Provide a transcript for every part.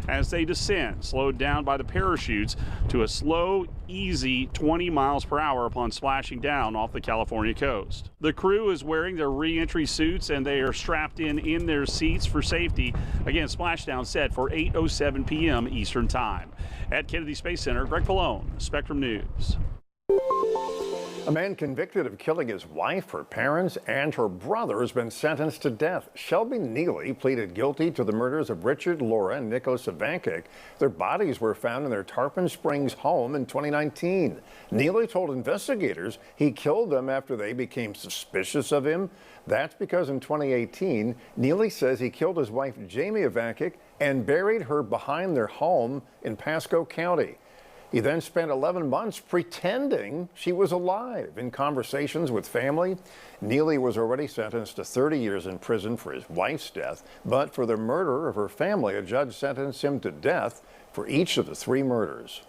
as they descend, slowed down by the parachutes to a slow, easy 20 miles per hour upon splashing down off the California coast. The crew is wearing their re-entry suits and they are strapped in their seats for safety. Again, splashdown set for 8:07 p.m. Eastern Time. At Kennedy Space Center, Greg Pallone, Spectrum News. A man convicted of killing his wife, her parents, and her brother has been sentenced to death. Shelby Neely pleaded guilty to the murders of Richard, Laura, and Nicholas Ivankic. Their bodies were found in their Tarpon Springs home in 2019. Neely told investigators he killed them after they became suspicious of him. That's because in 2018, Neely says he killed his wife, Jamie Ivankic, and buried her behind their home in Pasco County. He then spent 11 months pretending she was alive. In conversations with family, Neely was already sentenced to 30 years in prison for his wife's death, but for the murder of her family, a judge sentenced him to death for each of the 3 murders.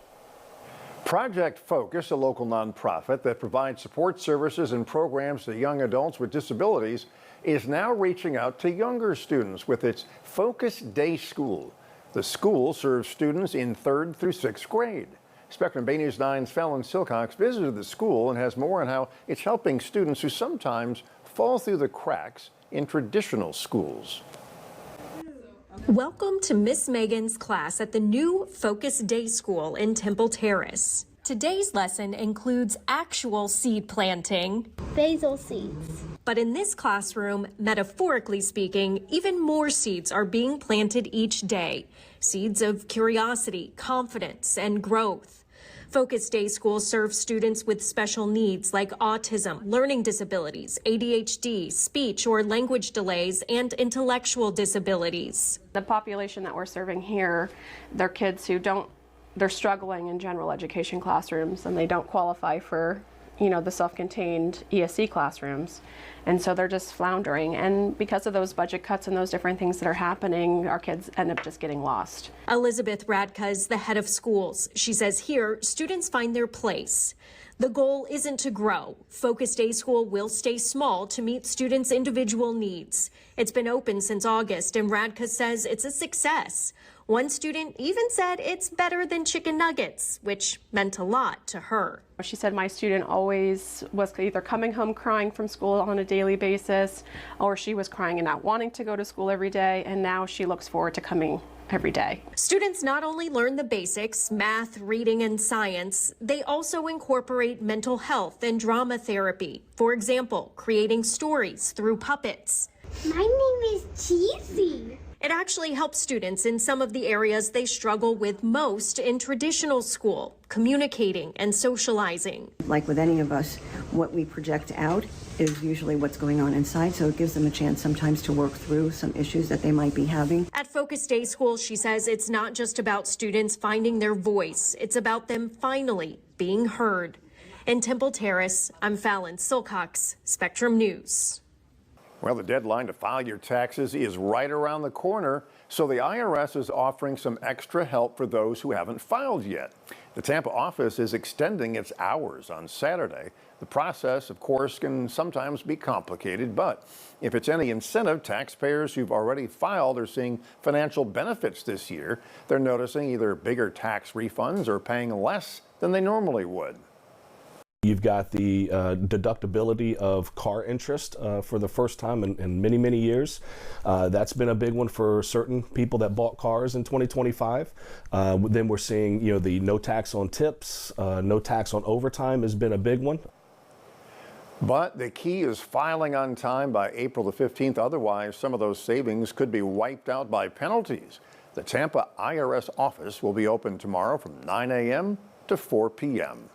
Project Focus, a local nonprofit that provides support services and programs to young adults with disabilities, is now reaching out to younger students with its Focus Day School. The school serves students in 3rd through 6th grade. Spectrum Bay News 9's Fallon Silcox visited the school and has more on how it's helping students who sometimes fall through the cracks in traditional schools. Welcome to Miss Megan's class at the new Focus Day School in Temple Terrace. Today's lesson includes actual seed planting. Basil seeds. But in this classroom, metaphorically speaking, even more seeds are being planted each day. Seeds of curiosity, confidence, and growth. Focus Day School serves students with special needs like autism, learning disabilities, ADHD, speech or language delays, and intellectual disabilities. The population that we're serving here, they're kids who they're struggling in general education classrooms and they don't qualify for, the self-contained ESC classrooms. And so they're just floundering. And because of those budget cuts and those different things that are happening, our kids end up just getting lost. Elizabeth Radka is the head of schools. She says here, students find their place. The goal isn't to grow. Focus Day School will stay small to meet students' individual needs. It's been open since August, and Radka says it's a success. One student even said it's better than chicken nuggets, which meant a lot to her. She said my student always was either coming home crying from school on a daily basis, or she was crying and not wanting to go to school every day, and now she looks forward to coming every day. Students not only learn the basics, math, reading, and science, they also incorporate mental health and drama therapy. For example, creating stories through puppets. My name is Cheesy. It actually helps students in some of the areas they struggle with most in traditional school, communicating and socializing. Like with any of us, what we project out is usually what's going on inside, so it gives them a chance sometimes to work through some issues that they might be having. At Focus Day School, she says it's not just about students finding their voice, it's about them finally being heard. In Temple Terrace, I'm Fallon Silcox, Spectrum News. Well, the deadline to file your taxes is right around the corner, so the IRS is offering some extra help for those who haven't filed yet. The Tampa office is extending its hours on Saturday. The process, of course, can sometimes be complicated, but if it's any incentive, taxpayers who've already filed are seeing financial benefits this year. They're noticing either bigger tax refunds or paying less than they normally would. You've got the deductibility of car interest for the first time in many, many years. That's been a big one for certain people that bought cars in 2025. Then we're seeing, the no tax on tips, no tax on overtime has been a big one. But the key is filing on time by April the 15th. Otherwise, some of those savings could be wiped out by penalties. The Tampa IRS office will be open tomorrow from 9 a.m. to 4 p.m.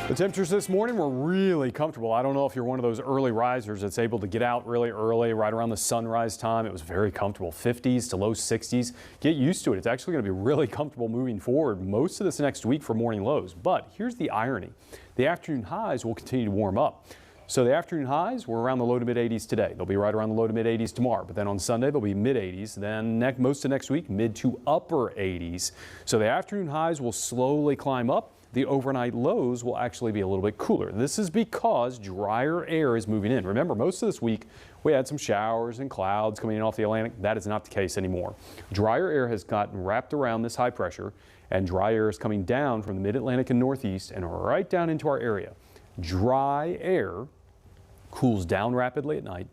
The temperatures this morning were really comfortable. I don't know if you're one of those early risers that's able to get out really early, right around the sunrise time. It was very comfortable, 50s to low 60s. Get used to it. It's actually going to be really comfortable moving forward most of this next week for morning lows. But here's the irony. The afternoon highs will continue to warm up. So the afternoon highs were around the low to mid 80s today. They'll be right around the low to mid 80s tomorrow. But then on Sunday, they'll be mid 80s. Then most of next week, mid to upper 80s. So the afternoon highs will slowly climb up the overnight lows will actually be a little bit cooler. This is because drier air is moving in. Remember, most of this week we had some showers and clouds coming in off the Atlantic. That is not the case anymore. Drier air has gotten wrapped around this high pressure, and dry air is coming down from the mid-Atlantic and northeast and right down into our area. Dry air cools down rapidly at night,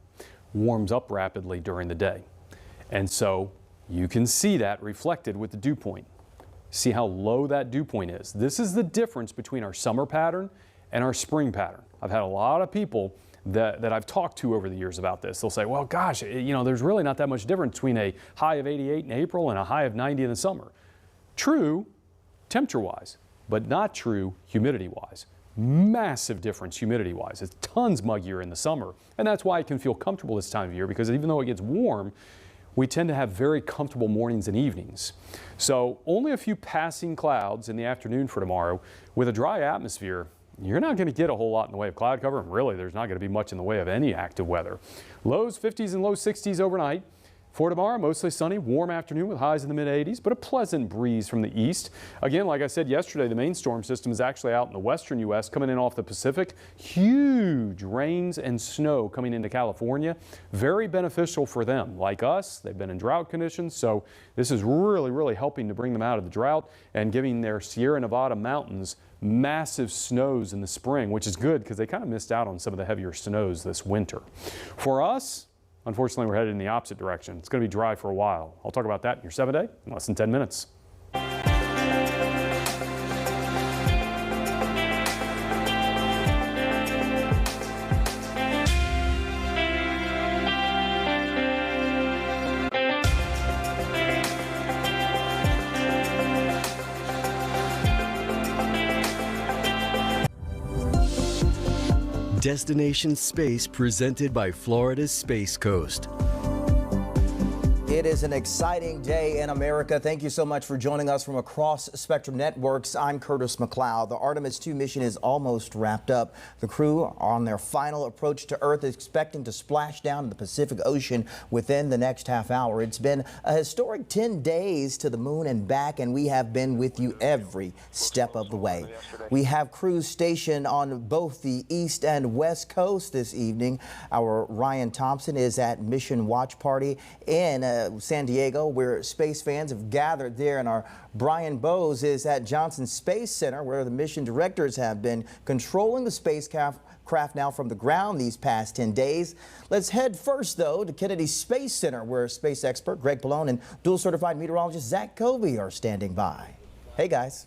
warms up rapidly during the day. And so you can see that reflected with the dew point. See how low that dew point is. This is the difference between our summer pattern and our spring pattern. I've had a lot of people that I've talked to over the years about this. They'll say, well, gosh, you know, there's really not that much difference between a high of 88 in April and a high of 90 in the summer. True, temperature-wise, but not true humidity-wise. Massive difference humidity-wise. It's tons muggier in the summer, and that's why it can feel comfortable this time of year, because even though it gets warm, we tend to have very comfortable mornings and evenings. So only a few passing clouds in the afternoon for tomorrow. With a dry atmosphere, you're not going to get a whole lot in the way of cloud cover, and really there's not going to be much in the way of any active weather. Lows 50s and low 60s overnight. For tomorrow, mostly sunny, warm afternoon with highs in the mid-80s, but a pleasant breeze from the east. Again, like I said yesterday, the main storm system is actually out in the western U.S. coming in off the Pacific. Huge rains and snow coming into California. Very beneficial for them. Like us, they've been in drought conditions, so this is really, really helping to bring them out of the drought and giving their Sierra Nevada mountains massive snows in the spring, which is good because they kind of missed out on some of the heavier snows this winter. For us, unfortunately, we're headed in the opposite direction. It's going to be dry for a while. I'll talk about that in your 7-day in less than 10 minutes. Destination Space presented by Florida's Space Coast. It is an exciting day in America. Thank you so much for joining us from across Spectrum Networks. I'm Curtis McLeod. The Artemis II mission is almost wrapped up. The crew are on their final approach to Earth, expecting to splash down in the Pacific Ocean within the next half hour. It's been a historic 10 days to the moon and back, and we have been with you every step of the way. We have crews stationed on both the east and west coast this evening. Our Ryan Thompson is at Mission Watch Party in San Diego, where space fans have gathered there, and our Brian Bowes is at Johnson Space Center, where the mission directors have been controlling the spacecraft now from the ground these past 10 days. Let's head first, though, to Kennedy Space Center, where space expert Greg Pallone and dual certified meteorologist Zach Covey are standing by. Hey, guys.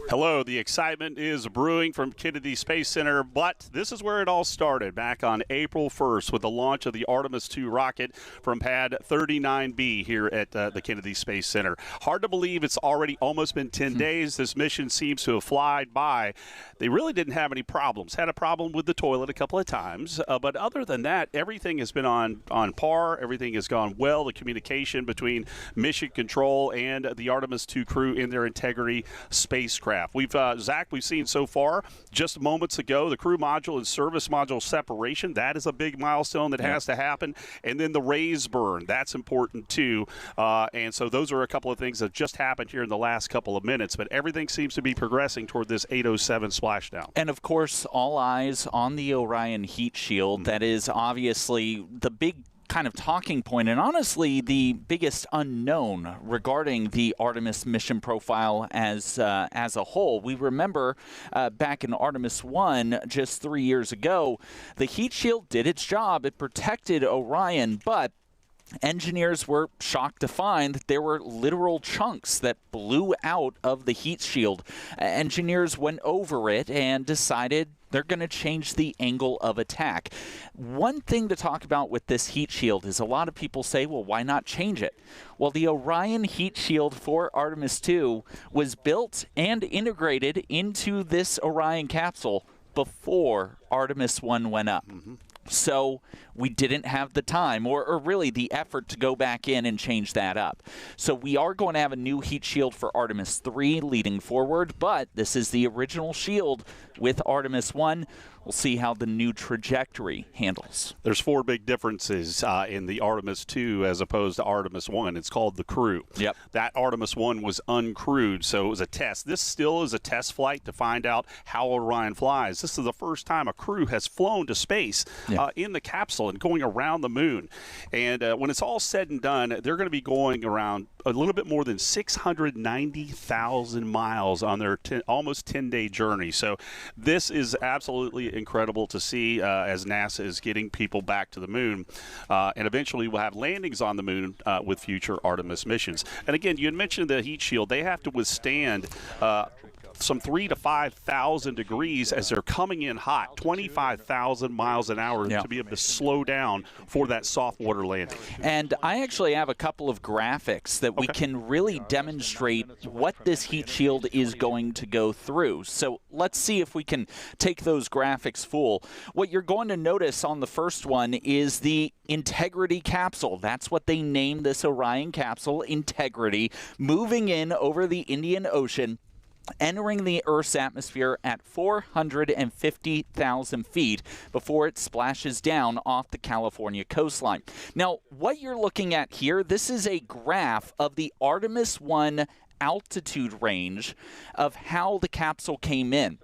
Hello, the excitement is brewing from Kennedy Space Center, but this is where it all started back on April 1st with the launch of the Artemis II rocket from pad 39B here at the Kennedy Space Center. Hard to believe it's already almost been 10 days. This mission seems to have flied by. They really didn't have any problems. Had a problem with the toilet a couple of times, but other than that, everything has been on par. Everything has gone well. The communication between mission control and the Artemis II crew in their Integrity spacecraft. Zach, we've seen so far just moments ago the crew module and service module separation. That is a big milestone that has to happen. And then the raise burn, that's important too. And so those are a couple of things that just happened here in the last couple of minutes. But everything seems to be progressing toward this 807 splashdown. And of course, all eyes on the Orion heat shield. That is obviously the big kind of talking point, and honestly the biggest unknown regarding the Artemis mission profile as a whole. We remember back in Artemis I just 3 years ago, the heat shield did its job. It protected Orion, but engineers were shocked to find that there were literal chunks that blew out of the heat shield. Engineers went over it and decided they're going to change the angle of attack. One thing to talk about with this heat shield is a lot of people say, well, why not change it? Well, the Orion heat shield for Artemis II was built and integrated into this Orion capsule before Artemis I went up. So we didn't have the time or really the effort to go back in and change that up. So we are going to have a new heat shield for Artemis III leading forward, but this is the original shield with Artemis I. We'll see how the new trajectory handles. There's 4 big differences in the Artemis II as opposed to Artemis I. It's called the crew. Yep. That Artemis I was uncrewed, so it was a test. This still is a test flight to find out how Orion flies. This is the first time a crew has flown to space in the capsule and going around the moon. And when it's all said and done, they're going to be going around a little bit more than 690,000 miles on their almost 10-day journey. So this is absolutely incredible to see as NASA is getting people back to the moon. And eventually we'll have landings on the moon with future Artemis missions. And again, you had mentioned the heat shield. They have to withstand some 3,000 to 5,000 degrees as they're coming in hot, 25,000 miles an hour to be able to slow down for that soft water landing. And I actually have a couple of graphics that we can really demonstrate what this heat shield is going to go through. So let's see if we can take those graphics full. What you're going to notice on the first one is the Integrity capsule. That's what they named this Orion capsule, Integrity, moving in over the Indian Ocean, entering the Earth's atmosphere at 450,000 feet before it splashes down off the California coastline. Now, what you're looking at here, this is a graph of the Artemis I altitude range of how the capsule came in.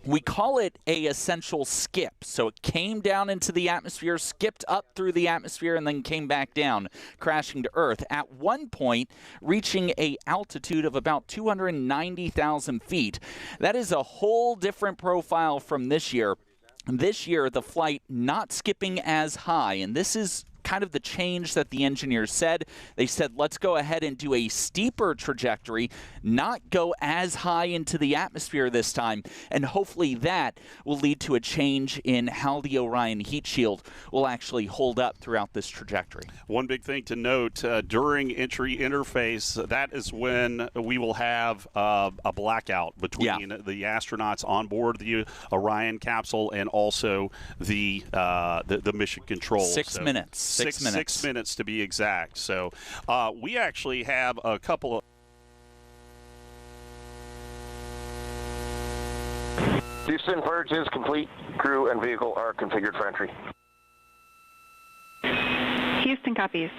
We call it a essential skip. So it came down into the atmosphere, skipped up through the atmosphere, and then came back down, crashing to Earth. At one point, reaching an altitude of about 290,000 feet. That is a whole different profile from this year. This year, the flight not skipping as high, and this is kind of the change that the engineers said. They said, let's go ahead and do a steeper trajectory, not go as high into the atmosphere this time, and hopefully that will lead to a change in how the Orion heat shield will actually hold up throughout this trajectory. One big thing to note, during entry interface, that is when we will have a blackout between the astronauts on board the Orion capsule and also the mission control. 6 minutes. 6 minutes. 6 minutes to be exact. So we actually have a couple of... Houston, purge is complete. Crew and vehicle are configured for entry. Houston copies.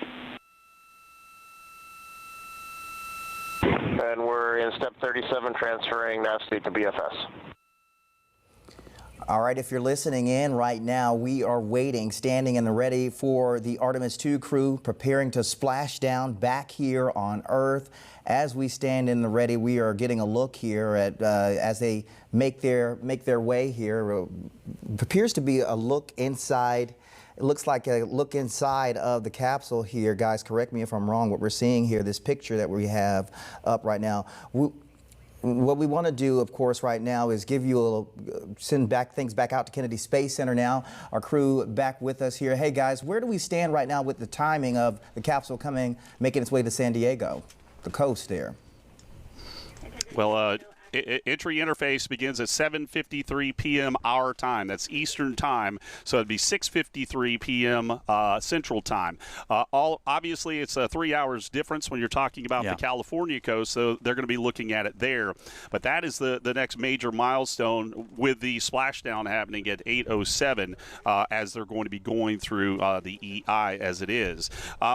And we're in step 37, transferring nav state to BFS. All right, if you're listening in right now, we are waiting, standing in the ready for the Artemis II crew preparing to splash down back here on Earth. As we stand in the ready, we are getting a look here at as they make their way here. It appears to be a look inside. It looks like a look inside of the capsule here. Guys, correct me if I'm wrong. What we're seeing here, this picture that we have up right now. What we want to do, of course, right now is give you a little, send things back out to Kennedy Space Center now. Our crew back with us here. Hey, guys, where do we stand right now with the timing of the capsule making its way to San Diego, the coast there? Well, entry interface begins at 7:53 p.m. our time. That's Eastern time, so it'd be 6:53 p.m. Central time. Obviously, it's a 3 hours difference when you're talking about the California coast, so they're going to be looking at it there. But that is the next major milestone with the splashdown happening at 8:07 as they're going to be going through the EI as it is.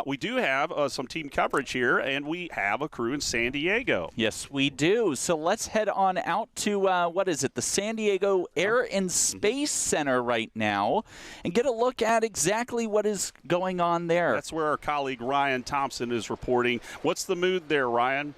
We do have some team coverage here, and we have a crew in San Diego. Yes, we do. So let's head on out to, the San Diego Air and Space Center right now and get a look at exactly what is going on there. That's where our colleague Ryan Thompson is reporting. What's the mood there, Ryan?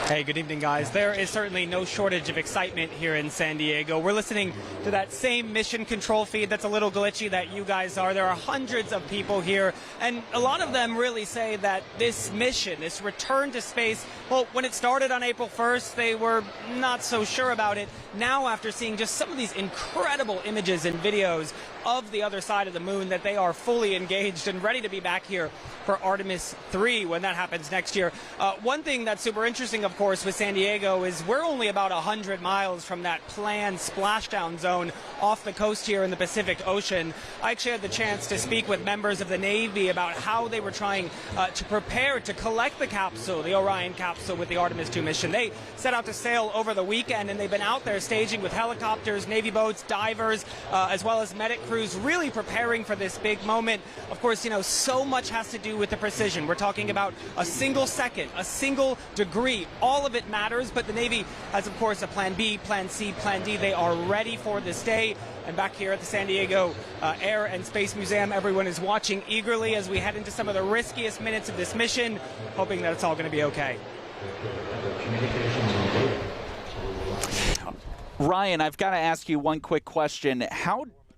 Hey, good evening, guys. There is certainly no shortage of excitement here in San Diego. We're listening to that same mission control feed that's a little glitchy that you guys are. There are hundreds of people here, and a lot of them really say that this mission, this return to space, well, when it started on April 1st, they were not so sure about it. Now, after seeing just some of these incredible images and videos, of the other side of the moon that they are fully engaged and ready to be back here for Artemis III when that happens next year. One thing that's super interesting, of course, with San Diego is we're only about 100 miles from that planned splashdown zone off the coast here in the Pacific Ocean. I actually had the chance to speak with members of the Navy about how they were trying to prepare to collect the capsule, the Orion capsule, with the Artemis II mission. They set out to sail over the weekend, and they've been out there staging with helicopters, Navy boats, divers, as well as medic crews, really preparing for this big moment. Of course, you know, so much has to do with the precision. We're talking about a single second, a single degree. All of it matters, but the Navy has, of course, a plan B, plan C, plan D. They are ready for this day. And back here at the San Diego Air and Space Museum, everyone is watching eagerly as we head into some of the riskiest minutes of this mission, hoping that it's all going to be okay. Ryan, I've got to ask you one quick question.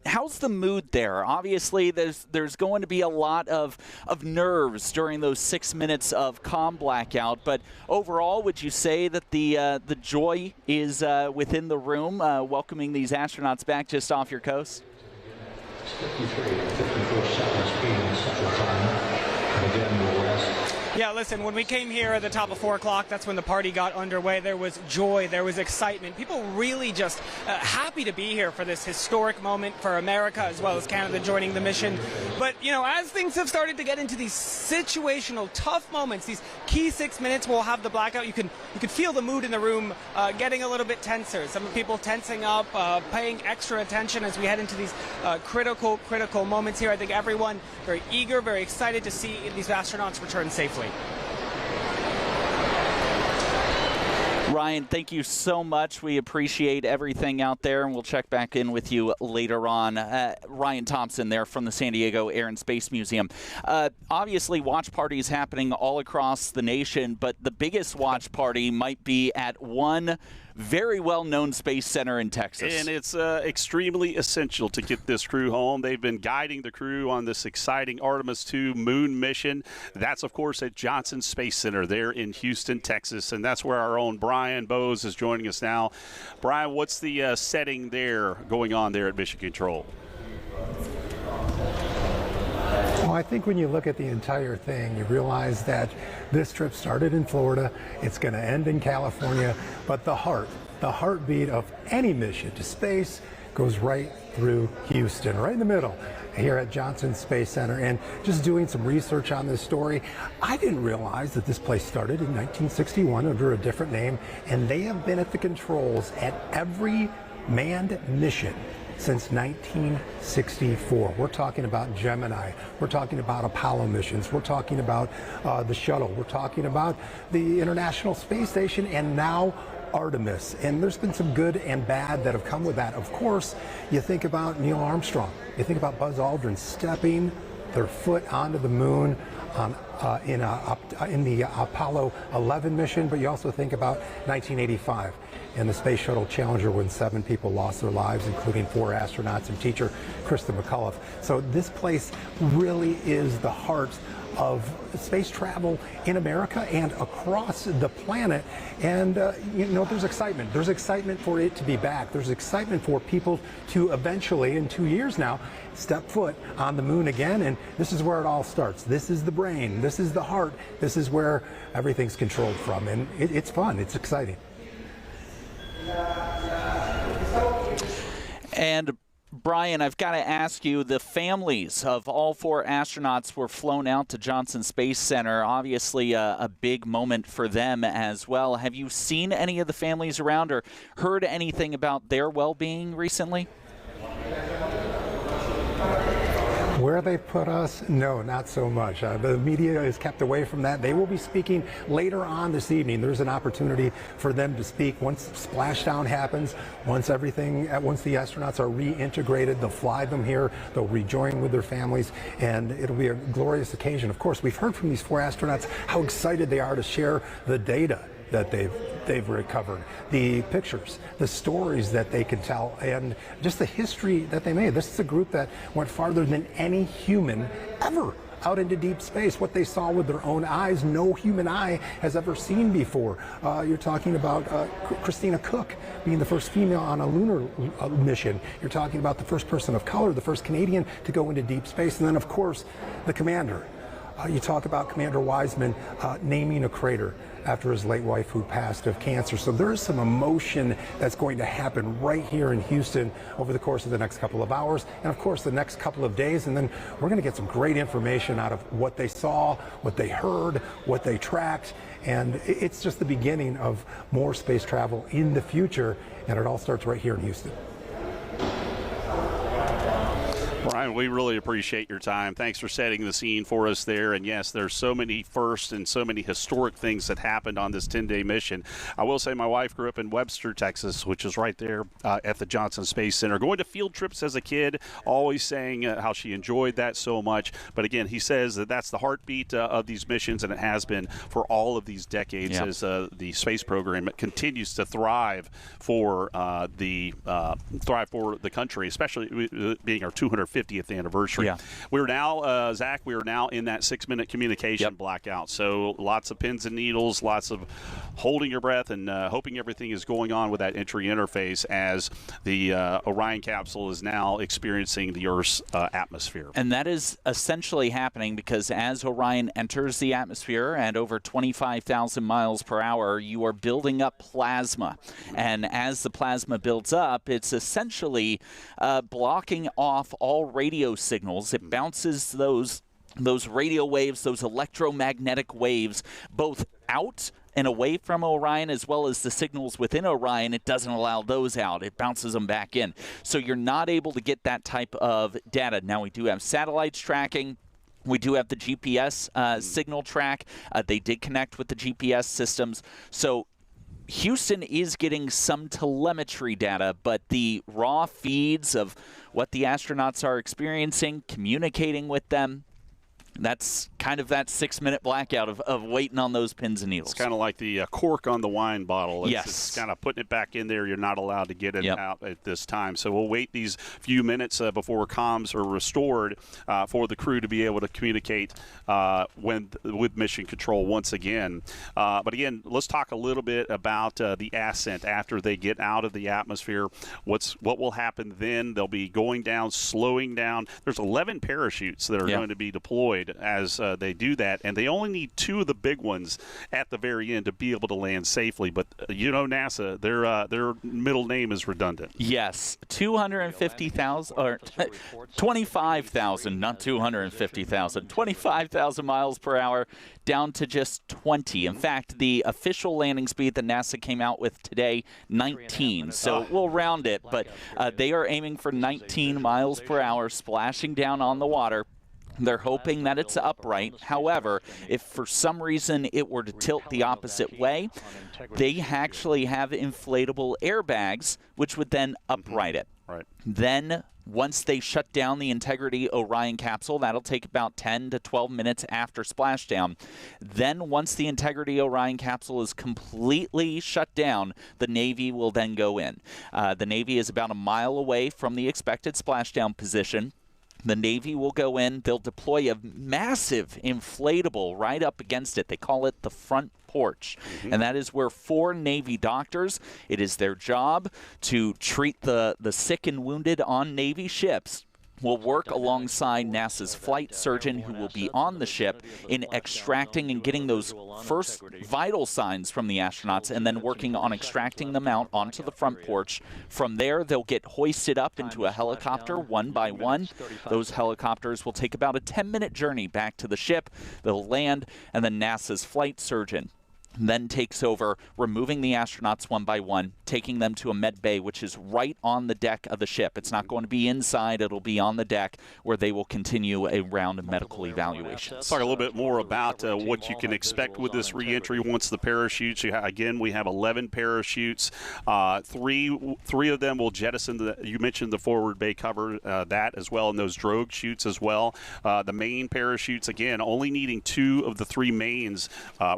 How's the mood there? Obviously, there's going to be a lot of nerves during those 6 minutes of comm blackout, but overall, would you say that the joy is within the room, welcoming these astronauts back just off your coast? 53 and 54 seconds being Central Time, and again we'll rest. Yeah, listen, when we came here at the top of 4 o'clock, that's when the party got underway. There was joy, there was excitement. People really just happy to be here for this historic moment for America as well as Canada joining the mission. But, you know, as things have started to get into these situational, tough moments, these key 6 minutes, we'll have the blackout. You can feel the mood in the room getting a little bit tenser. Some people tensing up, paying extra attention as we head into these critical moments here. I think everyone very eager, very excited to see these astronauts return safely. Ryan, thank you so much. We appreciate everything out there, and we'll check back in with you later on. Ryan Thompson there from the San Diego Air and Space Museum. Obviously, watch parties happening all across the nation, but the biggest watch party might be at one very well-known space center in Texas. And it's extremely essential to get this crew home. They've been guiding the crew on this exciting Artemis II moon mission. That's, of course, at Johnson Space Center there in Houston, Texas, and that's where our own Brian Bose is joining us now. Brian, what's the setting there going on there at Mission Control? Well, I think when you look at the entire thing, you realize that this trip started in Florida, it's going to end in California, but the heartbeat of any mission to space goes right through Houston, right in the middle, here at Johnson Space Center. And just doing some research on this story, I didn't realize that this place started in 1961 under a different name, and they have been at the controls at every manned mission since 1964. We're talking about Gemini, we're talking about Apollo missions, we're talking about the shuttle, we're talking about the International Space Station, and now Artemis. And there's been some good and bad that have come with that. Of course, you think about Neil Armstrong, you think about Buzz Aldrin stepping their foot onto the moon in the Apollo 11 mission, but you also think about 1985 and the Space Shuttle Challenger when 7 people lost their lives, including 4 astronauts and teacher Krista McCullough. So this place really is the heart of space travel in America and across the planet. And you know, there's excitement. There's excitement for it to be back. There's excitement for people to eventually, in 2 years now, step foot on the moon again. And this is where it all starts. This is the brain. This is the heart. This is where everything's controlled from. And it's fun. It's exciting. And Brian, I've got to ask you, the families of all 4 astronauts were flown out to Johnson Space Center. Obviously a big moment for them as well. Have you seen any of the families around or heard anything about their well-being recently? Where they put us, no, not so much. The media is kept away from that. They will be speaking later on this evening. There's an opportunity for them to speak once splashdown happens, once the astronauts are reintegrated, they'll fly them here, they'll rejoin with their families, and it'll be a glorious occasion. Of course, we've heard from these 4 astronauts how excited they are to share the data that they've recovered, the pictures, the stories that they can tell, and just the history that they made. This is a group that went farther than any human ever out into deep space, what they saw with their own eyes, no human eye has ever seen before. You're talking about Christina Cook being the first female on a lunar mission. You're talking about the first person of color, the first Canadian to go into deep space, and then of course the commander. You talk about Commander Wiseman naming a crater after his late wife who passed of cancer. So there is some emotion that's going to happen right here in Houston over the course of the next couple of hours and of course the next couple of days. And then we're going to get some great information out of what they saw, what they heard, what they tracked. And it's just the beginning of more space travel in the future. And it all starts right here in Houston. Brian, we really appreciate your time. Thanks for setting the scene for us there. And yes, there's so many firsts and so many historic things that happened on this 10-day mission. I will say my wife grew up in Webster, Texas, which is right there at the Johnson Space Center. Going to field trips as a kid, always saying how she enjoyed that so much. But again, he says that that's the heartbeat of these missions, and it has been for all of these decades as the space program continues to thrive for the country, especially being our 250th anniversary. We're now, Zach, we are now in that 6-minute communication blackout. So lots of pins and needles, lots of holding your breath and hoping everything is going on with that entry interface as the Orion capsule is now experiencing the Earth's atmosphere. And that is essentially happening because as Orion enters the atmosphere at over 25,000 miles per hour, you are building up plasma. And as the plasma builds up, it's essentially blocking off all radio signals. It bounces those radio waves, those electromagnetic waves, both out and away from Orion, as well as the signals within Orion. It doesn't allow those out. It bounces them back in. So you're not able to get that type of data. Now, we do have satellites tracking. We do have the GPS signal track. They did connect with the GPS systems. So Houston is getting some telemetry data, but the raw feeds of what the astronauts are experiencing, communicating with them, that's kind of that 6-minute blackout of waiting on those pins and needles. It's kind of like the cork on the wine bottle. It's kind of putting it back in there. You're not allowed to get it out at this time. So we'll wait these few minutes before comms are restored for the crew to be able to communicate with Mission Control once again. But again, let's talk a little bit about the ascent after they get out of the atmosphere. What will happen then? They'll be going down, slowing down. There's 11 parachutes that are going to be deployed as they do that, and they only need 2 of the big ones at the very end to be able to land safely. But you know, NASA, their middle name is redundant. Yes, 250,000 or 25,000, not 250,000, 25,000 miles per hour down to just 20. In fact, the official landing speed that NASA came out with today, 19. So we'll round it, but they are aiming for 19 miles per hour, splashing down on the water. They're hoping that it's upright. However, if for some reason it were to tilt the opposite way, they actually have inflatable airbags, which would then upright it. Then, once they shut down the Integrity Orion capsule, that'll take about 10 to 12 minutes after splashdown. Then, once the Integrity Orion capsule is completely shut down, the Navy will then go in. The Navy is about a mile away from the expected splashdown position. The Navy will go in. They'll deploy a massive inflatable right up against it. They call it the front porch. And that is where 4 Navy doctors, it is their job to treat the sick and wounded on Navy ships, will work alongside NASA's flight surgeon who will be on the ship in extracting and getting those first vital signs from the astronauts and then working on extracting them out onto the front porch. From there, they'll get hoisted up into a helicopter one by one. Those helicopters will take about a 10-minute journey back to the ship. They'll land, and then NASA's flight surgeon then takes over, removing the astronauts one by one, taking them to a med bay, which is right on the deck of the ship. It's not going to be inside. It'll be on the deck where they will continue a round of medical evaluations. Let's talk a little bit more about what you can expect with this reentry once the parachutes. Again, we have 11 parachutes. Three of them will jettison you mentioned the forward bay cover, that as well, and those drogue chutes as well. The main parachutes, again, only needing 2 of the 3 mains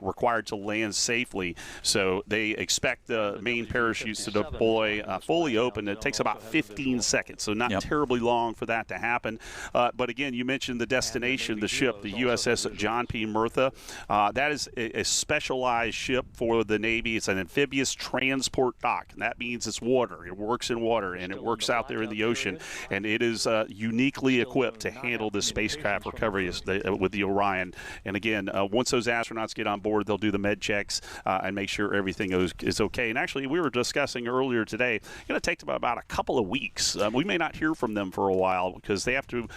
required to land land safely. So they expect the main parachutes to deploy fully open. It takes about 15 seconds, so not terribly long for that to happen. But again, you mentioned the destination, the ship, the USS John P. Murtha. That is a specialized ship for the Navy. It's an amphibious transport dock, and that means it's water. It works in water, and it works out there in the ocean, and it is uniquely equipped to handle this spacecraft recovery with the Orion. And again, once those astronauts get on board, they'll do the med checks and make sure everything is okay. And actually, we were discussing earlier today, it's going to take them about a couple of weeks. We may not hear from them for a while because they have to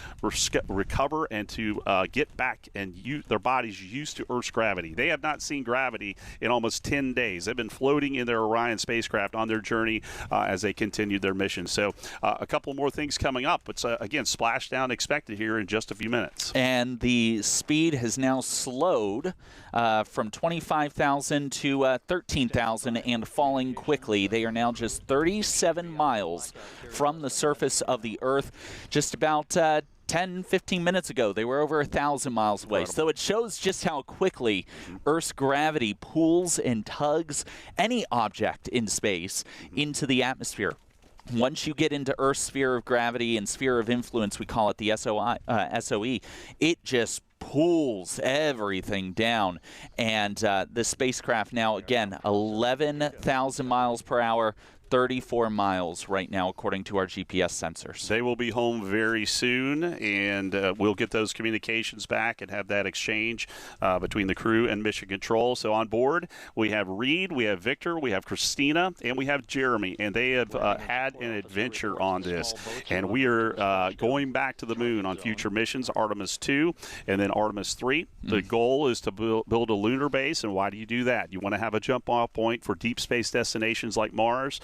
recover and to get back and their bodies used to Earth's gravity. They have not seen gravity in almost 10 days. They've been floating in their Orion spacecraft on their journey as they continued their mission. So a couple more things coming up. It's again, splashdown expected here in just a few minutes. And the speed has now slowed from 25,000 to 13,000 and falling quickly. They are now just 37 miles from the surface of the Earth. Just about 10-15 minutes ago, they were over 1,000 miles away. So it shows just how quickly Earth's gravity pulls and tugs any object in space into the atmosphere. Once you get into Earth's sphere of gravity and sphere of influence, we call it the SOE, it just pulls everything down. And the spacecraft now, again, 11,000 miles per hour, 34 miles right now, according to our GPS sensors. They will be home very soon, and we'll get those communications back and have that exchange between the crew and Mission Control. So on board, we have Reed, we have Victor, we have Christina, and we have Jeremy, and they have had an adventure on this. And we are going back to the moon on future missions, Artemis II and then Artemis III. The goal is to build a lunar base, and why do you do that? You want to have a jump-off point for deep space destinations like Mars.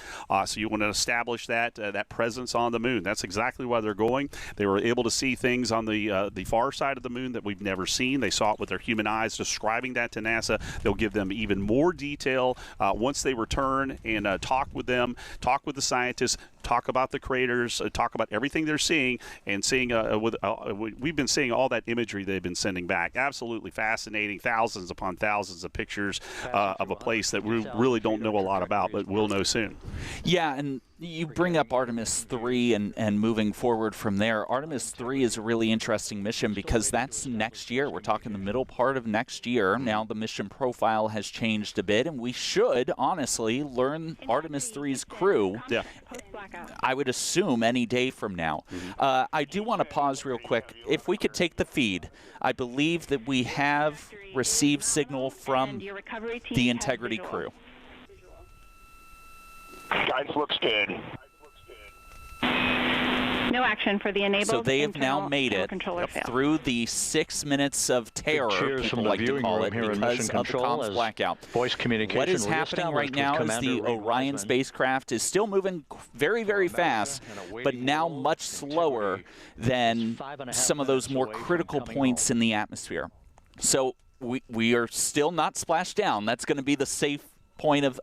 So you want to establish that presence on the moon. That's exactly why they're going. They were able to see things on the far side of the moon that we've never seen. They saw it with their human eyes, describing that to NASA. They'll give them even more detail once they return and talk with them, talk with the scientists, talk about the craters, talk about everything they're seeing, and seeing we've been seeing all that imagery they've been sending back. Absolutely fascinating, thousands upon thousands of pictures of a place that we really don't know a lot about, but we'll know soon. Yeah, and you bring up Artemis III and moving forward from there. Artemis III is a really interesting mission because that's next year. We're talking the middle part of next year. Now the mission profile has changed a bit, and we should honestly learn Artemis III's crew, I would assume, any day from now. I do want to pause real quick. If we could take the feed, I believe that we have received signal from the Integrity crew. Guidance looks good. No action for the enabled. So they have now made it through the 6 minutes of terror, people like to call it, because of the comms blackout. Voice communication. What is happening right now is the Orion spacecraft is still moving very, very fast, but now much slower than some of those more critical points in the atmosphere. So we are still not splashed down. That's going to be the safe point of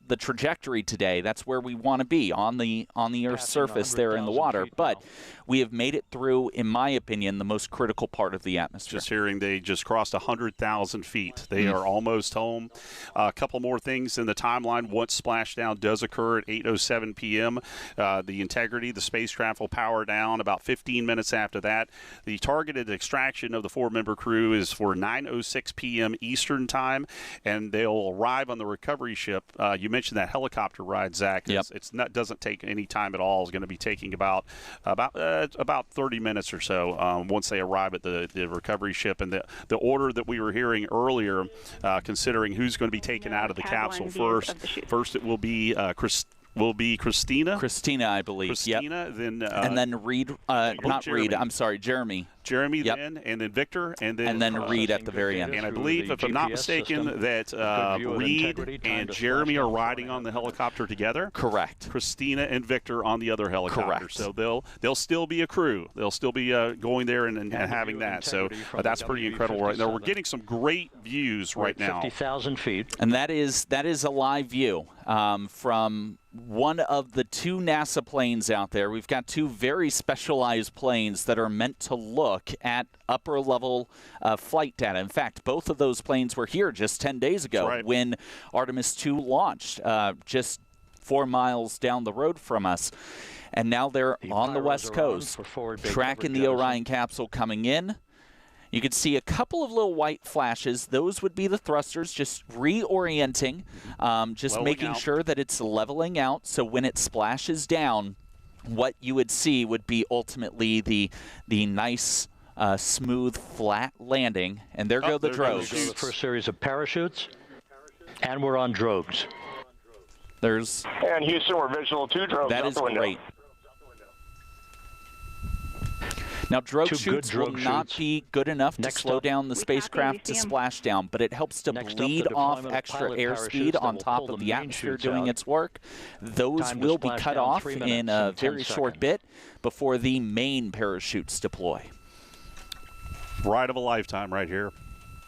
the trajectory today. That's where we want to be, on the Earth's surface there in the water. But we have made it through, in my opinion, the most critical part of the atmosphere. Just hearing they just crossed 100,000 feet. They are almost home. A couple more things in the timeline. Once splashdown does occur at 8:07 p.m., the Integrity, the spacecraft, will power down about 15 minutes after that. The targeted extraction of the 4-member crew is for 9:06 p.m. Eastern time, and they'll arrive on the recovery ship. You mentioned that helicopter ride, Zach. It's not, doesn't take any time at all. It's going to be taking about 30 minutes or so once they arrive at the recovery ship. And the order that we were hearing earlier, considering who's going to be taken out of the capsule first it will be Christina. Christina, I believe. Christina, then and then Reed. Not Jeremy. Reed. I'm sorry, Jeremy. Jeremy, then, and then Victor, and then Reed at the very end. And I believe, if I'm not mistaken, that Reed and Jeremy are riding on the helicopter together. Correct. Christina and Victor on the other helicopter. Correct. So they'll still be a crew. They'll still be going there and having that. So that's pretty incredible right now. We're getting some great views right now. 50,000 feet. And that is a live view from one of the two NASA planes out there. We've got two very specialized planes that are meant to look look at upper level flight data. In fact, both of those planes were here just 10 days ago when Artemis II launched, just 4 miles down the road from us. And now they're on the West Coast, tracking the Orion capsule coming in. You can see a couple of little white flashes. Those would be the thrusters just reorienting, just making sure that it's leveling out. So when it splashes down, what you would see would be ultimately the nice, smooth, flat landing. And there go the drogues. The first series of parachutes, and we're on drogues. And Houston, we're visual 2 drogues. That is great. Now, drogue shoots will not be good enough to slow down the spacecraft to splash down, but it helps to bleed off extra airspeed on top of the atmosphere doing its work. Those will be cut off in a very short bit before the main parachutes deploy. Ride of a lifetime right here.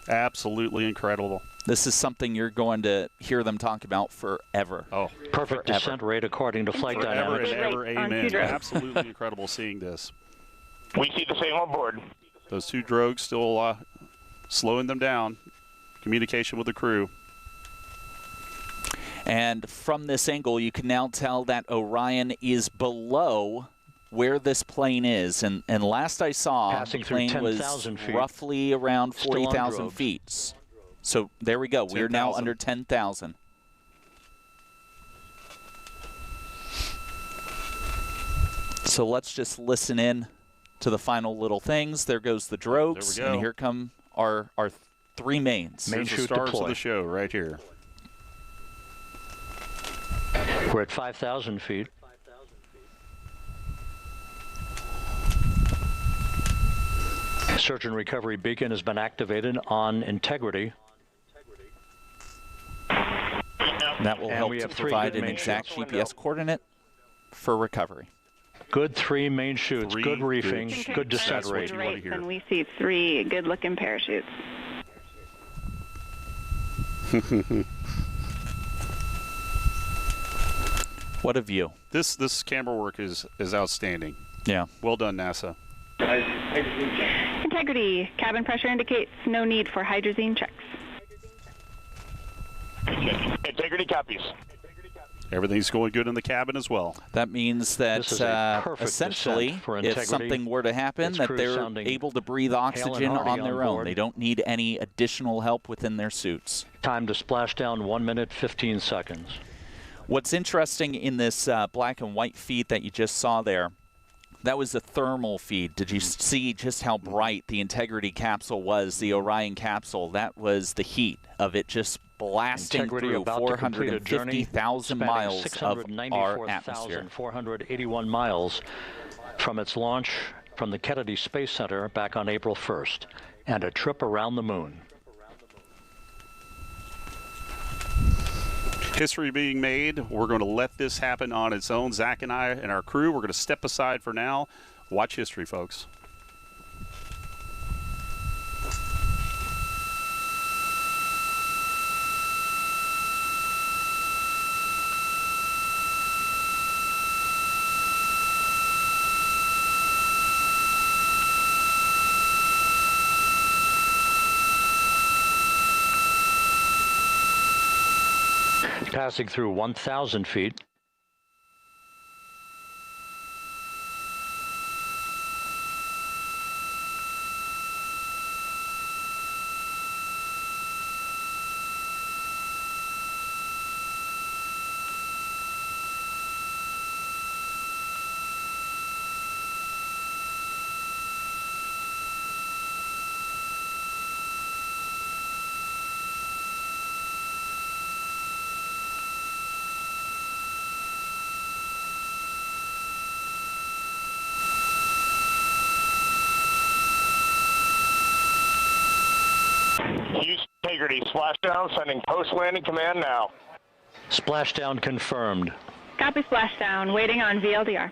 Absolutely incredible. This is something you're going to hear them talk about forever. Oh, perfect descent rate according to flight dynamics. Forever and ever, amen. Absolutely incredible seeing this. We see the same on board. Those 2 drogues still slowing them down. Communication with the crew. And from this angle, you can now tell that Orion is below where this plane is. And last I saw, the plane was roughly around 40,000 feet. So there we go. We're now under 10,000. So let's just listen in to the final little things. There goes the drogues, there we go. And here come our 3 mains. Main shoot stars of the show right here. We're at 5,000 feet. Search and recovery beacon has been activated on Integrity. That will help to provide an exact GPS coordinate for recovery. Good 3 main shoots, good reefing, good descent rate. And we see 3 good-looking parachutes. What a view. This camera work is outstanding. Yeah. Well done, NASA. Integrity. Cabin pressure indicates no need for hydrazine checks. Integrity copies. Everything's going good in the cabin as well. That means that essentially, if something were to happen, that they're able to breathe oxygen on their own. They don't need any additional help within their suits. Time to splash down 1 minute, 15 seconds. What's interesting in this black and white feed that you just saw there, that was a thermal feed. Did you see just how bright the Integrity capsule was, the Orion capsule? That was the heat of it just blasting through 450,000 miles of our atmosphere. 481 miles from its launch from the Kennedy Space Center back on April 1st, and a trip around the moon. History being made. We're going to let this happen on its own. Zach and I and our crew, we're going to step aside for now. Watch history, folks. Passing through 1,000 feet. Integrity, splashdown, sending post-landing command now. Splashdown confirmed. Copy splashdown, waiting on VLDR.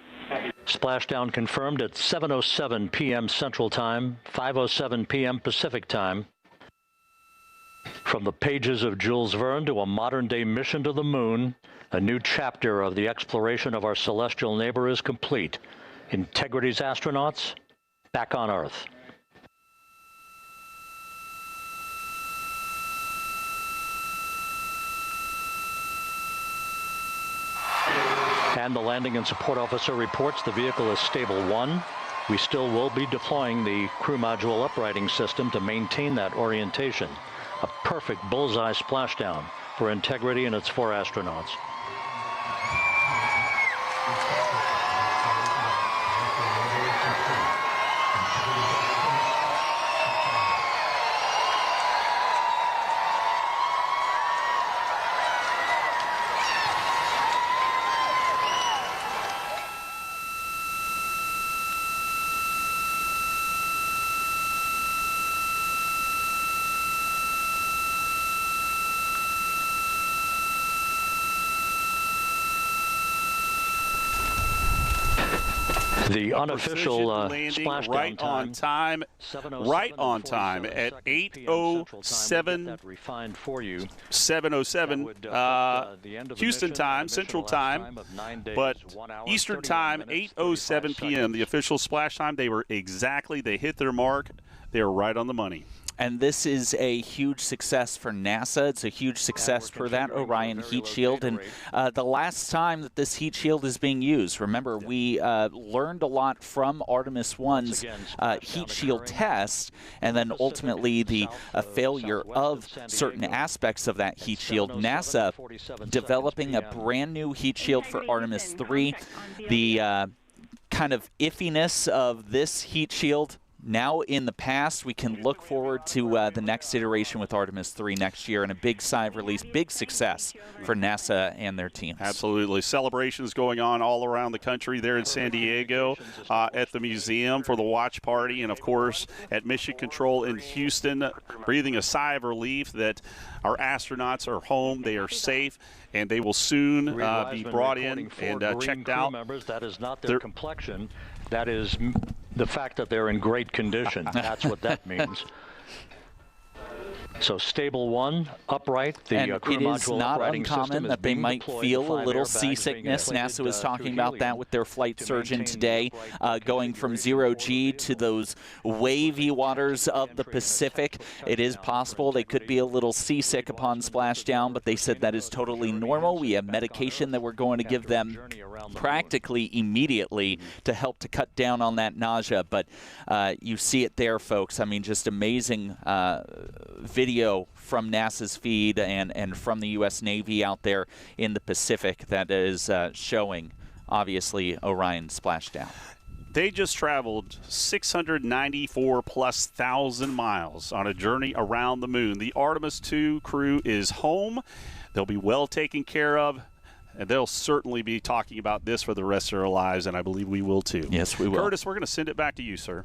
Splashdown confirmed at 7:07 p.m. Central Time, 5:07 p.m. Pacific Time. From the pages of Jules Verne to a modern-day mission to the moon, a new chapter of the exploration of our celestial neighbor is complete. Integrity's astronauts back on Earth. And the landing and support officer reports the vehicle is stable 1. We still will be deploying the crew module uprighting system to maintain that orientation. A perfect bullseye splashdown for Integrity and its 4 astronauts. The unofficial splashdown time, right on time at 7:07 Houston time, Central Time, but Eastern Time, 8:07 p.m. The official splash time. They hit their mark. They were right on the money. And this is a huge success for NASA. It's a huge success for that Orion heat shield. And the last time that this heat shield is being used, remember, we learned a lot from Artemis I's heat shield test, and then ultimately the failure of certain aspects of that heat shield. NASA developing a brand new heat shield for Artemis III. The kind of iffiness of this heat shield now in the past. We can look forward to the next iteration with Artemis III next year, and a big sigh of release, big success for NASA and their teams. Absolutely. Celebrations going on all around the country there in San Diego, at the museum for the watch party, and of course at Mission Control in Houston, breathing a sigh of relief that our astronauts are home, they are safe, and they will soon be brought in and checked out. Members, that is not their complexion. That is the fact that they're in great condition. That's what that means. So stable 1, upright. The crew it is module not uprighting uncommon system that they might feel a little airbags seasickness. being NASA was talking inflated, about that with their flight surgeon today, going from 0G to those wavy waters of the Pacific. It is possible they could be a little seasick upon splashdown, but they said that is totally normal. We have medication that we're going to give them practically immediately to help to cut down on that nausea. But you see it there, folks. I mean, just amazing video from NASA's feed and from the U.S. Navy out there in the Pacific that is showing, obviously, Orion splashdown. They just traveled 694,000+ miles on a journey around the moon. The Artemis II crew is home. They'll be well taken care of, and they'll certainly be talking about this for the rest of their lives, and I believe we will too. Yes, we will. Curtis, we're going to send it back to you, sir.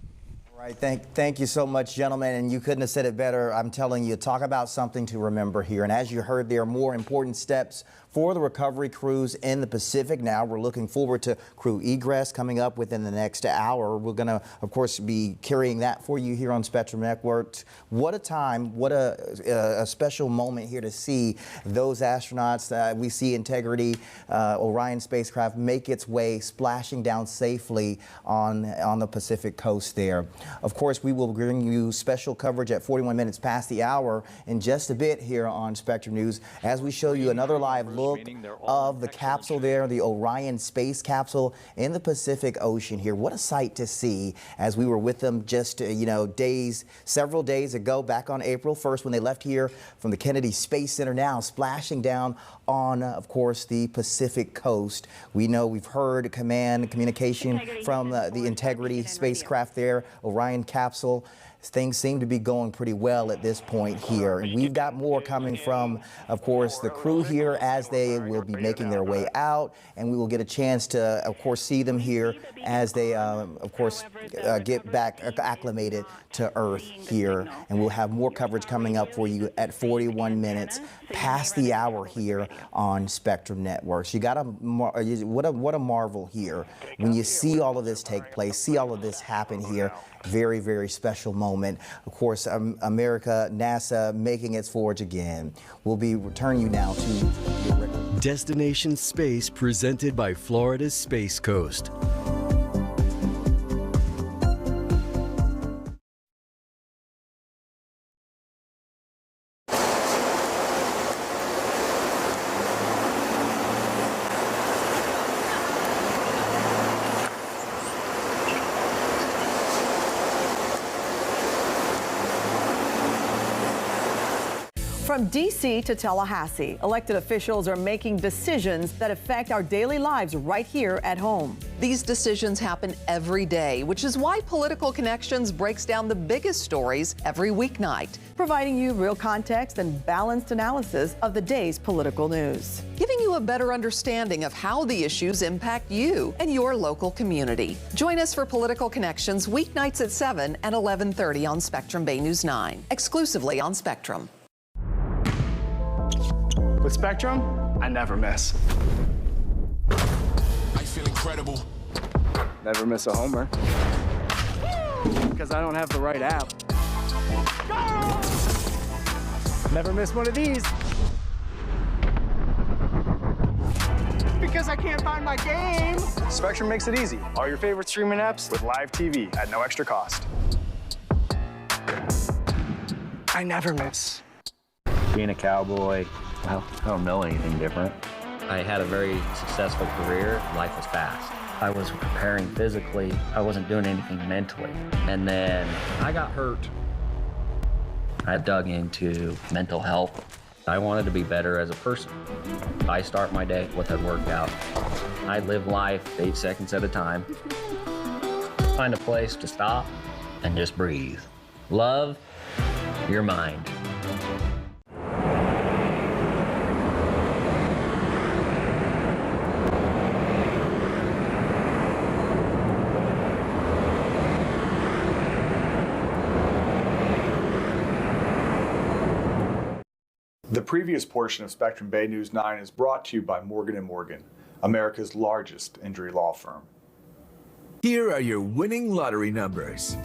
All right, thank you so much, gentlemen, and you couldn't have said it better. I'm telling you, talk about something to remember here. And as you heard, there are more important steps for the recovery crews in the Pacific now. We're looking forward to crew egress coming up within the next hour. We're going to, of course, be carrying that for you here on Spectrum Networks. What a time, what a special moment here to see those astronauts. We see Integrity, Orion spacecraft make its way, splashing down safely on the Pacific coast there. Of course, we will bring you special coverage at 41 minutes past the hour in just a bit here on Spectrum News as we show you another live look of the capsule there, the Orion space capsule in the Pacific Ocean here. What a sight to see as we were with them just, several days ago, back on April 1st when they left here from the Kennedy Space Center, now splashing down on, of course, the Pacific coast. We know we've heard communication from the Integrity spacecraft there, Orion capsule. Things seem to be going pretty well at this point here. And we've got more coming from, of course, the crew here as they will be making their way out. And we will get a chance to, of course, see them here as they, of course, get back acclimated to Earth here. And we'll have more coverage coming up for you at 41 minutes past the hour here on Spectrum Networks. You got what a marvel here when you see all of this take place, see all of this happen here. Very, very special moment. Of course, America, NASA making its forge again. We'll be returning you now to Destination Space, presented by Florida's Space Coast. From D.C. to Tallahassee, elected officials are making decisions that affect our daily lives right here at home. These decisions happen every day, which is why Political Connections breaks down the biggest stories every weeknight, providing you real context and balanced analysis of the day's political news, giving you a better understanding of how the issues impact you and your local community. Join us for Political Connections weeknights at 7 and 11:30 on Spectrum Bay News 9, exclusively on Spectrum. With Spectrum, I never miss. I feel incredible. Never miss a homer. Because I don't have the right app. Never miss one of these. Because I can't find my game. Spectrum makes it easy. All your favorite streaming apps with live TV at no extra cost. I never miss. Being a cowboy, well, I don't know anything different. I had a very successful career. Life was fast. I was preparing physically. I wasn't doing anything mentally. And then I got hurt. I dug into mental health. I wanted to be better as a person. I start my day with a workout. I live life 8 seconds at a time. Find a place to stop and just breathe. Love your mind. The previous portion of Spectrum Bay News 9 is brought to you by Morgan & Morgan, America's largest injury law firm. Here are your winning lottery numbers.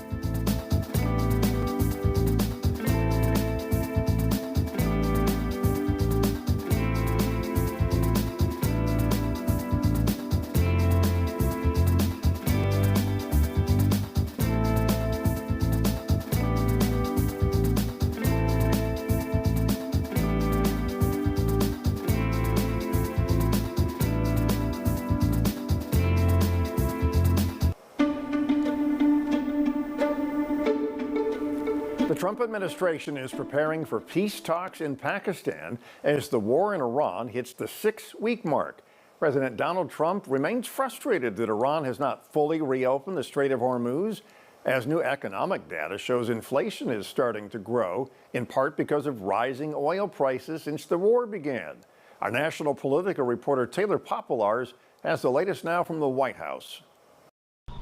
The Trump administration is preparing for peace talks in Pakistan as the war in Iran hits the 6-week mark. President Donald Trump remains frustrated that Iran has not fully reopened the Strait of Hormuz, as new economic data shows inflation is starting to grow, in part because of rising oil prices since the war began. Our national political reporter Taylor Popolars has the latest now from the White House.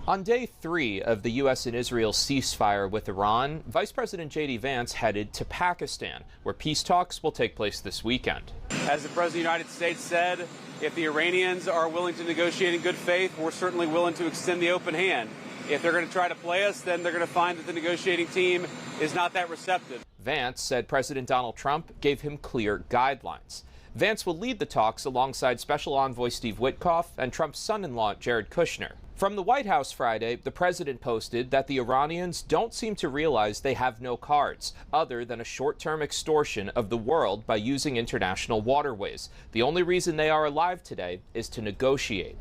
On day 3 of the U.S. and Israel ceasefire with Iran, Vice President J.D. Vance headed to Pakistan, where peace talks will take place this weekend. As the President of the United States said, if the Iranians are willing to negotiate in good faith, we're certainly willing to extend the open hand. If they're going to try to play us, then they're going to find that the negotiating team is not that receptive. Vance said President Donald Trump gave him clear guidelines. Vance will lead the talks alongside Special Envoy Steve Witkoff and Trump's son-in-law Jared Kushner. From the White House Friday, the president posted that the Iranians don't seem to realize they have no cards, other than a short-term extortion of the world by using international waterways. The only reason they are alive today is to negotiate.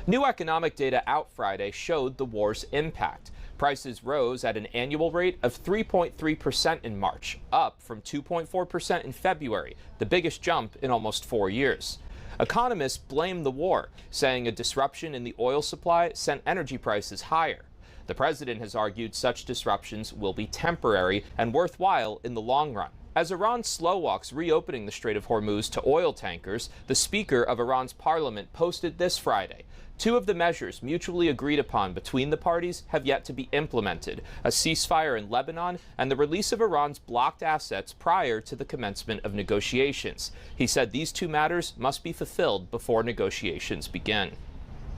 New economic data out Friday showed the war's impact. Prices rose at an annual rate of 3.3% in March, up from 2.4% in February, the biggest jump in almost 4 years. Economists blame the war, saying a disruption in the oil supply sent energy prices higher. The president has argued such disruptions will be temporary and worthwhile in the long run. As Iran slow walks reopening the Strait of Hormuz to oil tankers, the Speaker of Iran's parliament posted this Friday. 2 of the measures mutually agreed upon between the parties have yet to be implemented: a ceasefire in Lebanon and the release of Iran's blocked assets prior to the commencement of negotiations. He said these 2 matters must be fulfilled before negotiations begin.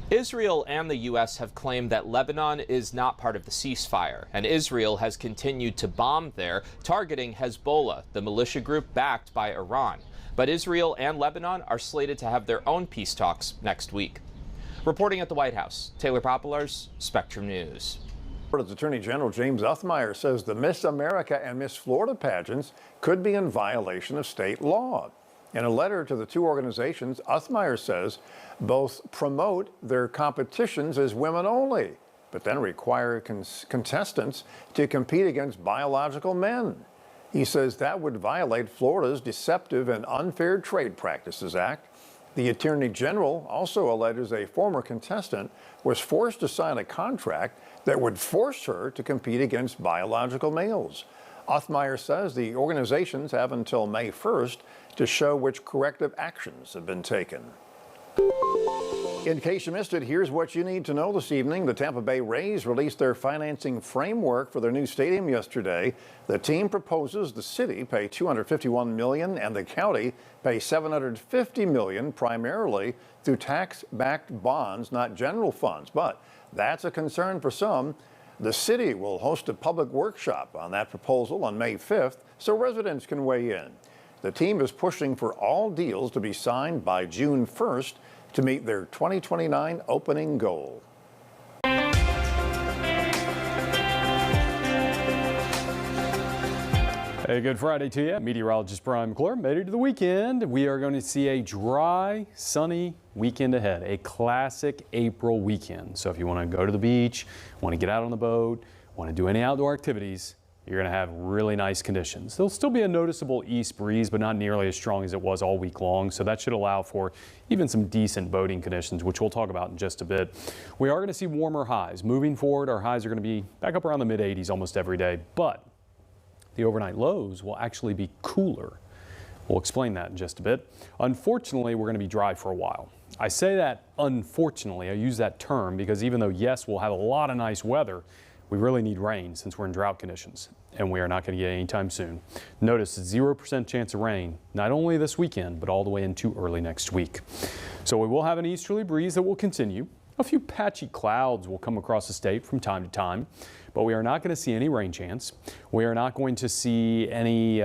Israel and the U.S. have claimed that Lebanon is not part of the ceasefire, and Israel has continued to bomb there, targeting Hezbollah, the militia group backed by Iran. But Israel and Lebanon are slated to have their own peace talks next week. Reporting at the White House, Taylor Popolars, Spectrum News. Florida's Attorney General James Uthmeier says the Miss America and Miss Florida pageants could be in violation of state law. In a letter to the 2 organizations, Uthmeier says both promote their competitions as women only, but then require contestants to compete against biological men. He says that would violate Florida's Deceptive and Unfair Trade Practices Act. The Attorney General also alleges a former contestant was forced to sign a contract that would force her to compete against biological males. Othmeyer says the organizations have until May 1st to show which corrective actions have been taken. In case you missed it, here's what you need to know this evening. The Tampa Bay Rays released their financing framework for their new stadium yesterday. The team proposes the city pay $251 million and the county pay $750 million, primarily through tax-backed bonds, not general funds. But that's a concern for some. The city will host a public workshop on that proposal on May 5th, so residents can weigh in. The team is pushing for all deals to be signed by June 1st to meet their 2029 opening goal. Hey, good Friday to you. Meteorologist Brian McClure made it to the weekend. We are going to see a dry, sunny weekend ahead, a classic April weekend. So if you want to go to the beach, want to get out on the boat, want to do any outdoor activities, you're going to have really nice conditions. There'll still be a noticeable east breeze, but not nearly as strong as it was all week long. So that should allow for even some decent boating conditions, which we'll talk about in just a bit. We are going to see warmer highs. Moving forward, our highs are going to be back up around the mid-80s almost every day, but the overnight lows will actually be cooler. We'll explain that in just a bit. Unfortunately, we're going to be dry for a while. I say that unfortunately. I use that term because even though, yes, we'll have a lot of nice weather, we really need rain since we're in drought conditions, and we are not going to get any time soon. Notice 0% chance of rain, not only this weekend, but all the way into early next week. So we will have an easterly breeze that will continue. A few patchy clouds will come across the state from time to time, but we are not going to see any rain chance. We are not going to see any,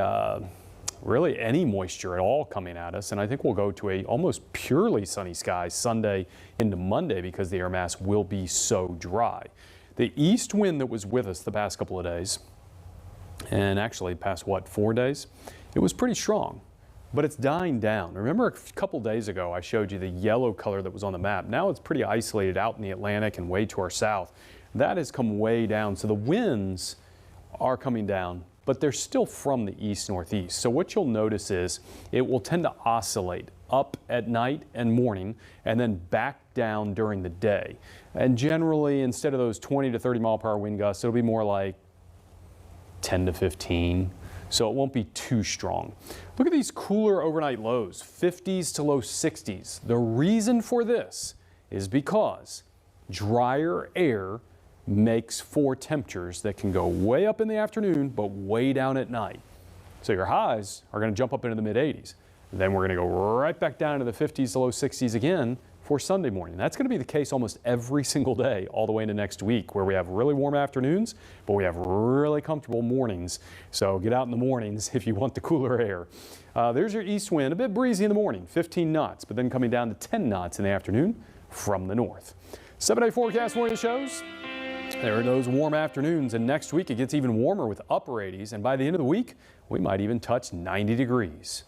really any moisture at all coming at us, and I think we'll go to a almost purely sunny sky Sunday into Monday because the air mass will be so dry. The east wind that was with us the past couple of days, and actually past, 4 days, it was pretty strong, but it's dying down. Remember a couple days ago I showed you the yellow color that was on the map. Now it's pretty isolated out in the Atlantic and way to our south. That has come way down, so the winds are coming down, but they're still from the east-northeast. So what you'll notice is it will tend to oscillate up at night and morning and then back down during the day. And generally, instead of those 20 to 30 mile per hour wind gusts, it'll be more like 10 to 15. So it won't be too strong. Look at these cooler overnight lows, 50s to low 60s. The reason for this is because drier air makes for temperatures that can go way up in the afternoon, but way down at night. So your highs are going to jump up into the mid-80s. Then we're going to go right back down to the 50s to low 60s again for Sunday morning. That's going to be the case almost every single day all the way into next week, where we have really warm afternoons, but we have really comfortable mornings. So get out in the mornings if you want the cooler air. There's your east wind, a bit breezy in the morning, 15 knots, but then coming down to 10 knots in the afternoon from the north. 7-day forecast morning shows. There are those warm afternoons, and next week it gets even warmer with upper 80s, and by the end of the week, we might even touch 90 degrees.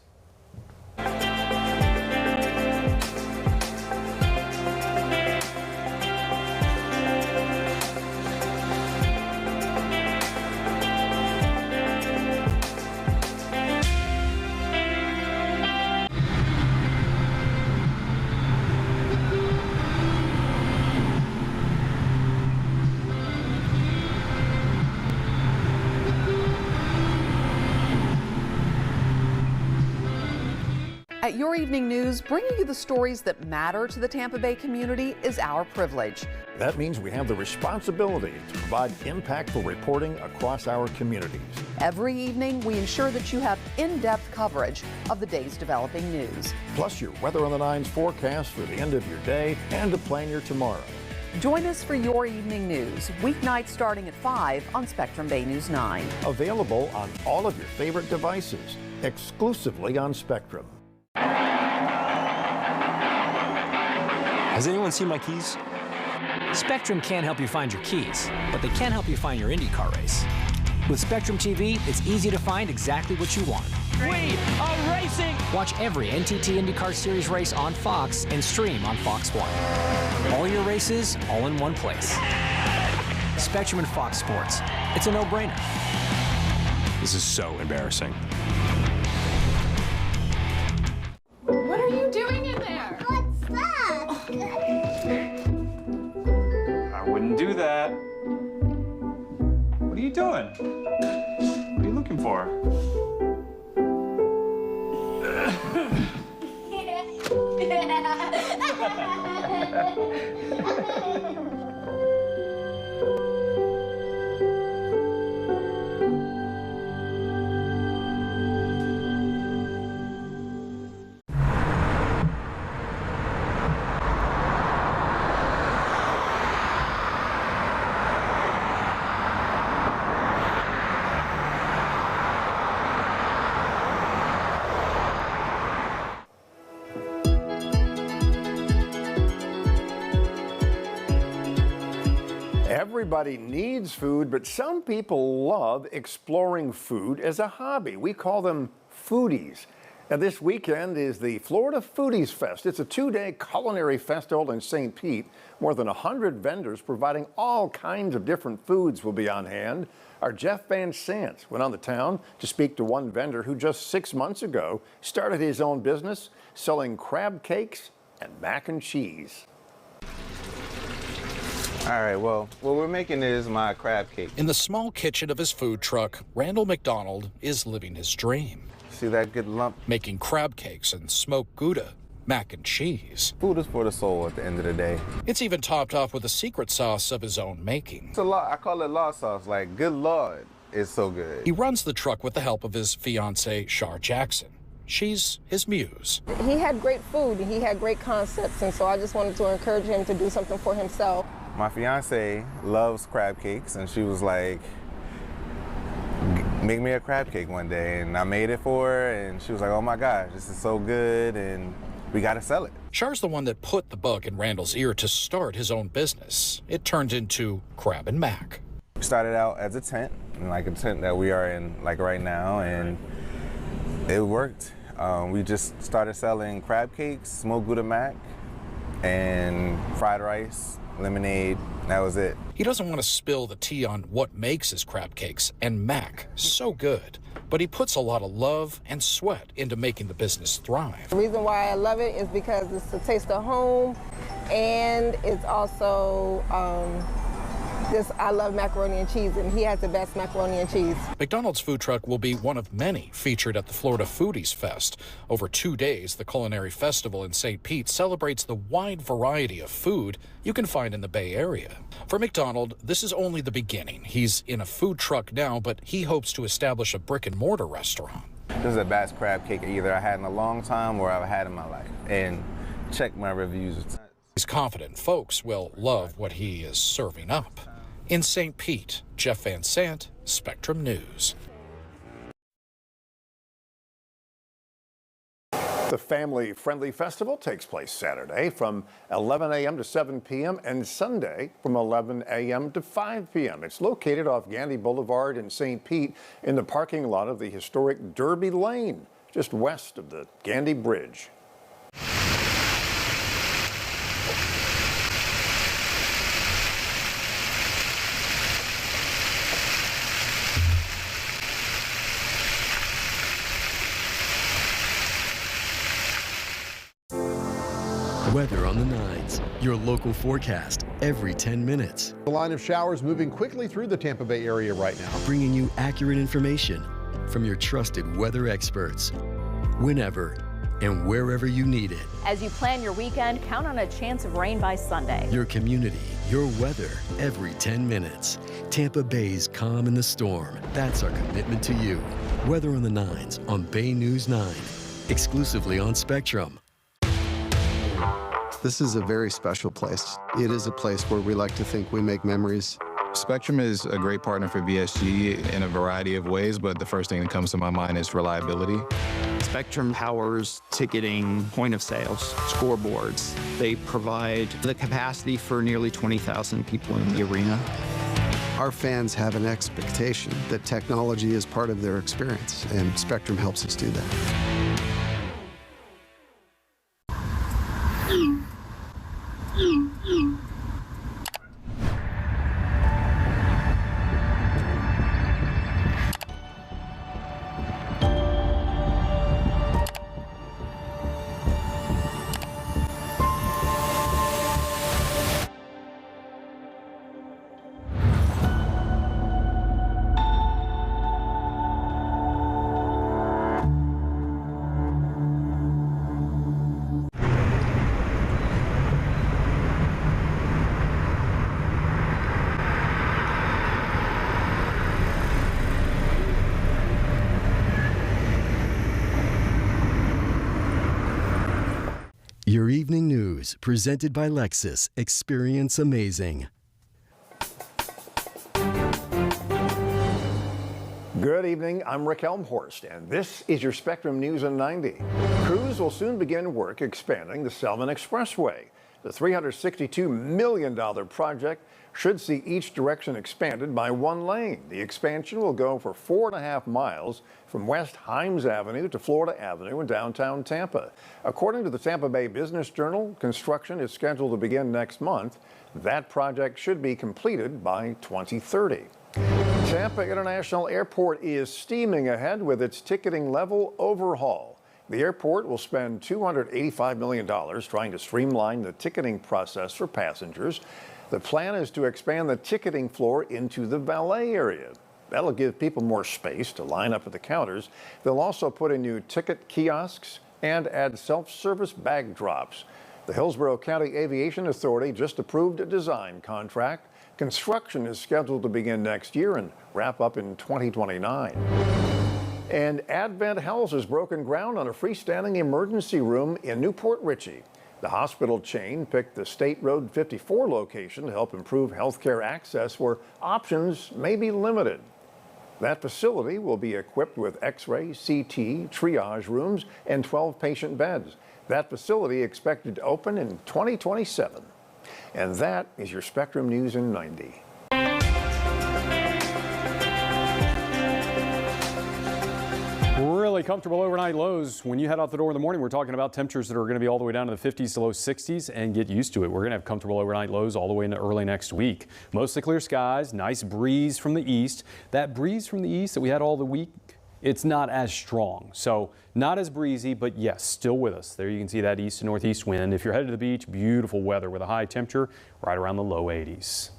At Your Evening News, bringing you the stories that matter to the Tampa Bay community is our privilege. That means we have the responsibility to provide impactful reporting across our communities. Every evening, we ensure that you have in-depth coverage of the day's developing news. Plus your Weather on the Nines forecast for the end of your day and to plan your tomorrow. Join us for Your Evening News, weeknights starting at 5 on Spectrum Bay News 9. Available on all of your favorite devices, exclusively on Spectrum. Has anyone seen my keys? Spectrum can't help you find your keys, but they can help you find your IndyCar race. With Spectrum TV, it's easy to find exactly what you want. We are racing! Watch every NTT IndyCar Series race on Fox and stream on Fox 1. All your races, all in one place. Spectrum and Fox Sports. It's a no-brainer. This is so embarrassing. What are you doing in there? What's that? I wouldn't do that. What are you doing? What are you looking for? Everybody needs food, but some people love exploring food as a hobby. We call them foodies. Now, this weekend is the Florida Foodies Fest. It's a two-day culinary festival in St. Pete. More than 100 vendors providing all kinds of different foods will be on hand. Our Jeff Van Sant went on the town to speak to one vendor who just 6 months ago started his own business selling crab cakes and mac and cheese. All right, well, what we're making is my crab cake. In the small kitchen of his food truck, Randall McDonald is living his dream. See that good lump? Making crab cakes and smoked Gouda, mac and cheese. Food is for the soul at the end of the day. It's even topped off with a secret sauce of his own making. It's a lot. I call it law sauce. Like, good Lord, it's so good. He runs the truck with the help of his fiancée, Shar Jackson. She's his muse. He had great food and he had great concepts, and so I just wanted to encourage him to do something for himself. My fiance loves crab cakes, and she was like, make me a crab cake one day. And I made it for her, and she was like, oh my gosh, this is so good, and we got to sell it. Char's the one that put the bug in Randall's ear to start his own business. It turned into Crab and Mac. We started out as a tent, like a tent that we are in like right now, and it worked. We just started selling crab cakes, smoked Gouda mac, and fried rice, lemonade. That was it. He doesn't want to spill the tea on what makes his crab cakes and mac so good, but he puts a lot of love and sweat into making the business thrive. The reason why I love it is because it's a taste of home, and it's also I love macaroni and cheese, and he has the best macaroni and cheese. McDonald's food truck will be one of many featured at the Florida Foodies Fest. Over 2 days, the culinary festival in St. Pete celebrates the wide variety of food you can find in the Bay Area. For McDonald, this is only the beginning. He's in a food truck now, but he hopes to establish a brick-and-mortar restaurant. This is the best crab cake either I had in a long time or I've had in my life. And check my reviews. He's confident folks will love what he is serving up. In St. Pete, Jeff Van Sant, Spectrum News. The family-friendly festival takes place Saturday from 11 a.m. to 7 p.m. and Sunday from 11 a.m. to 5 p.m. It's located off Gandy Boulevard in St. Pete in the parking lot of the historic Derby Lane, just west of the Gandy Bridge. Weather on the 9s, your local forecast every 10 minutes. The line of showers moving quickly through the Tampa Bay area right now. Bringing you accurate information from your trusted weather experts, whenever and wherever you need it. As you plan your weekend, count on a chance of rain by Sunday. Your community, your weather, every 10 minutes. Tampa Bay's calm in the storm. That's our commitment to you. Weather on the 9s on Bay News 9, exclusively on Spectrum. This is a very special place. It is a place where we like to think we make memories. Spectrum is a great partner for VSG in a variety of ways, but the first thing that comes to my mind is reliability. Spectrum powers ticketing, point of sales, scoreboards. They provide the capacity for nearly 20,000 people in the arena. Our fans have an expectation that technology is part of their experience, and Spectrum helps us do that. News, presented by Lexus. Experience amazing. Good evening, I'm Rick Elmhorst, and this is your Spectrum News in 90. Crews will soon begin work expanding the Selman Expressway. The $362 million project should see each direction expanded by 1 lane. The expansion will go for 4.5 miles from West Himes Avenue to Florida Avenue in downtown Tampa. According to the Tampa Bay Business Journal, construction is scheduled to begin next month. That project should be completed by 2030. Tampa International Airport is steaming ahead with its ticketing level overhaul. The airport will spend $285 million trying to streamline the ticketing process for passengers. The plan is to expand the ticketing floor into the valet area. That'll give people more space to line up at the counters. They'll also put in new ticket kiosks and add self-service bag drops. The Hillsborough County Aviation Authority just approved a design contract. Construction is scheduled to begin next year and wrap up in 2029. And Advent Health has broken ground on a freestanding emergency room in Newport Richey. The hospital chain picked the State Road 54 location to help improve healthcare access where options may be limited. That facility will be equipped with X-ray, CT, triage rooms, and 12 patient beds. That facility expected to open in 2027. And that is your Spectrum News in 90. Really comfortable overnight lows. When you head out the door in the morning, we're talking about temperatures that are going to be all the way down to the 50s to low 60s, and get used to it. We're going to have comfortable overnight lows all the way into early next week. Mostly clear skies, nice breeze from the east. That breeze from the east that we had all the week, it's not as strong. So not as breezy, but yes, still with us. There you can see that east to northeast wind. If you're headed to the beach, beautiful weather with a high temperature right around the low 80s.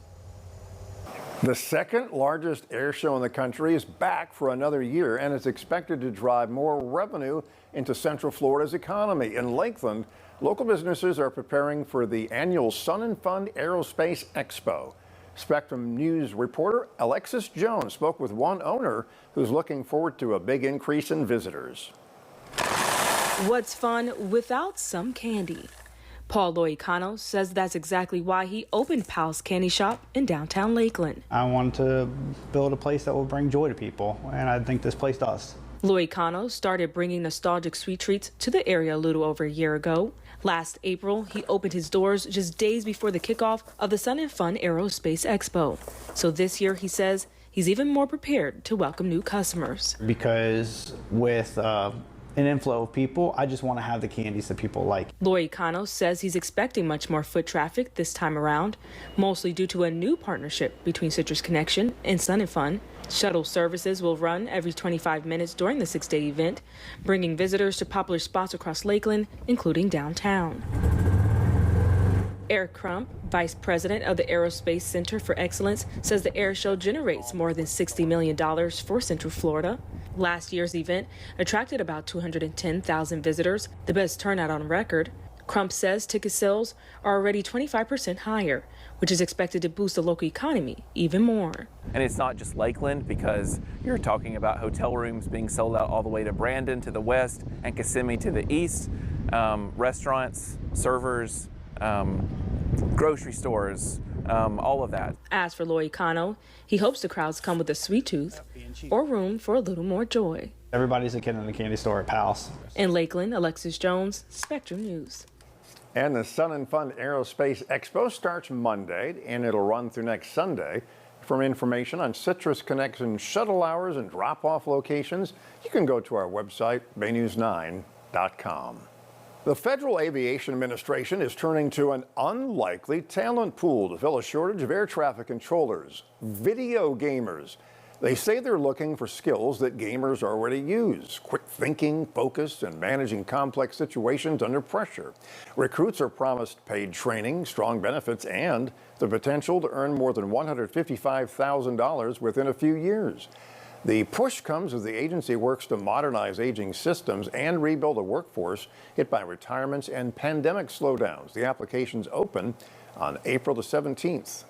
The second largest air show in the country is back for another year and is expected to drive more revenue into Central Florida's economy. In Lakeland, local businesses are preparing for the annual Sun and Fun Aerospace Expo. Spectrum News reporter Alexis Jones spoke with one owner who's looking forward to a big increase in visitors. What's fun without some candy? Paul Loicano says that's exactly why he opened Pal's Candy Shop in downtown Lakeland. I wanted to build a place that will bring joy to people, and I think this place does. Loicano started bringing nostalgic sweet treats to the area a little over a year ago. Last April, he opened his doors just days before the kickoff of the Sun and Fun Aerospace Expo. So this year, he says, he's even more prepared to welcome new customers. Because with an inflow of people, I just want to have the candies that people like. Loicano says he's expecting much more foot traffic this time around, mostly due to a new partnership between Citrus Connection and Sun and Fun. Shuttle services will run every 25 minutes during the 6-day event, bringing visitors to popular spots across Lakeland, including downtown. Eric Crump, vice president of the Aerospace Center for Excellence, says the air show generates more than $60 million for Central Florida. Last year's event attracted about 210,000 visitors, the best turnout on record. Crump says ticket sales are already 25% higher, which is expected to boost the local economy even more. And it's not just Lakeland, because you're talking about hotel rooms being sold out all the way to Brandon to the west and Kissimmee to the east, restaurants, servers, grocery stores, all of that. As for Loicano, he hopes the crowds come with a sweet tooth or room for a little more joy. Everybody's a kid in the candy store at Pal's. In Lakeland, Alexis Jones, Spectrum News. And the Sun and Fun Aerospace Expo starts Monday, and it'll run through next Sunday. For information on Citrus Connection shuttle hours and drop-off locations, you can go to our website, baynews9.com. The Federal Aviation Administration is turning to an unlikely talent pool to fill a shortage of air traffic controllers, video gamers. They say they're looking for skills that gamers already use: quick thinking, focus, and managing complex situations under pressure. Recruits are promised paid training, strong benefits, and the potential to earn more than $155,000 within a few years. The push comes as the agency works to modernize aging systems and rebuild a workforce hit by retirements and pandemic slowdowns. The applications open on April the 17th.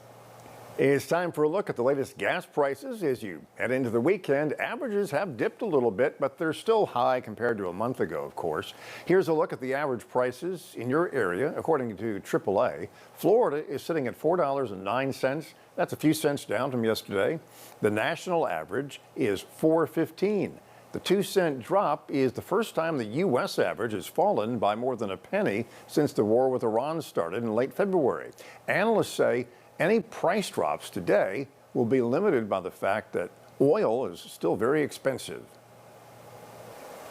It's time for a look at the latest gas prices. As you head into the weekend, averages have dipped a little bit, but they're still high compared to a month ago, of course. Here's a look at the average prices in your area. According to AAA, Florida is sitting at $4.09. That's a few cents down from yesterday. The national average is $4.15. The 2-cent drop is the first time the U.S. average has fallen by more than a penny since the war with Iran started in late February. Analysts say any price drops today will be limited by the fact that oil is still very expensive.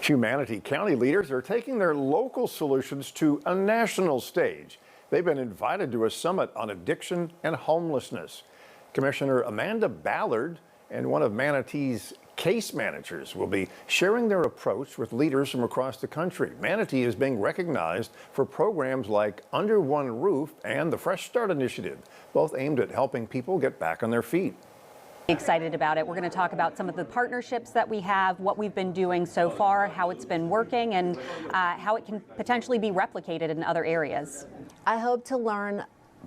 Humanity County leaders are taking their local solutions to a national stage. They've been invited to a summit on addiction and homelessness. Commissioner Amanda Ballard and one of Manatee's case managers will be sharing their approach with leaders from across the country. Manatee is being recognized for programs like Under One Roof and the Fresh Start Initiative, both aimed at helping people get back on their feet. Excited about it. We're going to talk about some of the partnerships that we have, what we've been doing so far, how it's been working, and how it can potentially be replicated in other areas. I hope to learn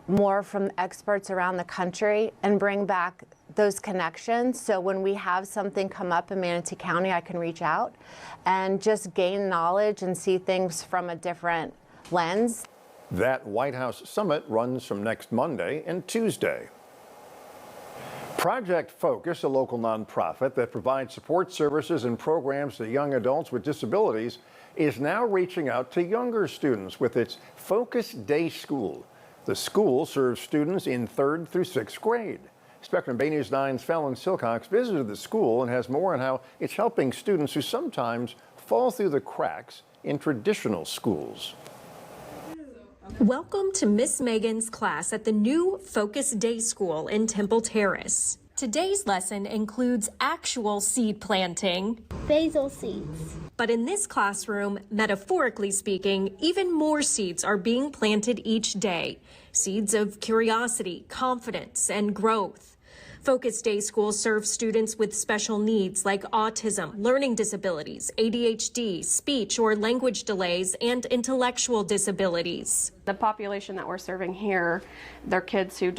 more from experts around the country and bring back those connections, so when we have something come up in Manatee County, I can reach out and just gain knowledge and see things from a different lens. That White House summit runs from next Monday and Tuesday. Project Focus, a local nonprofit that provides support services and programs to young adults with disabilities, is now reaching out to younger students with its Focus Day School. The school serves students in 3rd through 6th grade. Spectrum Bay News 9's Fallon Silcox visited the school and has more on how it's helping students who sometimes fall through the cracks in traditional schools. Welcome to Miss Megan's class at the new Focus Day School in Temple Terrace. Today's lesson includes actual seed planting. Basil seeds. But in this classroom, metaphorically speaking, even more seeds are being planted each day. Seeds of curiosity, confidence, and growth. Focus Day School serves students with special needs like autism, learning disabilities, ADHD, speech or language delays, and intellectual disabilities. The population that we're serving here, they're kids who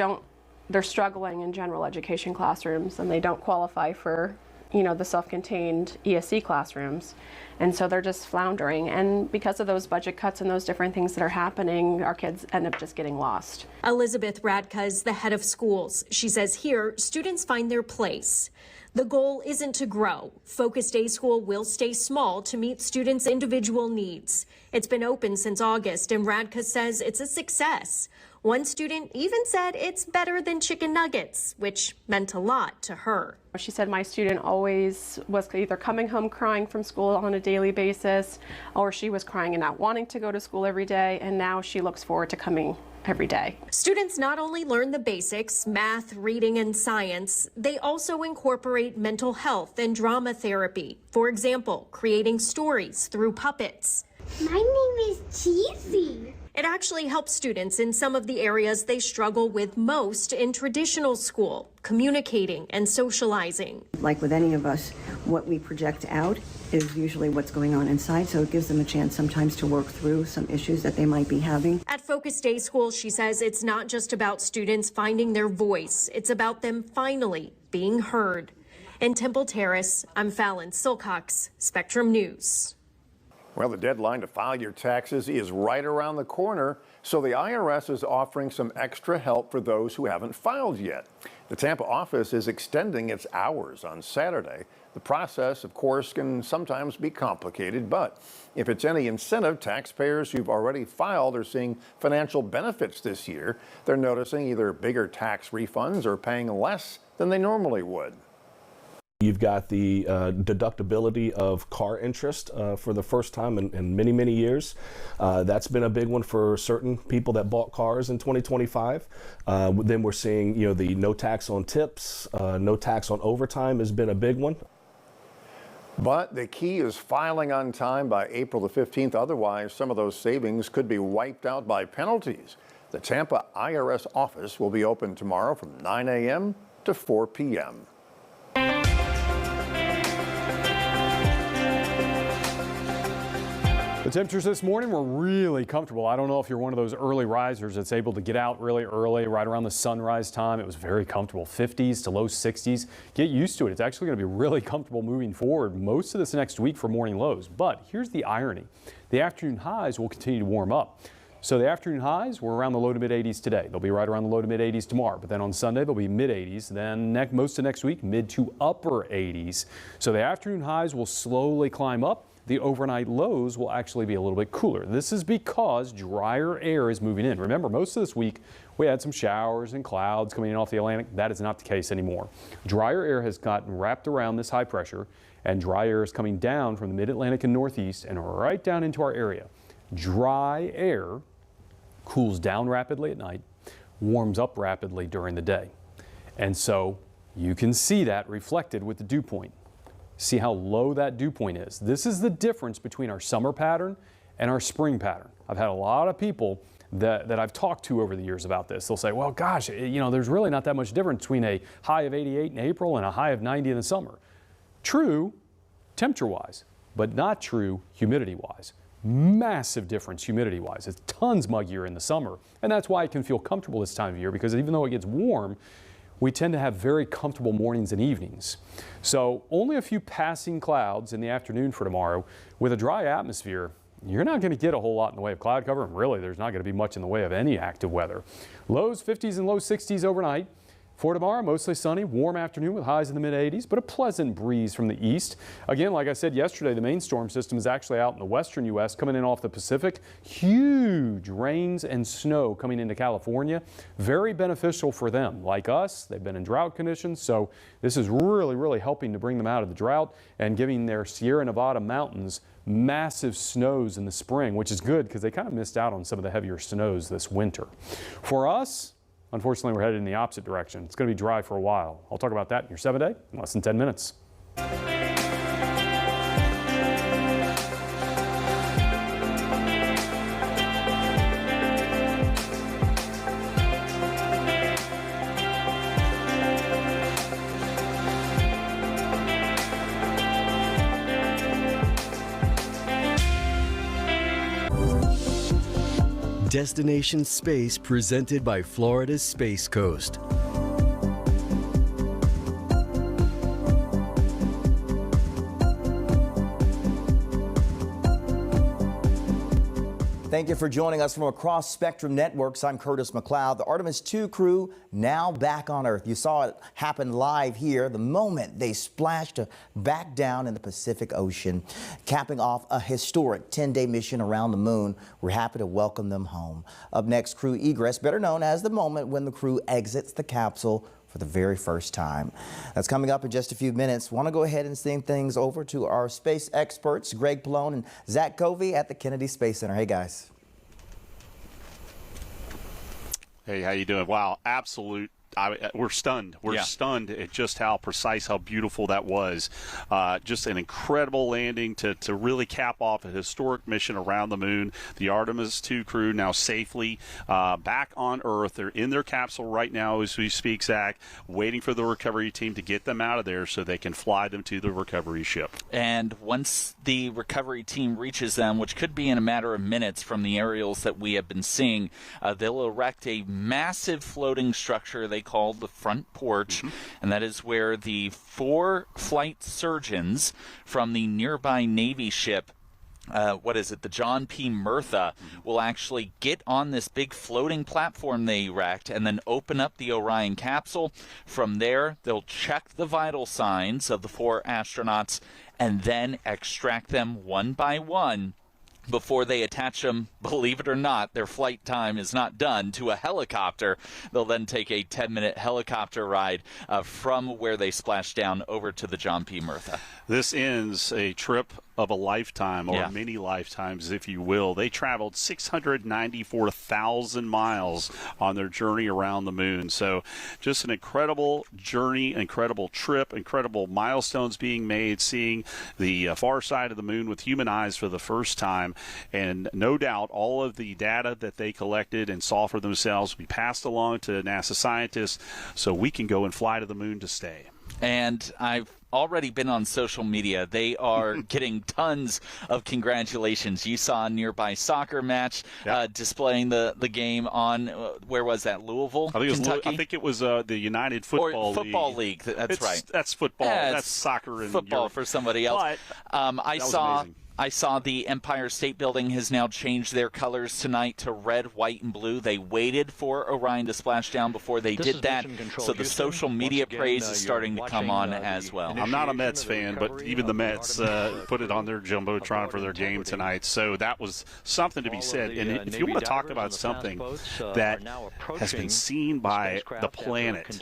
they're struggling in general education classrooms, and they don't qualify for, the self-contained ESC classrooms. And so they're just floundering. And because of those budget cuts and those different things that are happening, our kids end up just getting lost. Elizabeth Radka is the head of schools. She says here, students find their place. The goal isn't to grow. Focus Day School will stay small to meet students' individual needs. It's been open since August, and Radka says it's a success. One student even said it's better than chicken nuggets, which meant a lot to her. She said my student always was either coming home crying from school on a daily basis, or she was crying and not wanting to go to school every day, and now she looks forward to coming every day. Students not only learn the basics, math, reading, and science, they also incorporate mental health and drama therapy. For example, creating stories through puppets. My name is Cheesy. It actually helps students in some of the areas they struggle with most in traditional school, communicating and socializing. Like with any of us, what we project out is usually what's going on inside, so it gives them a chance sometimes to work through some issues that they might be having. At Focus Day School, she says it's not just about students finding their voice, it's about them finally being heard. In Temple Terrace, I'm Fallon Silcox, Spectrum News. Well, the deadline to file your taxes is right around the corner, so the IRS is offering some extra help for those who haven't filed yet. The Tampa office is extending its hours on Saturday. The process, of course, can sometimes be complicated, but if it's any incentive, taxpayers who've already filed are seeing financial benefits this year. They're noticing either bigger tax refunds or paying less than they normally would. You've got the deductibility of car interest for the first time in many, many years. That's been a big one for certain people that bought cars in 2025. Then we're seeing, the no tax on tips, no tax on overtime has been a big one. But the key is filing on time by April the 15th. Otherwise, some of those savings could be wiped out by penalties. The Tampa IRS office will be open tomorrow from 9 a.m. to 4 p.m. The temperatures this morning were really comfortable. I don't know if you're one of those early risers that's able to get out really early, right around the sunrise time. It was very comfortable, 50s to low 60s. Get used to it. It's actually going to be really comfortable moving forward most of this next week for morning lows. But here's the irony. The afternoon highs will continue to warm up. So the afternoon highs were around the low to mid 80s today. They'll be right around the low to mid 80s tomorrow. But then on Sunday, they'll be mid 80s. Then most of next week, mid to upper 80s. So the afternoon highs will slowly climb up. The overnight lows will actually be a little bit cooler. This is because drier air is moving in. Remember, most of this week we had some showers and clouds coming in off the Atlantic. That is not the case anymore. Drier air has gotten wrapped around this high pressure, and dry air is coming down from the mid-Atlantic and northeast and right down into our area. Dry air cools down rapidly at night, warms up rapidly during the day. And so you can see that reflected with the dew point. See how low that dew point is. This is the difference between our summer pattern and our spring pattern. I've had a lot of people that I've talked to over the years about this. They'll say, well, gosh, you know, there's really not that much difference between a high of 88 in April and a high of 90 in the summer. True, temperature-wise, but not true humidity-wise. Massive difference humidity-wise. It's tons muggier in the summer, and that's why it can feel comfortable this time of year, because even though it gets warm, we tend to have very comfortable mornings and evenings. So only a few passing clouds in the afternoon for tomorrow. With a dry atmosphere, you're not going to get a whole lot in the way of cloud cover, and really there's not going to be much in the way of any active weather. Lows 50s and low 60s overnight. For tomorrow, mostly sunny, warm afternoon with highs in the mid-80s, but a pleasant breeze from the east. Again, like I said yesterday, the main storm system is actually out in the western U.S. coming in off the Pacific. Huge rains and snow coming into California. Very beneficial for them. Like us, they've been in drought conditions, so this is really, really helping to bring them out of the drought and giving their Sierra Nevada mountains massive snows in the spring, which is good because they kind of missed out on some of the heavier snows this winter. For us, unfortunately, we're headed in the opposite direction. It's going to be dry for a while. I'll talk about that in your 7-day in less than 10 minutes. Destination Space presented by Florida's Space Coast. Thank you for joining us from across Spectrum Networks. I'm Curtis McLeod. The Artemis II crew now back on Earth. You saw it happen live here the moment they splashed back down in the Pacific Ocean, capping off a historic 10-day mission around the moon. We're happy to welcome them home. Up next, crew egress, better known as the moment when the crew exits the capsule for the very first time. That's coming up in just a few minutes. Want to go ahead and send things over to our space experts, Greg Pallone and Zach Covey at the Kennedy Space Center. Hey, guys. Hey, how you doing? Wow, absolute. We're stunned. We're stunned at just how precise, how beautiful that was. Just an incredible landing to really cap off a historic mission around the moon. The Artemis II crew now safely back on Earth. They're in their capsule right now as we speak, Zach, waiting for the recovery team to get them out of there so they can fly them to the recovery ship. And once the recovery team reaches them, which could be in a matter of minutes from the aerials that we have been seeing, they'll erect a massive floating structure they called the front porch, and that is where the 4 flight surgeons from the nearby Navy ship, the John P. Murtha, will actually get on this big floating platform they erect and then open up the Orion capsule. From there, they'll check the vital signs of the 4 astronauts and then extract them one by one before they attach them. Believe it or not, their flight time is not done, to a helicopter. They'll then take a 10-minute helicopter ride from where they splashed down over to the John P. Murtha. This ends a trip of a lifetime, or many lifetimes, if you will. They traveled 694,000 miles on their journey around the moon. So just an incredible journey, incredible trip, incredible milestones being made, seeing the far side of the moon with human eyes for the first time. And no doubt all of the data that they collected and saw for themselves will be passed along to NASA scientists so we can go and fly to the moon to stay. And I've already been on social media. They are getting tons of congratulations. You saw a nearby soccer match displaying the game on, where was that, Louisville, Kentucky? I think it was the United Football League. Football League. That's right. That's football. That's soccer and football Europe. for somebody else. But I saw the Empire State Building has now changed their colors tonight to red, white, and blue. They waited for Orion to splash down before they did that, so the social media praise is starting to come on as well. I'm not a Mets fan, but even the Mets put it on their Jumbotron for their game tonight, so that was something to be said. And if you want to talk about something that has been seen by the planet,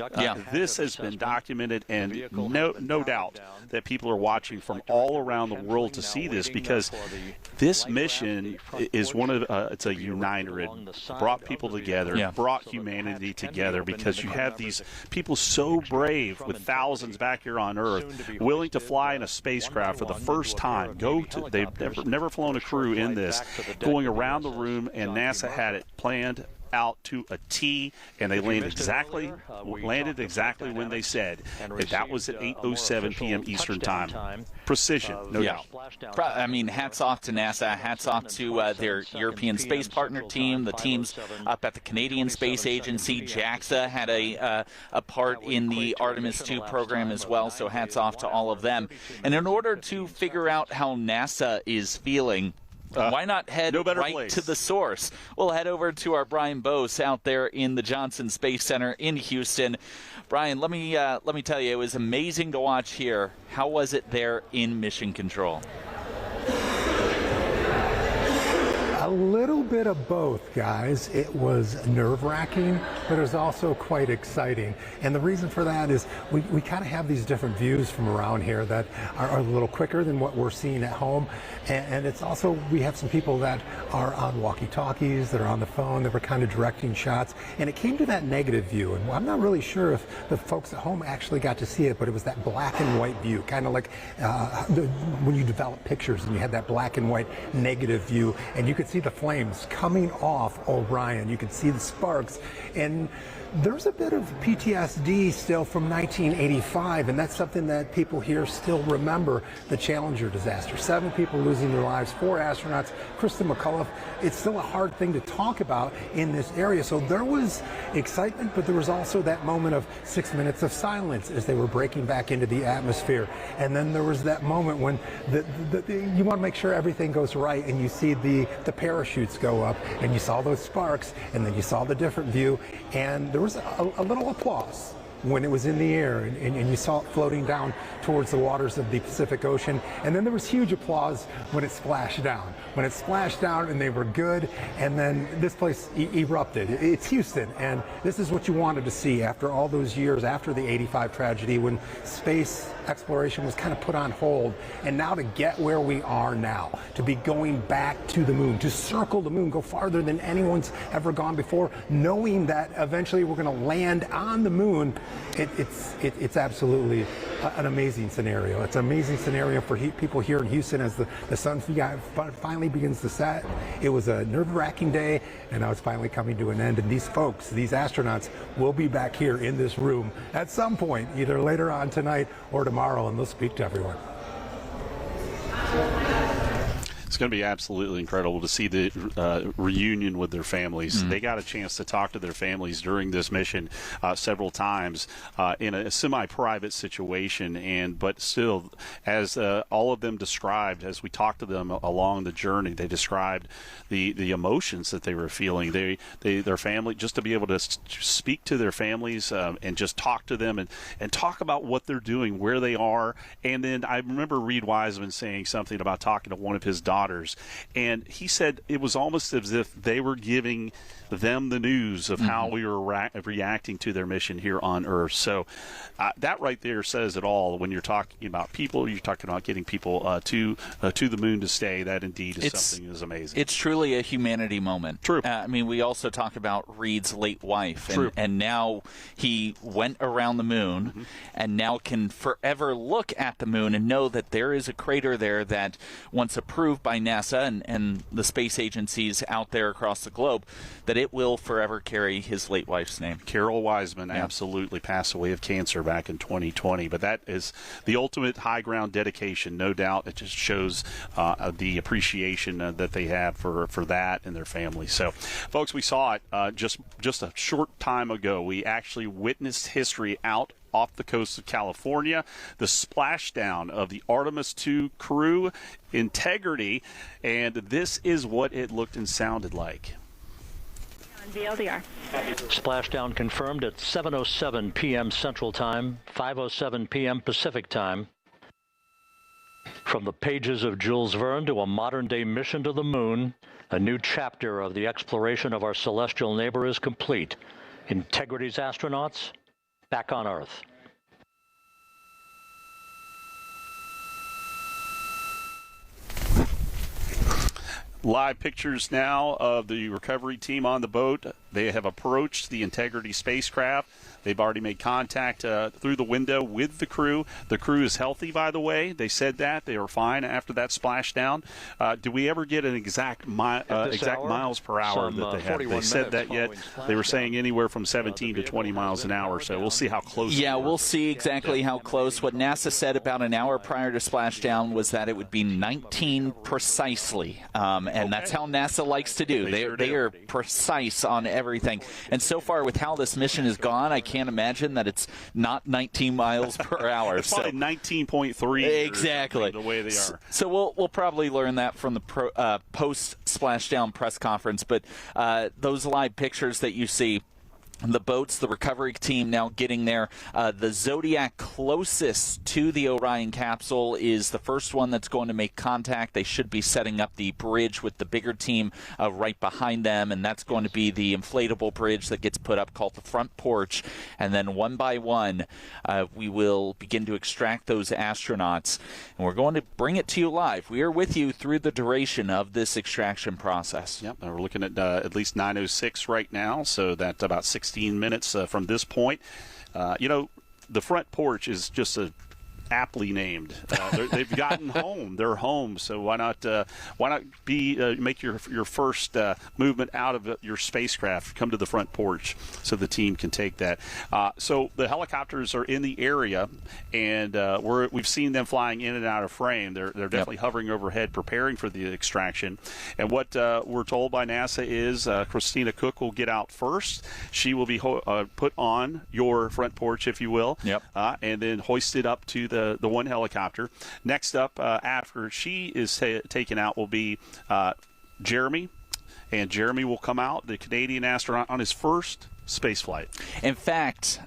this has been documented, and no doubt that people are watching from all around the world to see this, because this mission is it's a uniter. It brought people together, brought humanity together, because you have these people so brave with thousands back here on Earth, willing to fly in a spacecraft for the first time. They've never flown a crew in this, going around the room, and NASA had it planned out to a T, and they landed exactly when they said. And that was at 8:07 p.m. Eastern Time. Precision, no doubt. I mean, hats off to NASA. Hats off to their European space partner team, the teams up at the Canadian Space Agency. JAXA had a part in the Artemis II program as well, so hats off to all of them. And in order to figure out how NASA is feeling, why not head right to the source? We'll head over to our Brian Bose out there in the Johnson Space Center in Houston. Brian, let me tell you, it was amazing to watch here. How was it there in Mission Control? A little bit of both, guys. It was nerve-wracking, but it was also quite exciting. And the reason for that is we kind of have these different views from around here that are a little quicker than what we're seeing at home. And it's also, we have some people that are on walkie-talkies, that are on the phone, that were kind of directing shots. And it came to that negative view. And I'm not really sure if the folks at home actually got to see it, but it was that black and white view, kind of like when you develop pictures and you had that black and white negative view, and you could see the flames coming off Orion. You could see the sparks, and there's a bit of PTSD still from 1985, and that's something that people here still remember, the Challenger disaster. 7 people losing their lives, 4 astronauts, Krista McCullough. It's still a hard thing to talk about in this area. So there was excitement, but there was also that moment of 6 minutes of silence as they were breaking back into the atmosphere. And then there was that moment when you want to make sure everything goes right, and you see the parachutes go up, and you saw those sparks, and then you saw the different view, and there was a little applause when it was in the air, and you saw it floating down towards the waters of the Pacific Ocean. And then there was huge applause when it splashed down. When it splashed down and they were good, and then this place erupted. It's Houston, and this is what you wanted to see after all those years, after the '85 tragedy, when space exploration was kind of put on hold. And now to get where we are now, to be going back to the moon, to circle the moon, go farther than anyone's ever gone before, knowing that eventually we're going to land on the moon, it's absolutely an amazing scenario. It's an amazing scenario for people here in Houston as the sun finally begins to set. It was a nerve-wracking day, and now it's finally coming to an end. And these folks, these astronauts, will be back here in this room at some point, either later on tonight or tomorrow, and they'll speak to everyone. It's going to be absolutely incredible to see the reunion with their families. They got a chance to talk to their families during this mission several times in a semi-private situation, but still, as all of them described, as we talked to them along the journey, they described the emotions that they were feeling. Their family, just to be able to speak to their families and just talk to them and talk about what they're doing, where they are. And then I remember Reed Wiseman saying something about talking to one of his daughters, and he said it was almost as if they were giving them the news of how we were reacting to their mission here on Earth. So that right there says it all. When you're talking about people, you're talking about getting people to the moon to stay. That indeed is something that's amazing. It's truly a humanity moment. True. I mean, we also talk about Reed's late wife, and now he went around the moon, and now can forever look at the moon and know that there is a crater there that, once approved by NASA and the space agencies out there across the globe, that it will forever carry his late wife's name. Carol Wiseman absolutely passed away of cancer back in 2020, but that is the ultimate high ground dedication, no doubt. It just shows the appreciation that they have for that and their family. So, folks, we saw it just a short time ago. We actually witnessed history out off the coast of California, the splashdown of the Artemis II crew, Integrity, and this is what it looked and sounded like. VLDR. Splashdown confirmed at 7:07 p.m. Central Time, 5:07 p.m. Pacific Time. From the pages of Jules Verne to a modern-day mission to the moon, a new chapter of the exploration of our celestial neighbor is complete. Integrity's astronauts back on Earth. Live pictures now of the recovery team on the boat. They have approached the Integrity spacecraft. They've already made contact through the window with the crew. The crew is healthy, by the way. They said that. They were fine after that splashdown. Do we ever get an exact miles per hour that they have? They said that yet. They were saying anywhere from 17 to 20 miles an hour, so we'll see how close. Yeah, we'll see exactly how close. What NASA said about an hour prior to splashdown was that it would be 19 precisely, and that's how NASA likes to do. They are precise on everything. And so far, with how this mission has gone, I can't imagine that it's not 19 miles per hour. It's probably 19.3. Exactly. The way they are. So we'll probably learn that from the post-splashdown press conference. But those live pictures that you see, the boats, the recovery team now getting there. The Zodiac closest to the Orion capsule is the first one that's going to make contact. They should be setting up the bridge with the bigger team right behind them, and that's going to be the inflatable bridge that gets put up called the front porch. And then one by one, we will begin to extract those astronauts, and we're going to bring it to you live. We are with you through the duration of this extraction process. Yep, and we're looking at least 9:06 right now, so that's about 16 minutes from this point. The front porch is just aptly named. They've gotten home. They're home. So why not make your first movement out of your spacecraft? Come to the front porch so the team can take that. So the helicopters are in the area, and we've seen them flying in and out of frame. They're definitely hovering overhead, preparing for the extraction. And what we're told by NASA is Christina Cook will get out first. She will be put on your front porch, if you will, and then hoisted up to the one helicopter. Next up, after she is taken out, will be Jeremy, and Jeremy will come out, the Canadian astronaut, on his first space flight. In fact,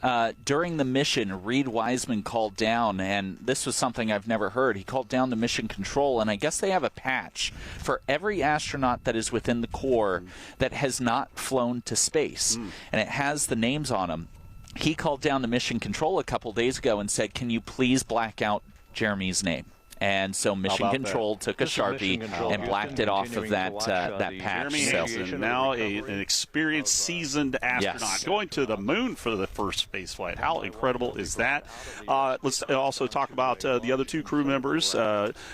during the mission, Reed Wiseman called down, and this was something I've never heard. He called down to mission control, and I guess they have a patch for every astronaut that is within the Corps that has not flown to space, and it has the names on them. He called down to mission control a couple days ago and said, "Can you please black out Jeremy's name?" And so Mission Control took a Sharpie and blacked it off of that patch. Jeremy Hansen, now an experienced, seasoned astronaut, going to the moon for the first space flight. How incredible is that? Let's also talk about the other two crew members.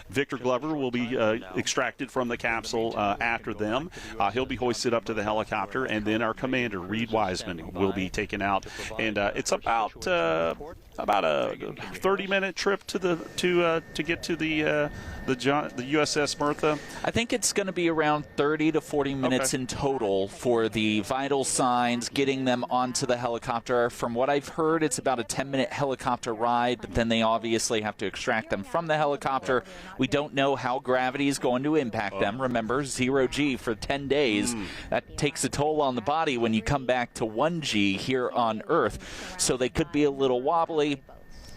Victor Glover will be extracted from the capsule after them. He'll be hoisted up to the helicopter, and then our commander, Reed Wiseman, will be taken out. And it's about a 30-minute trip to get to the USS Bertha. I think it's going to be around 30 to 40 minutes in total for the vital signs, getting them onto the helicopter. From what I've heard, it's about a 10-minute helicopter ride, but then they obviously have to extract them from the helicopter. We don't know how gravity is going to impact them. Remember, 0G for 10 days. That takes a toll on the body when you come back to 1G here on Earth. So they could be a little wobbly.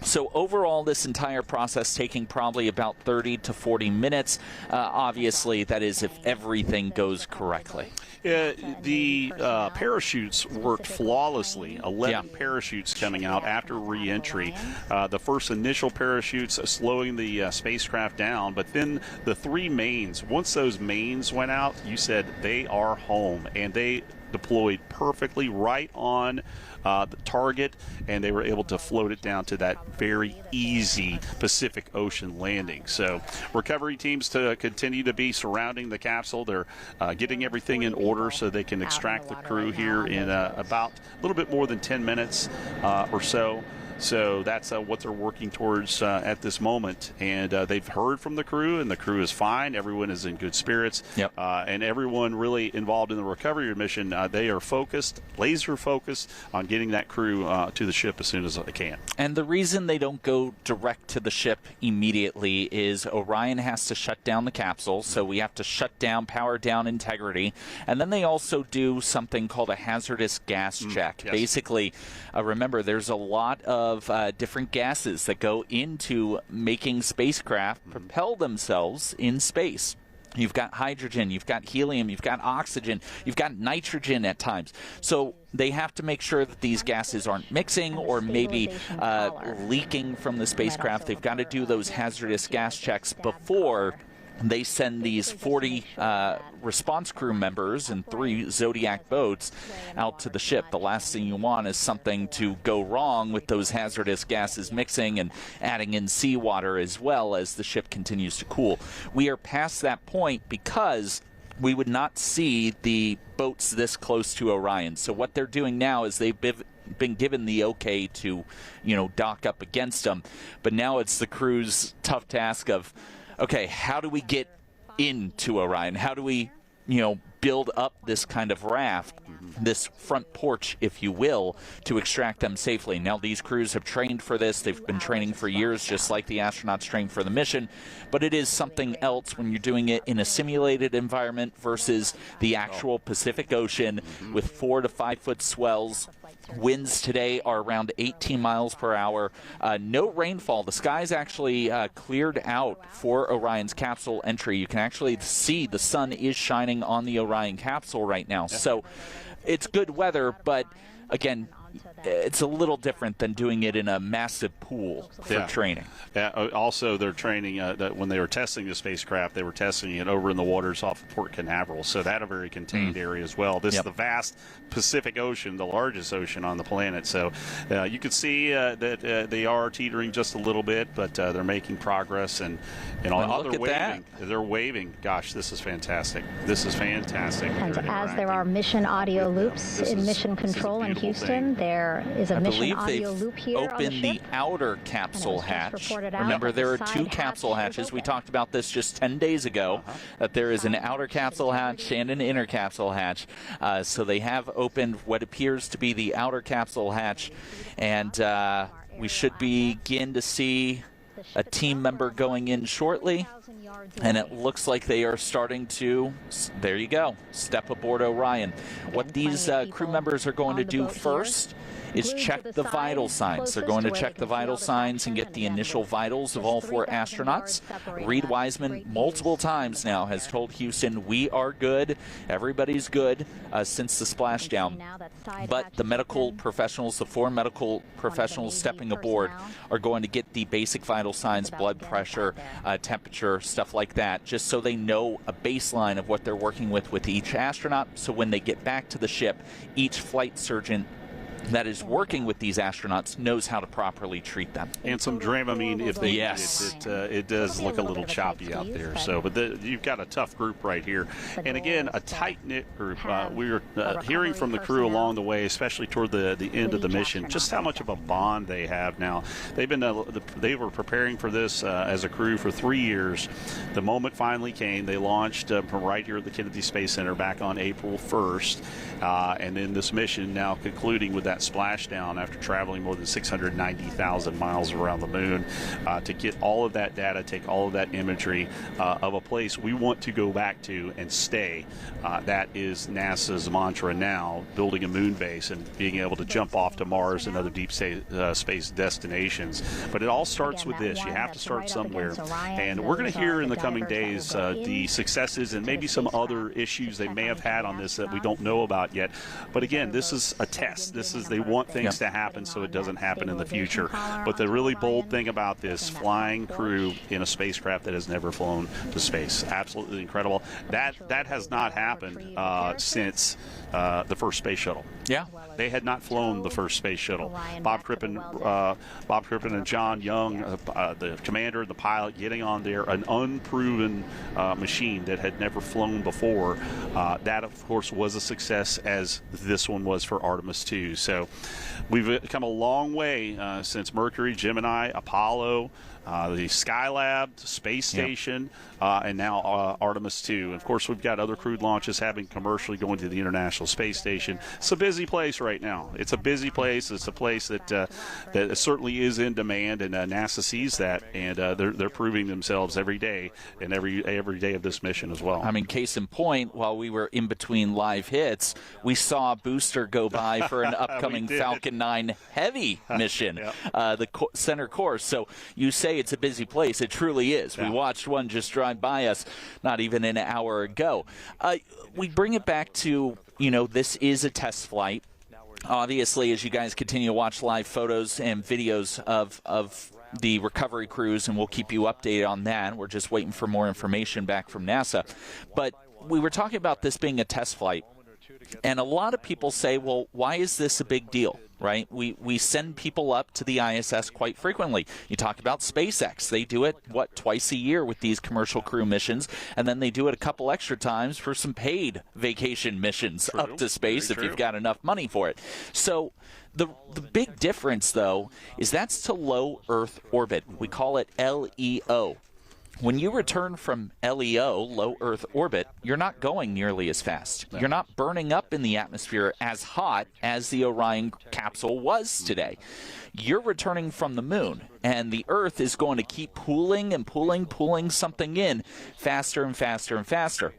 So overall, this entire process taking probably about 30 to 40 minutes. Obviously, that is if everything goes correctly. The parachutes worked flawlessly. 11 parachutes coming out after re-entry. The first initial parachutes slowing the spacecraft down, but then the three mains, once those mains went out, you said they are home, and they deployed perfectly right on the target, and they were able to float it down to that very easy Pacific Ocean landing. So recovery teams to continue to be surrounding the capsule. They're getting everything in order so they can extract the crew here in about a little bit more than 10 minutes or so. So that's what they're working towards at this moment. And they've heard from the crew, and the crew is fine. Everyone is in good spirits. Yep. And everyone really involved in the recovery mission, they are focused, laser focused on getting that crew to the ship as soon as they can. And the reason they don't go direct to the ship immediately is Orion has to shut down the capsule, so we have to shut down, power down integrity. And then they also do something called a hazardous gas check. Yes. Basically, remember, there's a lot of different gases that go into making spacecraft propel themselves in space. You've got hydrogen, you've got helium, you've got oxygen, you've got nitrogen at times. So they have to make sure that these gases aren't mixing or maybe leaking from the spacecraft. They've got to do those hazardous gas checks before they send these 40 response crew members and 3 Zodiac boats out to the ship. The last thing you want is something to go wrong with those hazardous gases mixing and adding in seawater as well as the ship continues to cool. We are past that point because we would not see the boats this close to Orion. So what they're doing now is they've been given the okay to, dock up against them. But now it's the crew's tough task of, okay, how do we get into Orion? How do we, build up this kind of raft, this front porch, if you will, to extract them safely? Now, these crews have trained for this. They've been training for years, just like the astronauts trained for the mission. But it is something else when you're doing it in a simulated environment versus the actual Pacific Ocean with 4 to 5 foot swells. Winds today are around 18 miles per hour. No rainfall. The skies actually cleared out for Orion's capsule entry. You can actually see the sun is shining on the Orion capsule right now. So it's good weather, but again, it's a little different than doing it in a massive pool for training. Yeah. Also, they're training when they were testing the spacecraft, they were testing it over in the waters off of Port Canaveral. So that's a very contained area as well. This is the vast Pacific Ocean, the largest ocean on the planet. So you can see that they are teetering just a little bit, but they're making progress. And look at that. They're waving. Gosh, this is fantastic. This is fantastic. And as there are mission audio loops in mission control in Houston, there is a mission audio loop here on the ship. Opened the outer capsule hatch. Remember, there are 2 capsule hatches. We talked about this just 10 days ago, that there is an outer capsule hatch and an inner capsule hatch. So they have opened what appears to be the outer capsule hatch, and we should begin to see a team member going in shortly. And it looks like they are starting to, there you go, step aboard Orion. What these crew members are going to do first is check the vital signs. They're going to check the vital signs and get the initial vitals of all 4 astronauts. Reed Wiseman multiple times now has told Houston, we are good, everybody's good since the splashdown. But the medical professionals, the 4 medical professionals stepping aboard are going to get the basic vital signs, blood pressure, temperature, stuff like that, just so they know a baseline of what they're working with each astronaut. So when they get back to the ship, each flight surgeon that is working with these astronauts knows how to properly treat them. And some Dramamine if they need it. It does look a little choppy out there. So, but you've got a tough group right here. And again, a tight-knit group. We were hearing from the crew along the way, especially toward the end of the mission, just how much of a bond they have now. They've been they were preparing for this as a crew for 3 years. The moment finally came. They launched from right here at the Kennedy Space Center back on April 1st. And then this mission now concluding with that splashdown after traveling more than 690,000 miles around the moon to get all of that data, take all of that imagery of a place we want to go back to and stay. That is NASA's mantra now, building a moon base and being able to jump off to Mars and other deep space destinations. But it all starts with this. You have to start somewhere. And we're going to hear in the coming days the successes and maybe some other issues they may have had on this that we don't know about yet. But again, this is a test. This is because they want things to happen so it doesn't happen in the future. But the really bold thing about this, flying crew in a spacecraft that has never flown to space, absolutely incredible. That has not happened since the first space shuttle. Yeah, they had not flown the first space shuttle. Bob Crippen and John Young, the commander and the pilot, getting on there, an unproven machine that had never flown before. That, of course, was a success, as this one was for Artemis II. So we've come a long way since Mercury, Gemini, Apollo, the Skylab, Space Station, and now Artemis II. And of course, we've got other crewed launches happening commercially, going to the International Space Station. It's a busy place right now. It's a busy place. It's a place that certainly is in demand, and NASA sees that, and they're proving themselves every day, and every day of this mission as well. I mean, case in point, while we were in between live hits, we saw a booster go by for an upcoming Falcon 9 Heavy mission, the center course. So you say it's a busy place. It truly is. We watched one just drive by us not even an hour ago. We bring it back to, this is a test flight. Obviously, as you guys continue to watch live photos and videos of the recovery crews, and we'll keep you updated on that. We're just waiting for more information back from NASA. But we were talking about this being a test flight, and a lot of people say, well, why is this a big deal, right? We send people up to the ISS quite frequently. You talk about SpaceX. They do it, twice a year with these commercial crew missions, and then they do it a couple extra times for some paid vacation missions up to space if you've got enough money for it. So the big difference, though, is that's to low Earth orbit. We call it LEO. When you return from LEO, low Earth orbit, you're not going nearly as fast. You're not burning up in the atmosphere as hot as the Orion capsule was today. You're returning from the moon, and the Earth is going to keep pulling and pulling something in faster and faster and faster.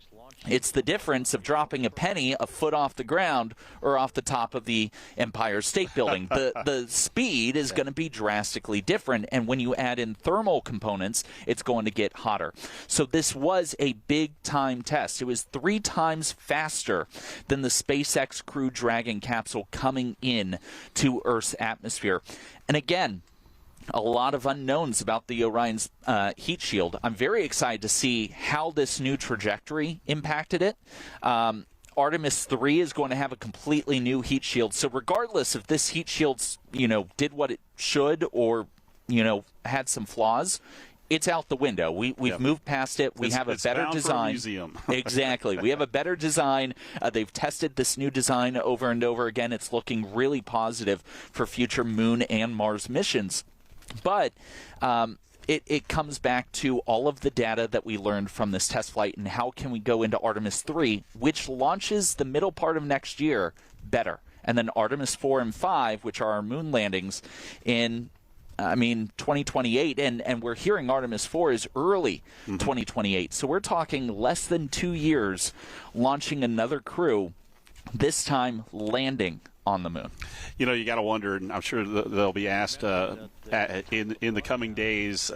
It's the difference of dropping a penny a foot off the ground or off the top of the Empire State Building. The speed is going to be drastically different, and when you add in thermal components, it's going to get hotter. So this was a big-time test. It was 3 times faster than the SpaceX Crew Dragon capsule coming in to Earth's atmosphere. And again, a lot of unknowns about the Orion's heat shield. I'm very excited to see how this new trajectory impacted it. Artemis III is going to have a completely new heat shield. So regardless if this heat shield, did what it should or, had some flaws, it's out the window. We've moved past it. We have a better design. Museum. Exactly. We have a better design. They've tested this new design over and over again. It's looking really positive for future Moon and Mars missions. But it comes back to all of the data that we learned from this test flight and how can we go into Artemis 3, which launches the middle part of next year, better. And then Artemis 4 and 5, which are our moon landings, in 2028, and we're hearing Artemis 4 is early 2028. So we're talking less than 2 years launching another crew, this time landing on the moon. You got to wonder, and I'm sure they'll be asked in the coming days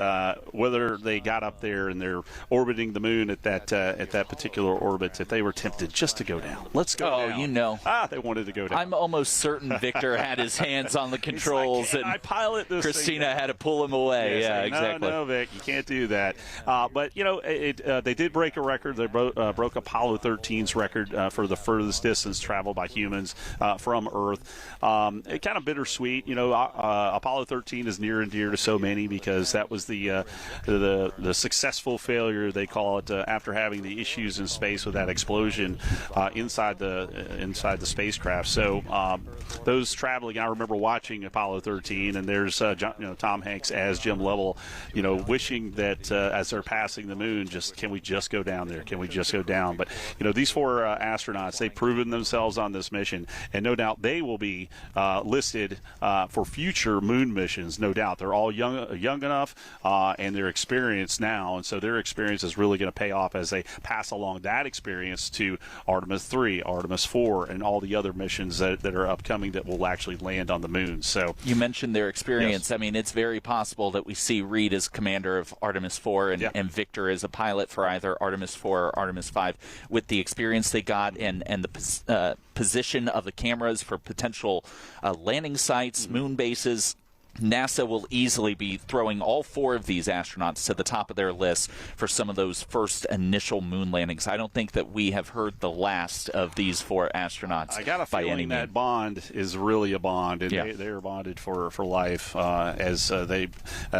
whether they got up there and they're orbiting the moon at that particular orbit, if they were tempted just to go down. Let's go down. They wanted to go down. I'm almost certain Victor had his hands on the controls, and I pilot this Christina had to pull him away. Exactly. No, Vic, you can't do that. But they did break a record. They broke Apollo 13's record for the furthest distance traveled by humans from Earth. Kind of bittersweet. Apollo 13 is near and dear to so many because that was the successful failure, they call it, after having the issues in space with that explosion inside the spacecraft. So those traveling, I remember watching Apollo 13, and there's Tom Hanks as Jim Lovell, wishing that as they're passing the moon, can we just go down there? Can we just go down? But these 4 astronauts, they've proven themselves on this mission, and no doubt they will be listed for future moon missions. No doubt, they're all young enough, and they're experienced now, and so their experience is really going to pay off as they pass along that experience to Artemis 3, Artemis 4, and all the other missions that are upcoming that will actually land on the moon. So you mentioned their experience. Yes. I mean, it's very possible that we see Reed as commander of Artemis 4 and Victor as a pilot for either Artemis 4 or Artemis 5 with the experience they got and the position of the cameras for potential landing sites, moon bases, NASA will easily be throwing all 4 of these astronauts to the top of their list for some of those first initial moon landings. I don't think that we have heard the last of these 4 astronauts. I got a feeling that bond is really a bond, and they are bonded for life as they've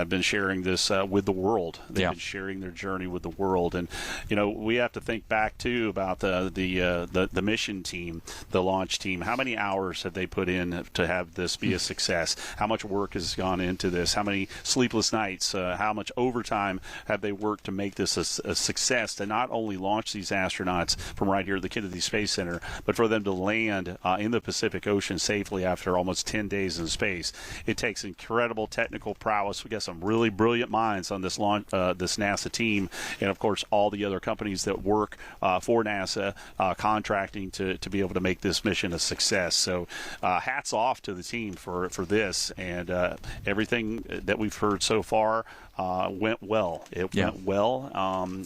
been sharing this with the world. They've been sharing their journey with the world, and we have to think back too about the mission team, the launch team. How many hours have they put in to have this be a success? How much work has gone into this? How many sleepless nights? How much overtime have they worked to make this a success, to not only launch these astronauts from right here at the Kennedy Space Center, but for them to land in the Pacific Ocean safely after almost 10 days in space? It takes incredible technical prowess. We got some really brilliant minds on this this NASA team, and of course all the other companies that work for NASA contracting to be able to make this mission a success. So hats off to the team for this, and everything that we've heard so far went well. It went well,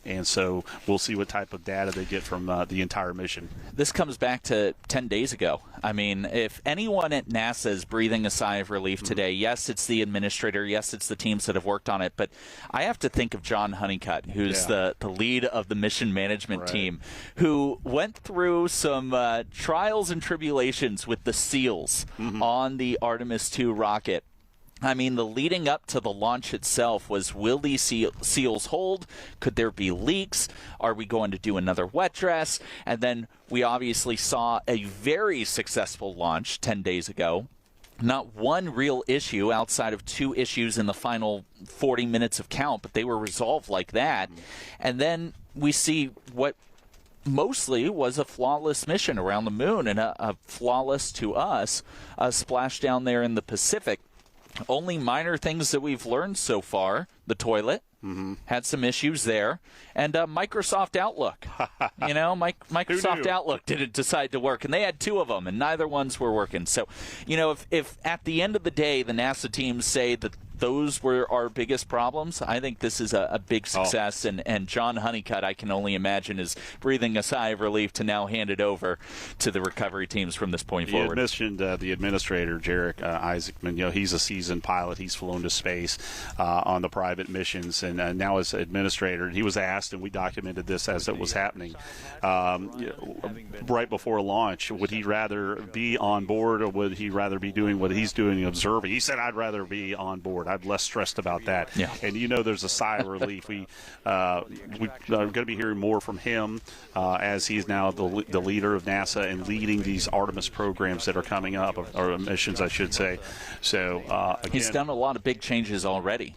and so we'll see what type of data they get from the entire mission. This comes back to 10 days ago. I mean, if anyone at NASA is breathing a sigh of relief today, yes, it's the administrator, yes, it's the teams that have worked on it, but I have to think of John Honeycutt, who's the lead of the mission management team, who went through some trials and tribulations with the SEALs on the Artemis II rocket. I mean, the leading up to the launch itself was, will these SEALs hold? Could there be leaks? Are we going to do another wet dress? And then we obviously saw a very successful launch 10 days ago. Not one real issue outside of 2 issues in the final 40 minutes of count, but they were resolved like that. And then we see what mostly was a flawless mission around the moon, and a flawless, to us, splashdown there in the Pacific. Only minor things that we've learned so far: the toilet had some issues there, and Microsoft Outlook. Microsoft Outlook didn't decide to work, and they had 2 of them, and neither ones were working. So, if at the end of the day the NASA teams say that those were our biggest problems, I think this is a big success, and John Honeycutt, I can only imagine, is breathing a sigh of relief to now hand it over to the recovery teams from this point forward. You mentioned the administrator, Jarek Isaacman. He's a seasoned pilot. He's flown to space on the private missions, and now as administrator, he was asked, and we documented this as it was happening, right before launch, would he rather be on board, or would he rather be doing what he's doing, observing? He said, I'd rather be on board. I'm less stressed about that. And there's a sigh of relief. We're going to be hearing more from him as he's now the leader of NASA and leading these Artemis programs that are coming up, or missions, I should say. So again, he's done a lot of big changes already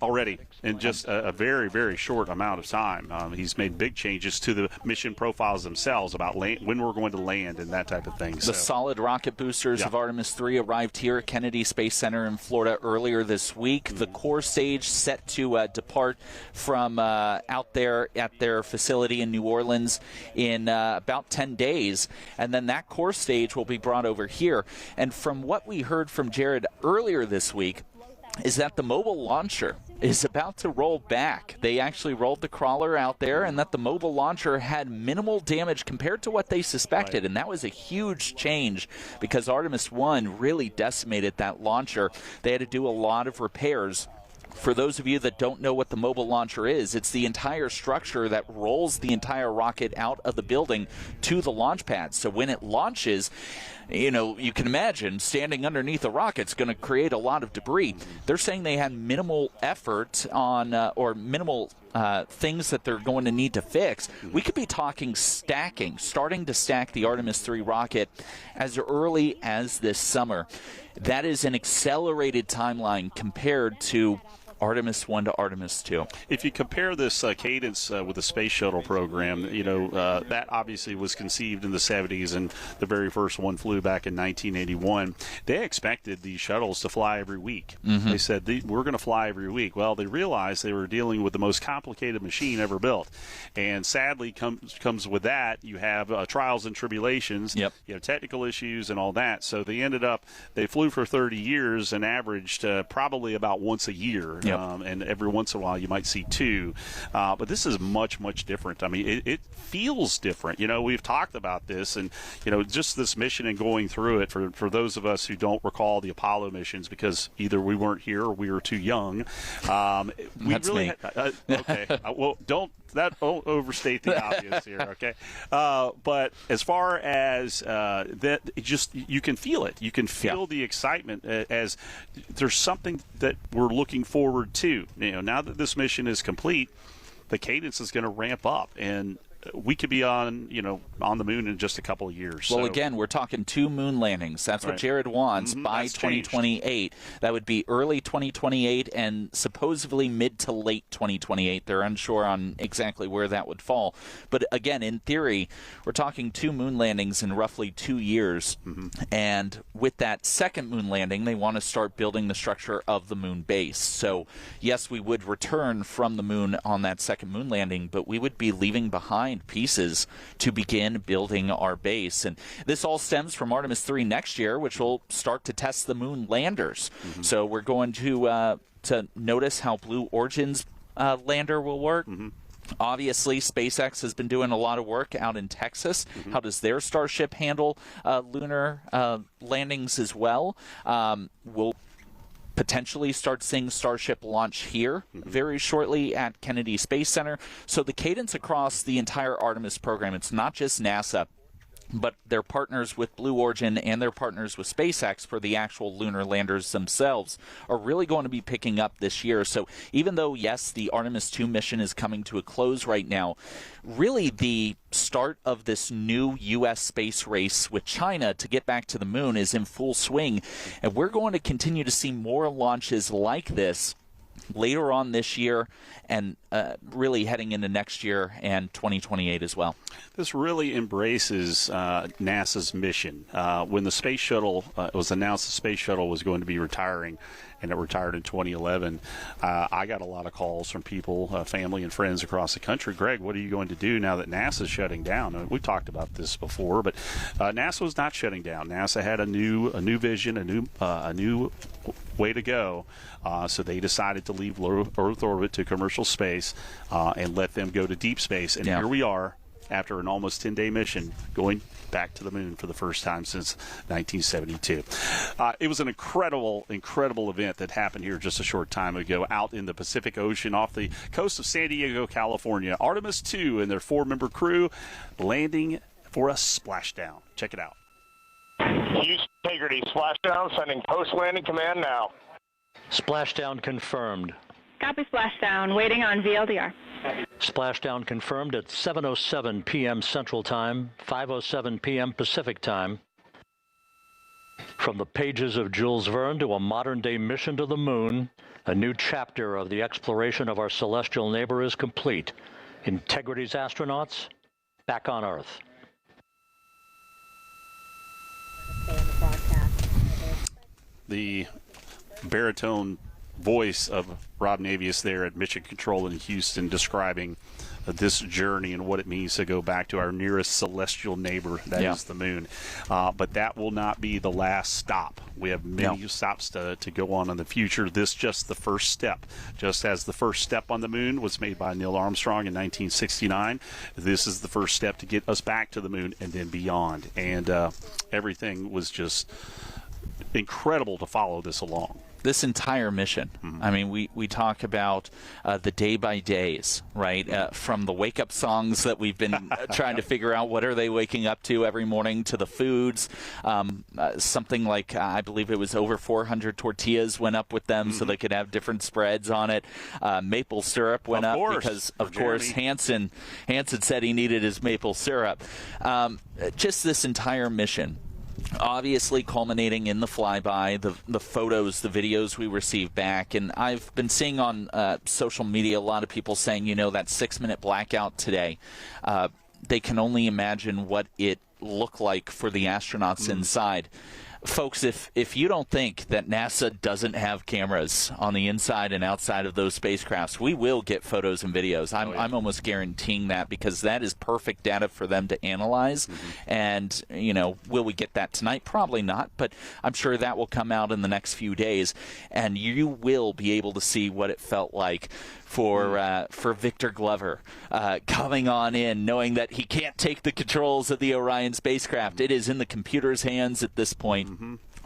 in just a very, very short amount of time. He's made big changes to the mission profiles themselves about when we're going to land and that type of thing. The solid rocket boosters of Artemis III arrived here at Kennedy Space Center in Florida earlier this week. The core stage set to depart from out there at their facility in New Orleans in about 10 days, and then that core stage will be brought over here. And from what we heard from Jared earlier this week is that the mobile launcher is about to roll back. They actually rolled the crawler out there, and that the mobile launcher had minimal damage compared to what they suspected, and that was a huge change because Artemis I really decimated that launcher. They had to do a lot of repairs. For those of you that don't know what the mobile launcher is, it's the entire structure that rolls the entire rocket out of the building to the launch pad. So when it launches, you can imagine standing underneath a rocket's going to create a lot of debris. They're saying they had minimal effort on, or minimal things that they're going to need to fix. We could be talking starting to stack the Artemis III rocket as early as this summer. That is an accelerated timeline compared to Artemis I to Artemis II. If you compare this cadence with the space shuttle program, that obviously was conceived in the 70s, and the very first one flew back in 1981. They expected these shuttles to fly every week. They said, we're going to fly every week. Well, they realized they were dealing with the most complicated machine ever built. And sadly, comes with that, you have trials and tribulations, you have technical issues and all that. So they flew for 30 years and averaged probably about once a year. and every once in a while you might see 2. But this is much, much different. I mean, it feels different. We've talked about this, and, just this mission and going through it, for those of us who don't recall the Apollo missions because either we weren't here or we were too young. That's me. Okay. Well, don't overstate the obvious here, okay? But as far as that, you can feel it. You can feel the excitement as there's something that we're looking forward to. Now that this mission is complete, the cadence is going to ramp up, and we could be on the moon in just a couple of years. Well, again, we're talking 2 moon landings. That's what Jared wants by 2028. That would be early 2028 and supposedly mid to late 2028. They're unsure on exactly where that would fall. But again, in theory, we're talking 2 moon landings in roughly 2 years. And with that second moon landing, they want to start building the structure of the moon base. So, yes, we would return from the moon on that second moon landing, but we would be leaving behind pieces to begin building our base. And this all stems from Artemis III next year, which will start to test the moon landers. So we're going to notice how Blue Origin's lander will work. Obviously, SpaceX has been doing a lot of work out in Texas. How does their Starship handle lunar landings as well? We'll potentially start seeing Starship launch here very shortly at Kennedy Space Center. So the cadence across the entire Artemis program, it's not just NASA, but their partners with Blue Origin and their partners with SpaceX for the actual lunar landers themselves are really going to be picking up this year. So even though, yes, the Artemis II mission is coming to a close right now, really the start of this new U.S. space race with China to get back to the moon is in full swing. And we're going to continue to see more launches like this later on this year and really heading into next year and 2028 as well. This really embraces NASA's mission. When the space shuttle was announced, the space shuttle was going to be retiring, and it retired in 2011. I got a lot of calls from people, family and friends across the country. Greg, what are you going to do now that NASA's shutting down? I mean, we've talked about this before, but NASA was not shutting down. NASA had a new vision, a new way to go. So they decided to leave low Earth orbit to commercial space and let them go to deep space. And here we are, after an almost 10-day mission, going back to the moon for the first time since 1972. It was an incredible event that happened here just a short time ago out in the Pacific Ocean off the coast of San Diego, California. Artemis II and their 4-member crew landing for a splashdown. Check it out. Houston Integrity, splashdown, sending post-landing command now. Splashdown confirmed. Copy splashdown, waiting on VLDR. Splashdown confirmed at 7:07 p.m. Central Time, 5:07 p.m. Pacific Time. From the pages of Jules Verne to a modern-day mission to the moon, a new chapter of the exploration of our celestial neighbor is complete. Integrity's astronauts back on Earth. The baritone voice of Rob Navius there at Mission Control in Houston describing this journey and what it means to go back to our nearest celestial neighbor, that is the moon. But that will not be the last stop. We have many stops to go on in the future. This just the first step. Just as the first step on the moon was made by Neil Armstrong in 1969, this is the first step to get us back to the moon and then beyond. And everything was just incredible to follow this along. This entire mission. I mean, we talk about the day-by-days, right? From the wake-up songs that we've been trying to figure out what are they waking up to every morning, to the foods. Something like, I believe it was over 400 tortillas went up with them so they could have different spreads on it. Maple syrup went up because, of course, Hansen said he needed his maple syrup. Just this entire mission. Obviously culminating in the flyby, the photos, the videos we received back. And I've been seeing on social media a lot of people saying, that 6-minute blackout today, they can only imagine what it looked like for the astronauts inside. Folks, if you don't think that NASA doesn't have cameras on the inside and outside of those spacecrafts, we will get photos and videos. I'm almost guaranteeing that, because that is perfect data for them to analyze. And, you know, will we get that tonight? Probably not, but I'm sure that will come out in the next few days, and you will be able to see what it felt like for Victor Glover coming on in, knowing that he can't take the controls of the Orion spacecraft. It is in the computer's hands at this point.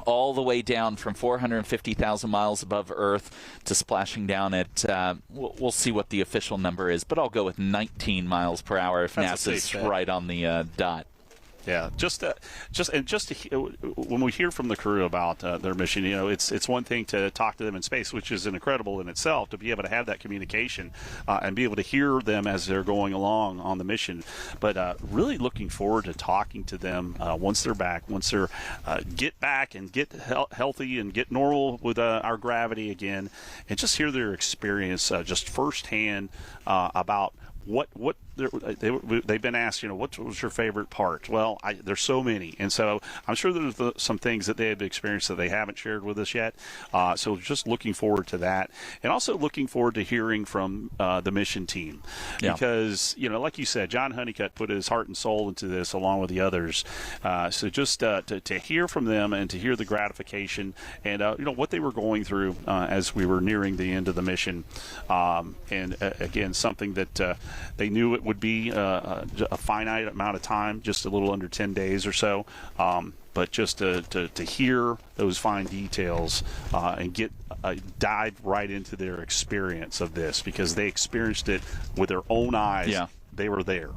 All the way down from 450,000 miles above Earth to splashing down at, we'll see what the official number is, but I'll go with 19 miles per hour if NASA's right on the dot. Yeah, when we hear from the crew about their mission, you know, it's one thing to talk to them in space, which is incredible in itself, to be able to have that communication and be able to hear them as they're going along on the mission. But really looking forward to talking to them once they're back, once they're get back and get healthy and get normal with our gravity again, and just hear their experience just firsthand about what they've been asked, you know, what was your favorite part? Well, there's so many, and so I'm sure there's some things that they have experienced that they haven't shared with us yet. So just looking forward to that, and also looking forward to hearing from the mission team, because you know, like you said, John Honeycutt put his heart and soul into this along with the others. So just to hear from them and to hear the gratification and you know, what they were going through as we were nearing the end of the mission, and again, something that they knew it would be a finite amount of time, just a little under 10 days or so. But just to hear those fine details and get dive right into their experience of this, because they experienced it with their own eyes. Yeah. They were there.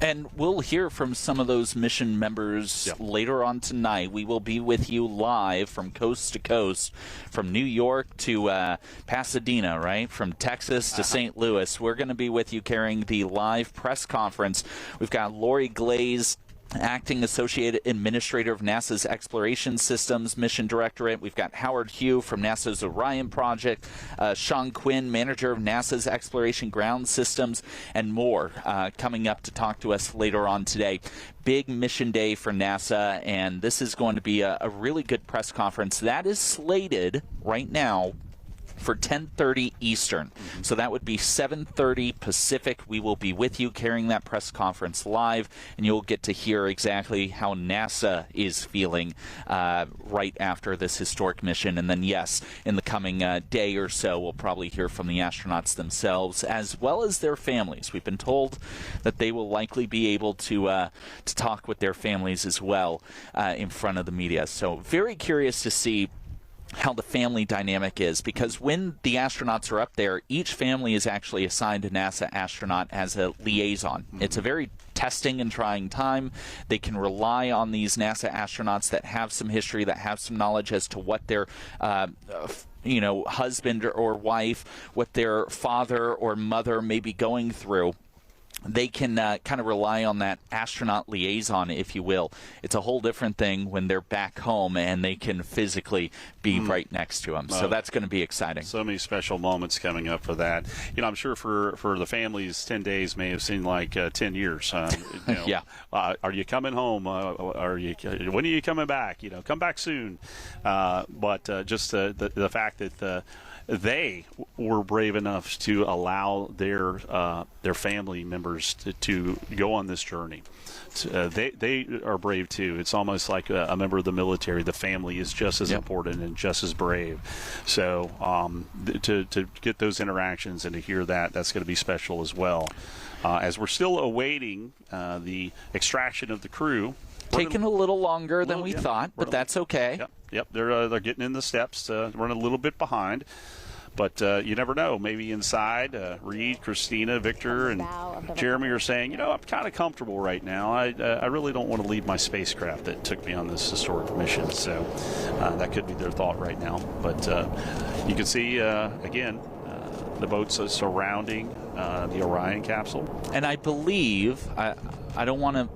And we'll hear from some of those mission members later on tonight. We will be with you live from coast to coast, from New York to Pasadena, right? From Texas to St. Louis. We're going to be with you carrying the live press conference. We've got Lori Glaze, Acting Associate Administrator of NASA's Exploration Systems Mission Directorate. We've got Howard Hugh from NASA's Orion Project, Sean Quinn, Manager of NASA's Exploration Ground Systems, and more coming up to talk to us later on today. Big mission day for NASA, and this is going to be a really good press conference. That is slated right now for 10:30 Eastern. So that would be 7:30 Pacific. We will be with you carrying that press conference live, and you'll get to hear exactly how NASA is feeling right after this historic mission. And then, yes, in the coming day or so, we'll probably hear from the astronauts themselves as well as their families. We've been told that they will likely be able to talk with their families as well in front of the media. So very curious to see how the family dynamic is, because when the astronauts are up there, each family is actually assigned a NASA astronaut as a liaison. It's a very testing and trying time. They can rely on these NASA astronauts that have some history, that have some knowledge as to what their you know, husband or wife, what their father or mother may be going through. They can kind of rely on that astronaut liaison, if you will. It's a whole different thing when they're back home and they can physically be right next to them. So that's going to be exciting. So many special moments coming up for that. You know, I'm sure for the families, 10 days may have seemed like 10 years. You know, yeah. Are you coming home? When are you coming back? You know, come back soon. But just the fact that they were brave enough to allow their family members to go on this journey. They are brave too. It's almost like a member of the military. The family is just as important and just as brave. So to get those interactions and to hear that's going to be special as well. As we're still awaiting the extraction of the crew. Taking a little longer than we thought, but that's okay. Yep. They're getting in the steps. Running a little bit behind. But you never know. Maybe inside, Reed, Christina, Victor, and Jeremy are saying, you know, I'm kind of comfortable right now. I really don't want to leave my spacecraft that took me on this historic mission. So that could be their thought right now. But you can see, again, the boats surrounding the Orion capsule. And I believe, I don't want to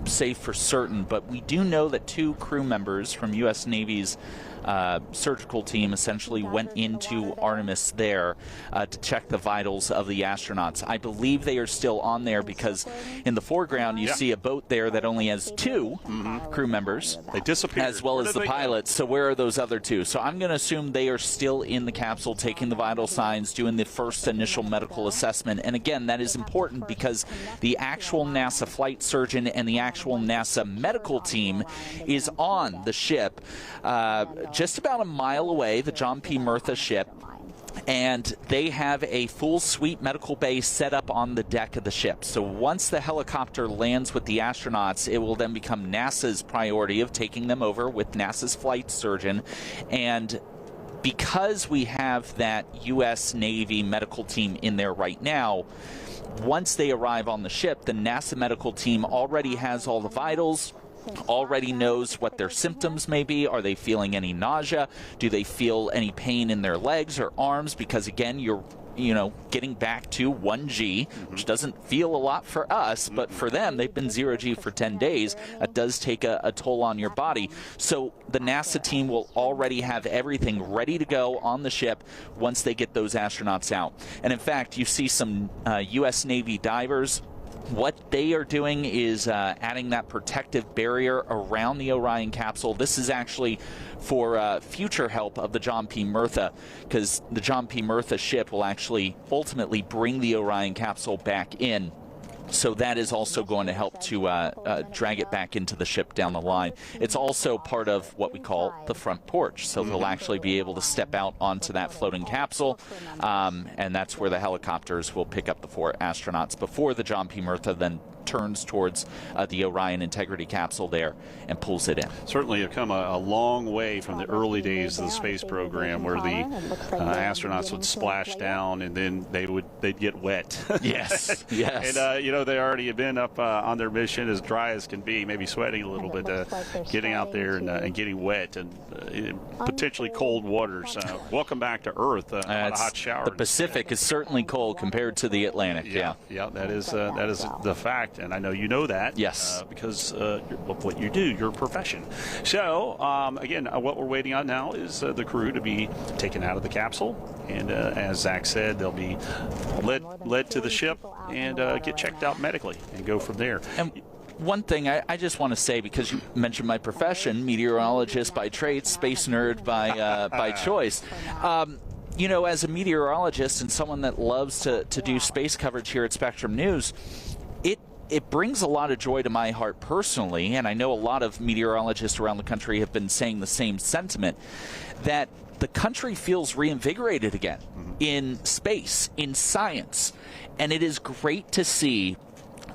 say for certain, but we do know that 2 crew members from U.S. Navy's surgical team essentially went into Artemis there to check the vitals of the astronauts. I believe they are still on there because in the foreground you see a boat there that only has 2 crew members. They disappeared. As well as the pilots. So where are those other 2? So I'm going to assume they are still in the capsule taking the vital signs, doing the first initial medical assessment. And again, that is important because the actual NASA flight surgeon and the actual NASA medical team is on the ship just about a mile away, the John P. Murtha ship. And they have a full suite medical bay set up on the deck of the ship. So once the helicopter lands with the astronauts, it will then become NASA's priority of taking them over with NASA's flight surgeon. And because we have that U.S. Navy medical team in there right now, once they arrive on the ship, the NASA medical team already has all the vitals, already knows what their symptoms may be. Are they feeling any nausea? Do they feel any pain in their legs or arms? Because again, you're getting back to 1G, which doesn't feel a lot for us, but for them, they've been 0G for 10 days. It does take a toll on your body. So the NASA team will already have everything ready to go on the ship once they get those astronauts out. And in fact, you see some U.S. Navy divers. What they are doing is adding that protective barrier around the Orion capsule. This is actually for future help of the John P. Murtha, because the John P. Murtha ship will actually ultimately bring the Orion capsule back in. So that is also going to help to drag it back into the ship down the line. It's also part of what we call the front porch. So they'll actually be able to step out onto that floating capsule, and that's where the helicopters will pick up the 4 astronauts before the John P. Murtha then turns towards the Orion Integrity capsule there and pulls it in. Certainly have come a long way from the early days of the space program where the astronauts would splash down and then they'd get wet. Yes, yes. And, they already had been up on their mission as dry as can be, maybe sweating a little bit, getting out there and getting wet and potentially cold waters. Welcome back to Earth, a hot shower. The Pacific is certainly cold compared to the Atlantic. Yeah, that is the fact. And I know you know that. Yes. Because of what you do, your profession. So, again, what we're waiting on now is the crew to be taken out of the capsule. And as Zach said, they'll be led to the ship and get checked out medically and go from there. And one thing I just want to say, because you mentioned my profession, meteorologist by trade, space nerd by choice. As a meteorologist and someone that loves to do space coverage here at Spectrum News, it brings a lot of joy to my heart personally, and I know a lot of meteorologists around the country have been saying the same sentiment, that the country feels reinvigorated again in space, in science, and it is great to see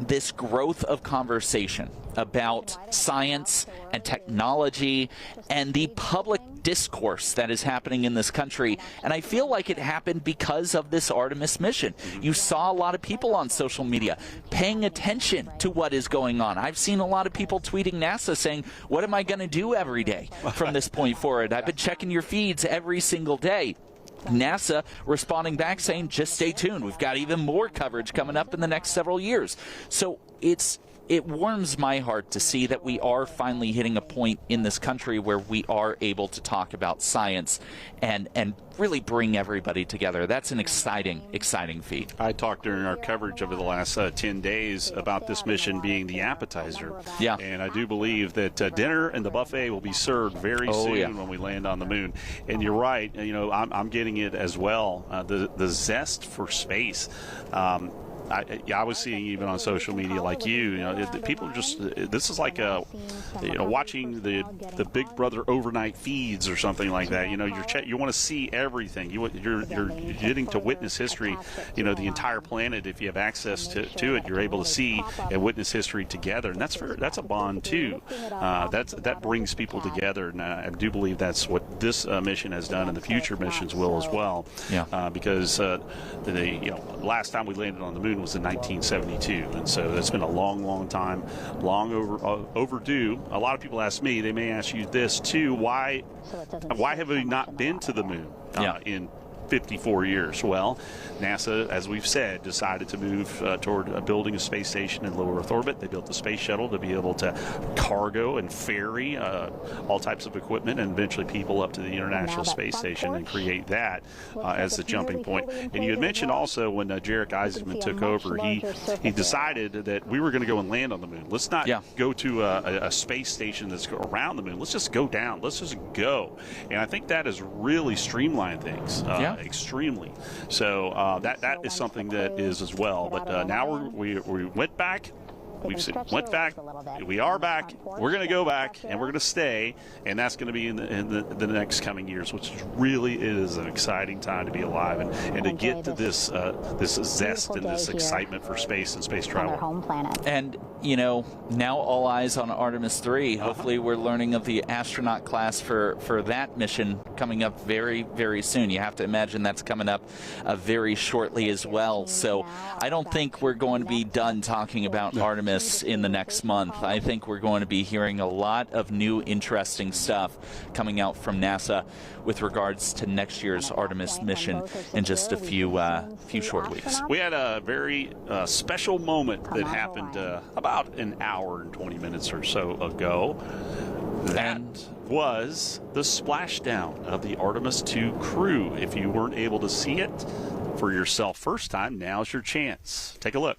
this growth of conversation about science and technology and the public discourse that is happening in this country. And I feel like it happened because of this Artemis mission. You saw a lot of people on social media paying attention to what is going on. I've seen a lot of people tweeting NASA saying, what am I going to do every day from this point forward? I've been checking your feeds every single day. NASA responding back saying, just stay tuned. We've got even more coverage coming up in the next several years. So it warms my heart to see that we are finally hitting a point in this country where we are able to talk about science and really bring everybody together. That's an exciting feat. I talked during our coverage over the last 10 days about this mission being the appetizer. Yeah. And I do believe that dinner and the buffet will be served very soon when we land on the moon. And you're right, I'm getting it as well. The zest for space. I was seeing even on social media like people are just, this is like watching the Big Brother overnight feeds or something like that. You want to see everything. You're getting to witness history, the entire planet. If you have access to it, you're able to see and witness history together. And that's a bond too. That brings people together. And I do believe that's what this mission has done and the future missions will as well. Yeah. Because last time we landed on the moon was in 1972, and so that's been a long time, long overdue. A lot of people ask me, they may ask you this too, why have we not been to the moon in 54 years. Well, NASA, as we've said, decided to move toward building a space station in low Earth orbit. They built the space shuttle to be able to cargo and ferry all types of equipment and eventually people up to the International Space Station and create that as the jumping point. And you had mentioned also when Jarek Isaacman took over, he decided that we were going to go and land on the moon. Let's not go to a space station that's around the moon. Let's just go down. Let's just go. And I think that has really streamlined things extremely. So that is something that is as well. But now we went back. Went back. We are back. We're going to go back, and we're going to stay, and that's going to be in the next coming years, which really is an exciting time to be alive and to get to this zest and this excitement for space and space travel. Home planet. And now all eyes on Artemis III. Hopefully, we're learning of the astronaut class for that mission coming up very, very soon. You have to imagine that's coming up very shortly as well. So I don't think we're going to be done talking about Artemis in the next month. I think we're going to be hearing a lot of new interesting stuff coming out from NASA with regards to next year's Artemis mission in just a few short weeks. We had a very special moment that happened about an hour and 20 minutes or so ago. That was the splashdown of the Artemis II crew. If you weren't able to see it for yourself first time, now's your chance. Take a look.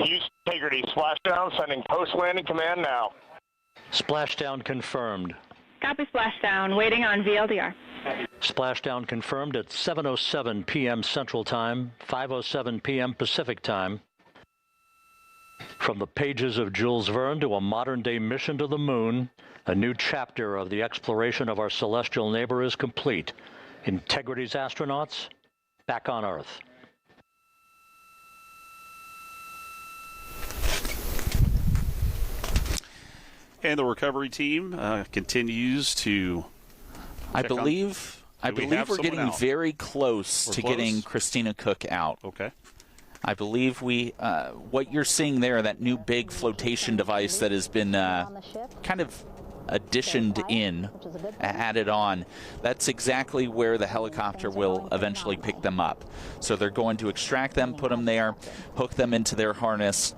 Houston Integrity splashdown, sending post-landing command now. Splashdown confirmed. Copy splashdown, waiting on VLDR. Splashdown confirmed at 7:07 p.m. Central Time, 5:07 p.m. Pacific Time. From the pages of Jules Verne to a modern-day mission to the moon, a new chapter of the exploration of our celestial neighbor is complete. Integrity's astronauts back on Earth. And the recovery team continues to. I believe we're getting very close to getting Christina Cook out. Okay. I believe what you're seeing there, that new big flotation device that has been kind of added on, that's exactly where the helicopter will eventually pick them up. So they're going to extract them, put them there, hook them into their harness,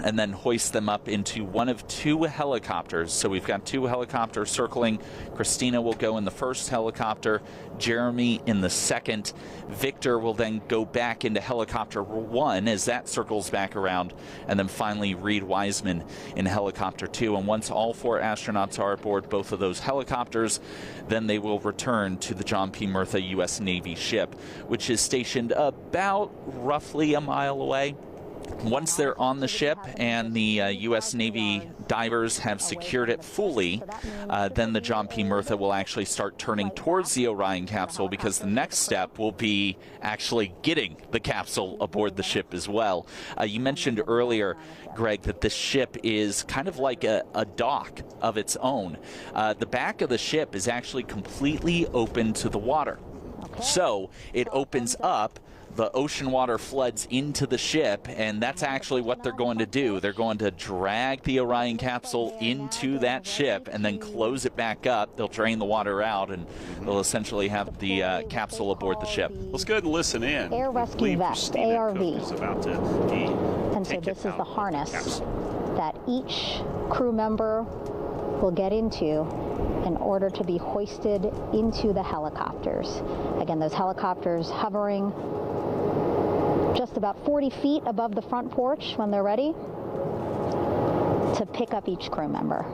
and then hoist them up into one of two helicopters. So we've got two helicopters circling. Christina will go in the first helicopter, Jeremy in the second. Victor will then go back into helicopter one as that circles back around, and then finally Reed Wiseman in helicopter two. And once all four astronauts are aboard both of those helicopters, then they will return to the John P. Murtha U.S. Navy ship, which is stationed about roughly a mile away. Once they're on the ship and the U.S. Navy divers have secured it fully, then the John P. Murtha will actually start turning towards the Orion capsule, because the next step will be actually getting the capsule aboard the ship as well. You mentioned earlier, Greg, that this ship is kind of like a dock of its own. The back of the ship is actually completely open to the water. So it opens up, the ocean water floods into the ship, and that's actually what they're going to do. They're going to drag the Orion capsule into that ship and then close it back up. They'll drain the water out, and they'll essentially have the capsule aboard the ship. Let's go ahead and listen in. Air Rescue Vest, ARV. Is about to and so this is the harness that each crew member will get into in order to be hoisted into the helicopters. Again, those helicopters hovering just about 40 feet above the front porch when they're ready to pick up each crew member.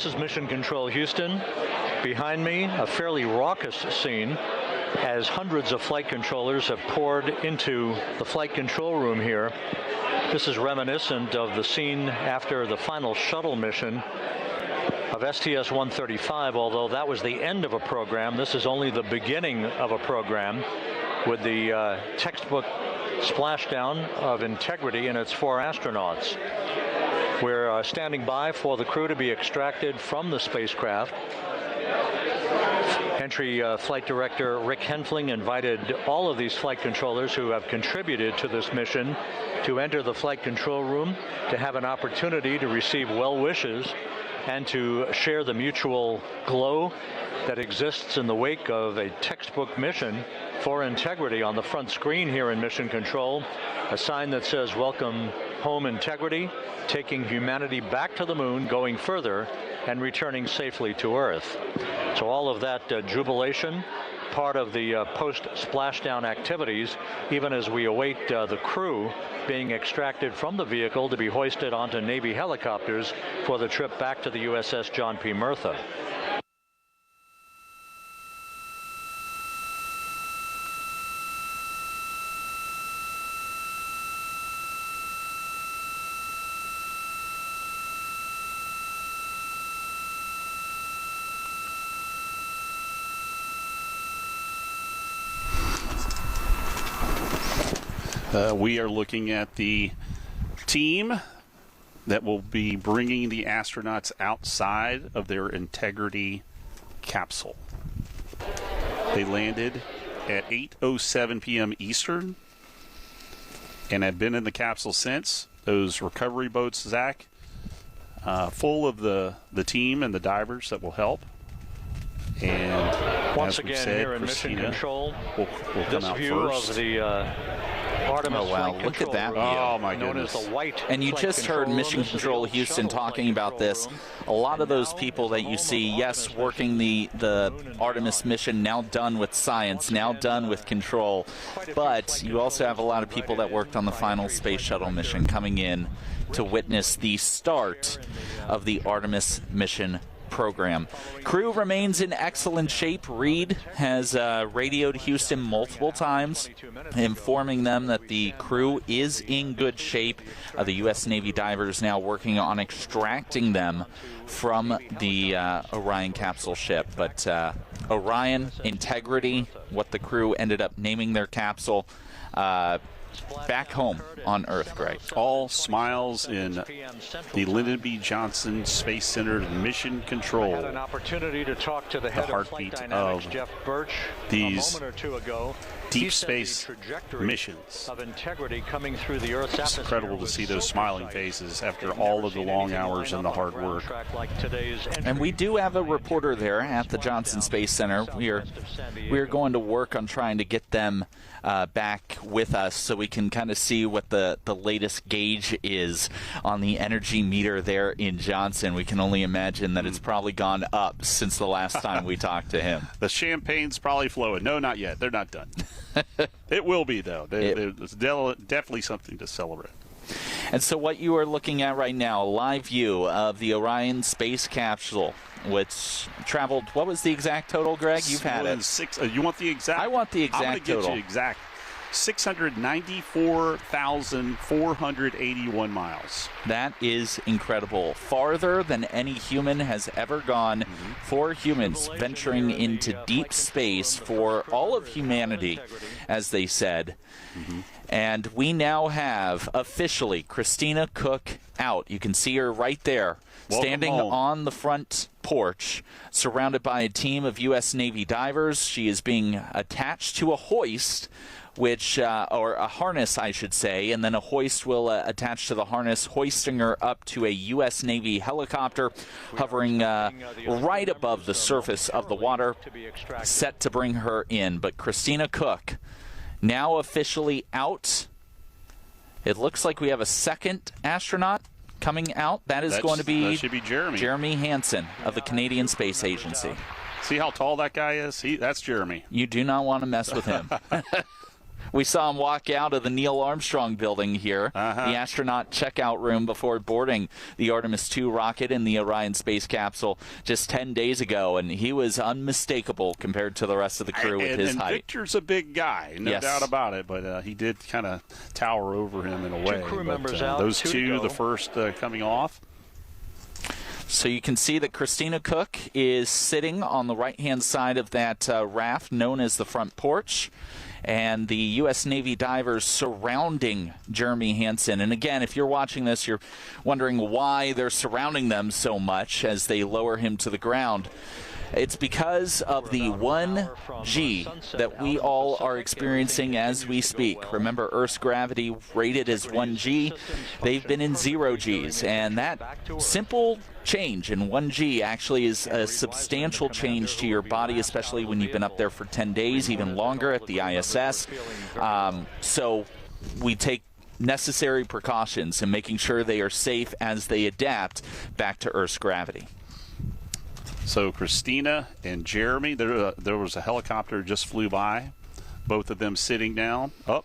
This is Mission Control Houston. Behind me, a fairly raucous scene as hundreds of flight controllers have poured into the flight control room here. This is reminiscent of the scene after the final shuttle mission of STS-135, although that was the end of a program. This is only the beginning of a program with the textbook splashdown of Integrity and its 4 astronauts. We're standing by for the crew to be extracted from the spacecraft. Entry Flight Director Rick Henfling invited all of these flight controllers who have contributed to this mission to enter the flight control room to have an opportunity to receive well wishes and to share the mutual glow that exists in the wake of a textbook mission for Integrity. On the front screen here in Mission Control, a sign that says "Welcome Home Integrity, taking humanity back to the moon, going further, and returning safely to Earth." So all of that jubilation, part of the post-splashdown activities, even as we await the crew being extracted from the vehicle to be hoisted onto Navy helicopters for the trip back to the USS John P. Murtha. We are looking at the team that will be bringing the astronauts outside of their Integrity capsule. They landed at 8:07 p.m. Eastern and have been in the capsule since. Those recovery boats, Zach, full of the team and the divers that will help. And once as we again, said, here in Christina Mission Control, will this come out view first. of the Artemis Oh, wow. flight Look at control that room, view. Oh, my known as goodness. the white And you flight just heard control Mission room. This is the Control old Houston shuttle talking flight about control this. room. A lot of those And people now that you the see, home of yes, Artemis working the Artemis mission, now done with science, now done with control. But you also have a lot of people that worked on the final space shuttle mission coming in to witness the start of the Artemis mission program. Crew remains in excellent shape. Reed has radioed Houston multiple times, informing them that the crew is in good shape. The U.S. Navy divers now working on extracting them from the Orion capsule ship. But Orion, Integrity, what the crew ended up naming their capsule, back home on Earth, Greg. All smiles in the Lyndon B. Johnson Space Center Mission Control. Had an opportunity to talk to the head of Flight heartbeat Dynamics, of Jeff Birch, these a moment or two ago. deep He said space the trajectory missions. of Integrity coming through the Earth's It's atmosphere incredible to was see so those smiling precise. faces after They've all never of the seen long anything hours line and the up on hard ground work. track like today's And we do have a reporter there at the Johnson Space Center. We are going to work on trying to get them back with us so we can kind of see what the latest gauge is on the energy meter there in Johnson. We can only imagine that it's probably gone up since the last time we talked to him. The champagne's probably flowing. No, not yet. They're not done. It will be, though. It's definitely something to celebrate. And so what you are looking at right now, a live view of the Orion space capsule, which traveled, what was the exact total, Greg? You've had it. You want the exact? I want the exact I'm going to total. get you exact. 694,481 miles. That is incredible. Farther than any human has ever gone. 4 humans venturing into deep space for all of humanity, as they said. And we now have officially Christina Cook out. You can see her right there, standing on the front porch, surrounded by a team of U.S. Navy divers. She is being attached to a hoist, which, or a harness, I should say, and then a hoist will attach to the harness, hoisting her up to a U.S. Navy helicopter hovering right above the surface of the water, set to bring her in. But Christina Cook, now officially out. It looks like we have a second astronaut coming out. That should be Jeremy. Jeremy Hansen of the Canadian Space Agency. See how tall that guy is? That's Jeremy. You do not want to mess with him. We saw him walk out of the Neil Armstrong building here, the astronaut checkout room before boarding the Artemis II rocket in the Orion space capsule just 10 days ago, and he was unmistakable compared to the rest of the crew with his height. Victor's a big guy, no doubt about it, but he did kind of tower over him in a way. Crew members out, those two, the first coming off. So you can see that Christina Cook is sitting on the right-hand side of that raft known as the front porch, and the U.S. Navy divers surrounding Jeremy Hansen. And again, if you're watching this, you're wondering why they're surrounding them so much as they lower him to the ground. It's because of the 1G that we all are experiencing as we speak. Remember, Earth's gravity rated as 1G. They've been in 0Gs, and that simple change in 1G actually is a substantial change to your body, especially when you've been up there for 10 days, even longer at the ISS. So we take necessary precautions in making sure they are safe as they adapt back to Earth's gravity. So Christina and Jeremy, there was a helicopter just flew by, both of them sitting down. Oh,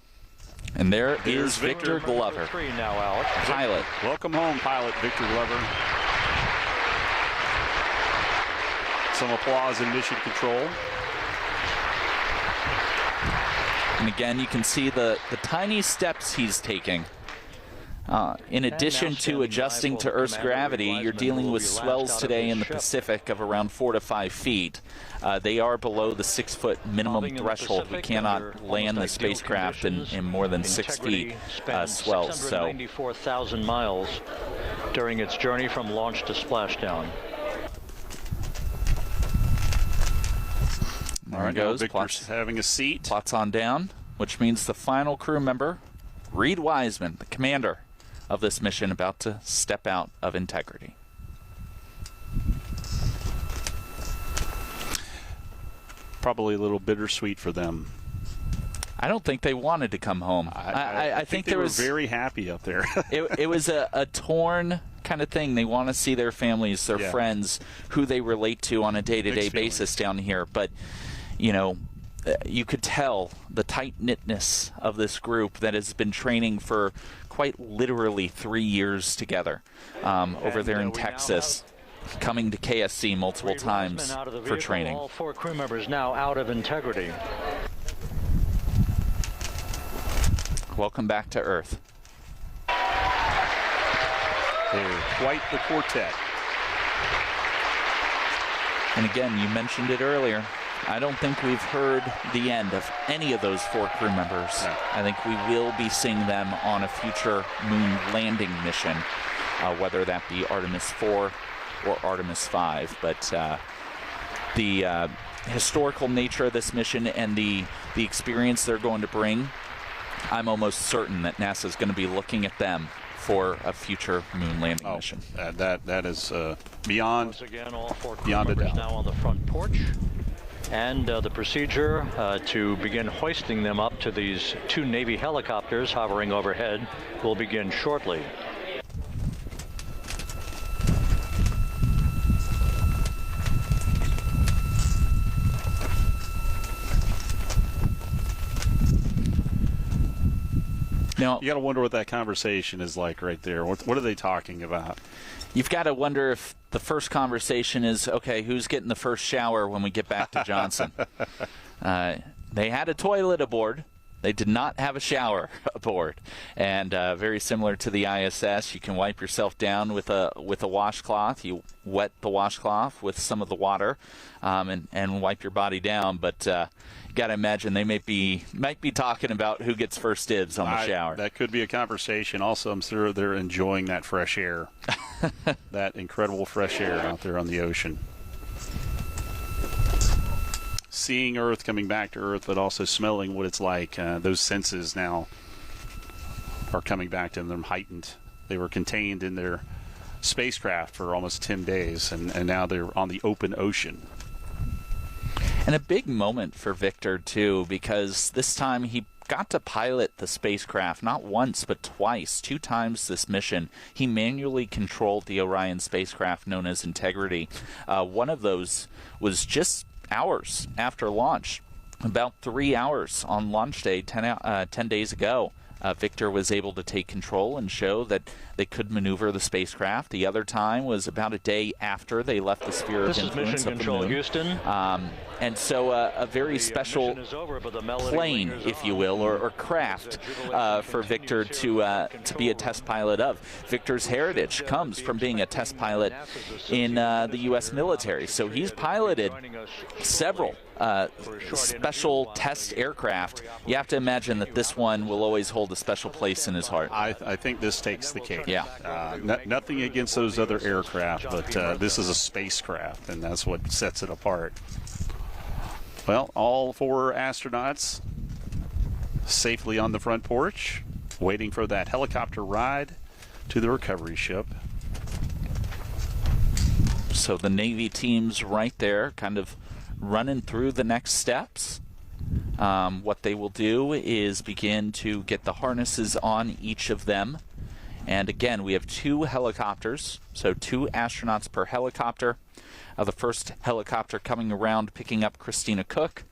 and there's Victor Glover, pilot. Welcome home, pilot Victor Glover. Some applause in mission control. And again, you can see the tiny steps he's taking. In addition to adjusting to Earth's gravity, you're dealing with swells today in the Pacific of around 4 to 5 feet. They are below the 6-foot minimum throreshold. We cannot land the spacecraft in more than 6 feet swells. So 94,000 miles during its journey from launch to splashdown. There he goes. Victor's having a seat. Plots on down, which means the final crew member, Reed Wiseman, the commander of this mission, about to step out of Integrity. Probably a little bittersweet for them. I don't think they wanted to come home. I think they were very happy up there. it was a torn kind of thing. They want to see their families, their friends, who they relate to on a day-to-day basis down here. But, you know, you could tell the tight-knitness of this group that has been training for quite literally 3 years together over there in Texas, coming to KSC multiple times for training. All 4 crew members now out of Integrity. Welcome back to Earth. They're quite the quartet. And again, you mentioned it earlier. I don't think we've heard the end of any of those 4 crew members. No. I think we will be seeing them on a future moon landing mission, whether that be Artemis 4 or Artemis 5. But the historical nature of this mission and the experience they're going to bring, I'm almost certain that NASA is going to be looking at them for a future moon landing mission. That is beyond all 4 crew beyond a members doubt. Now on the front porch. And the procedure to begin hoisting them up to these 2 Navy helicopters hovering overhead will begin shortly. Now, you got to wonder what that conversation is like right there. What are they talking about? You've got to wonder if the first conversation is, okay, who's getting the first shower when we get back to Johnson? They had a toilet aboard. They did not have a shower aboard. And very similar to the ISS, you can wipe yourself down with a washcloth. You wet the washcloth with some of the water and wipe your body down. But you got to imagine they might be talking about who gets first dibs on the shower. That could be a conversation. Also, I'm sure they're enjoying that fresh air, that incredible fresh air out there on the ocean. Seeing Earth, coming back to Earth, but also smelling what it's like. Those senses now are coming back to them heightened. They were contained in their spacecraft for almost 10 days, and now they're on the open ocean. And a big moment for Victor, too, because this time he got to pilot the spacecraft not once but twice. 2 times this mission, he manually controlled the Orion spacecraft known as Integrity. One of those was just hours after launch. About 3 hours on launch day 10 days ago. Victor was able to take control and show that they could maneuver the spacecraft. The other time was about a day after they left the sphere of influence of the moon. Houston. And so a very special plane, if you will, or craft for Victor to be a test pilot of. Victor's heritage comes from being a test pilot in the U.S. military. So he's piloted several special test aircraft. You have to imagine that this one will always hold a special place in his heart. I think this takes the cake. Yeah. Nothing against those other aircraft, but this is a spacecraft, and that's what sets it apart. Well, all 4 astronauts safely on the front porch, waiting for that helicopter ride to the recovery ship. So the Navy team's right there, kind of running through the next steps. What they will do is begin to get the harnesses on each of them. And again, we have 2 helicopters, so 2 astronauts per helicopter. The first helicopter coming around picking up Christina Cook.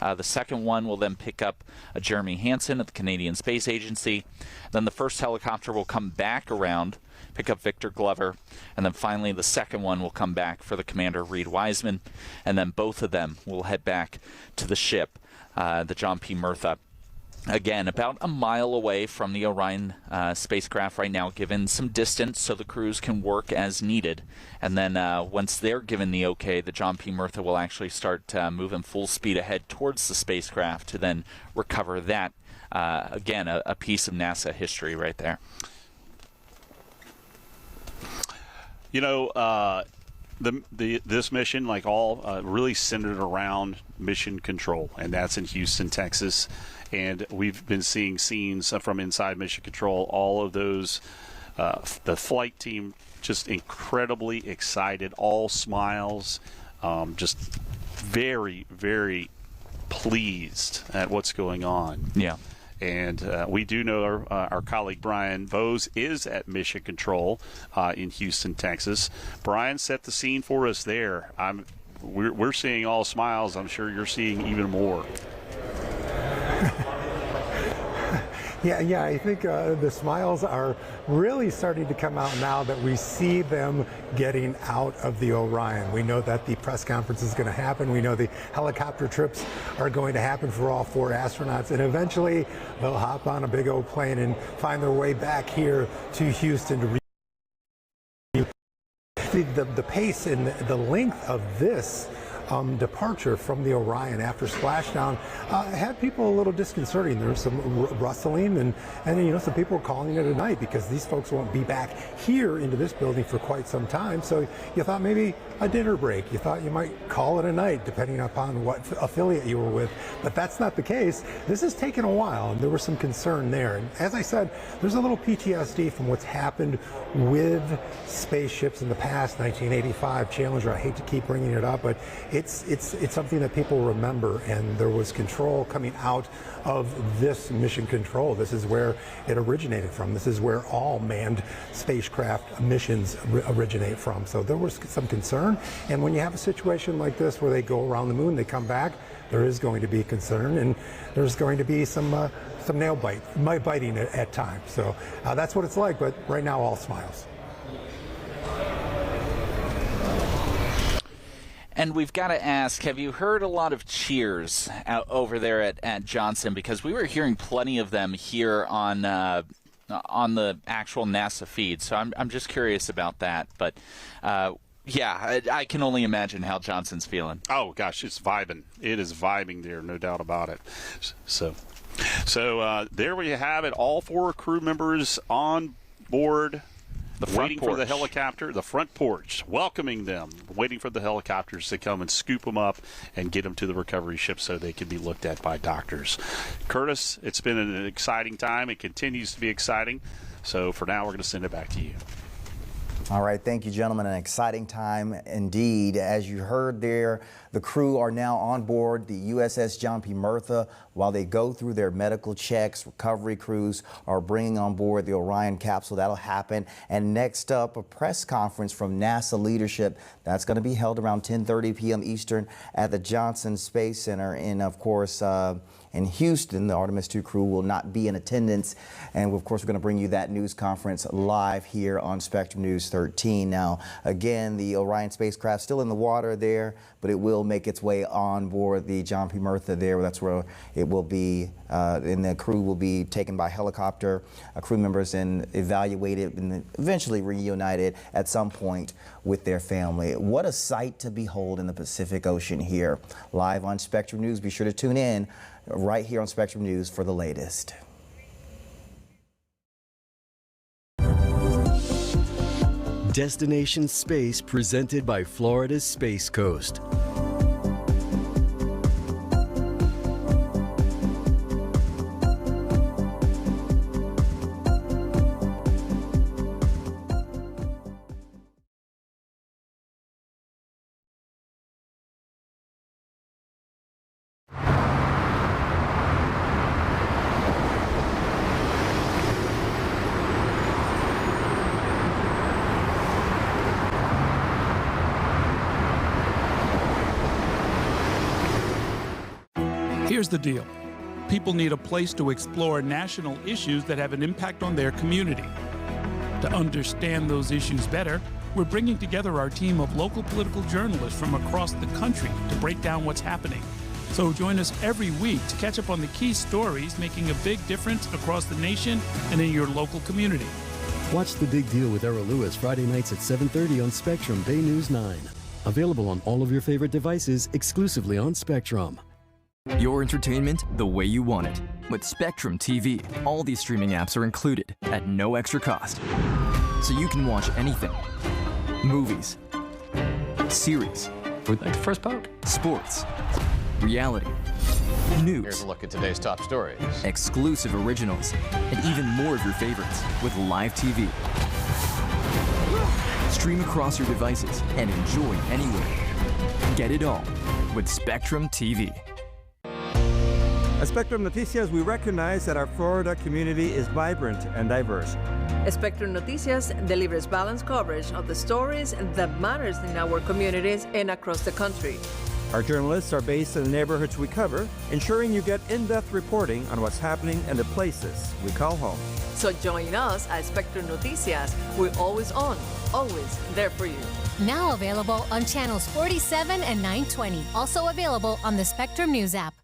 The second one will then pick up Jeremy Hansen at the Canadian Space Agency. Then the first helicopter will come back around, pick up Victor Glover, and then finally the second one will come back for the Commander Reed Wiseman, and then both of them will head back to the ship, the John P. Murtha. Again, about a mile away from the Orion spacecraft right now, given some distance so the crews can work as needed. And then once they're given the okay, the John P. Murtha will actually start moving full speed ahead towards the spacecraft to then recover that. Again, a piece of NASA history right there. You know, this mission, like all, really centered around mission control, and that's in Houston, Texas. And we've been seeing scenes from inside Mission Control. All of those, the flight team, just incredibly excited, all smiles, just very, very pleased at what's going on. Yeah. And we do know our colleague Brian Vose is at Mission Control in Houston, Texas. Brian, set the scene for us there. We're seeing all smiles. I'm sure you're seeing even more. Yeah, I think the smiles are really starting to come out now that we see them getting out of the Orion. We know that the press conference is going to happen. We know the helicopter trips are going to happen for all 4 astronauts, and eventually they'll hop on a big old plane and find their way back here to Houston to the pace and the length of this departure from the Orion after splashdown had people a little disconcerting. There was some rustling, and you know, some people were calling it a night because these folks won't be back here into this building for quite some time. So you thought maybe a dinner break. You thought you might call it a night depending upon what affiliate you were with, but that's not the case. This has taken a while, and there was some concern there. And as I said, there's a little PTSD from what's happened with spaceships in the past. 1985 Challenger, I hate to keep bringing it up, but it's something that people remember, and there was control coming out of this Mission Control. This is where it originated from. This is where all manned spacecraft missions originate from. So there was some concern, and when you have a situation like this where they go around the moon, they come back, there is going to be concern, and there's going to be some nail biting at times. So that's what it's like, but right now all smiles. And we've got to ask, have you heard a lot of cheers out over there at Johnson? Because we were hearing plenty of them here on the actual NASA feed. So I'm just curious about that. But yeah, I can only imagine how Johnson's feeling. Oh gosh, it's vibing. It is vibing there, no doubt about it. So there we have it. All 4 crew members on board. Waiting for the helicopter, the front porch, welcoming them, waiting for the helicopters to come and scoop them up and get them to the recovery ship so they can be looked at by doctors. Curtis, it's been an exciting time. It continues to be exciting. So for now, we're going to send it back to you. All right, thank you, gentlemen. An exciting time indeed. As you heard there, the crew are now on board the USS John P. Murtha while they go through their medical checks. Recovery crews are bringing on board the Orion capsule. That'll happen. And next up, a press conference from NASA leadership. That's going to be held around 10:30 p.m. Eastern at the Johnson Space Center. And of course, in Houston, the Artemis II crew will not be in attendance. And of course, we're going to bring you that news conference live here on Spectrum News 13. Now, again, the Orion spacecraft still in the water there, but it will make its way on board the John P. Murtha there. That's where it will be, and the crew will be taken by helicopter, crew members, and evaluated and eventually reunited at some point with their family. What a sight to behold in the Pacific Ocean here. Live on Spectrum News. Be sure to tune in right here on Spectrum News for the latest. Destination Space presented by Florida's Space Coast. Here's the deal. People need a place to explore national issues that have an impact on their community. To understand those issues better, we're bringing together our team of local political journalists from across the country to break down what's happening. So join us every week to catch up on the key stories making a big difference across the nation and in your local community. Watch The Big Deal with Errol Lewis Friday nights at 7:30 on Spectrum Bay News 9. Available on all of your favorite devices exclusively on Spectrum. Your entertainment the way you want it. With Spectrum TV, all these streaming apps are included at no extra cost. So you can watch anything. Movies, series, like the first poke, sports, reality, news. Here's a look at today's top stories. Exclusive originals, and even more of your favorites with live TV. Stream across your devices and enjoy anywhere. Get it all with Spectrum TV. At Spectrum Noticias, we recognize that our Florida community is vibrant and diverse. Spectrum Noticias delivers balanced coverage of the stories that matters in our communities and across the country. Our journalists are based in the neighborhoods we cover, ensuring you get in-depth reporting on what's happening in the places we call home. So join us at Spectrum Noticias. We're always on, always there for you. Now available on channels 47 and 920. Also available on the Spectrum News app.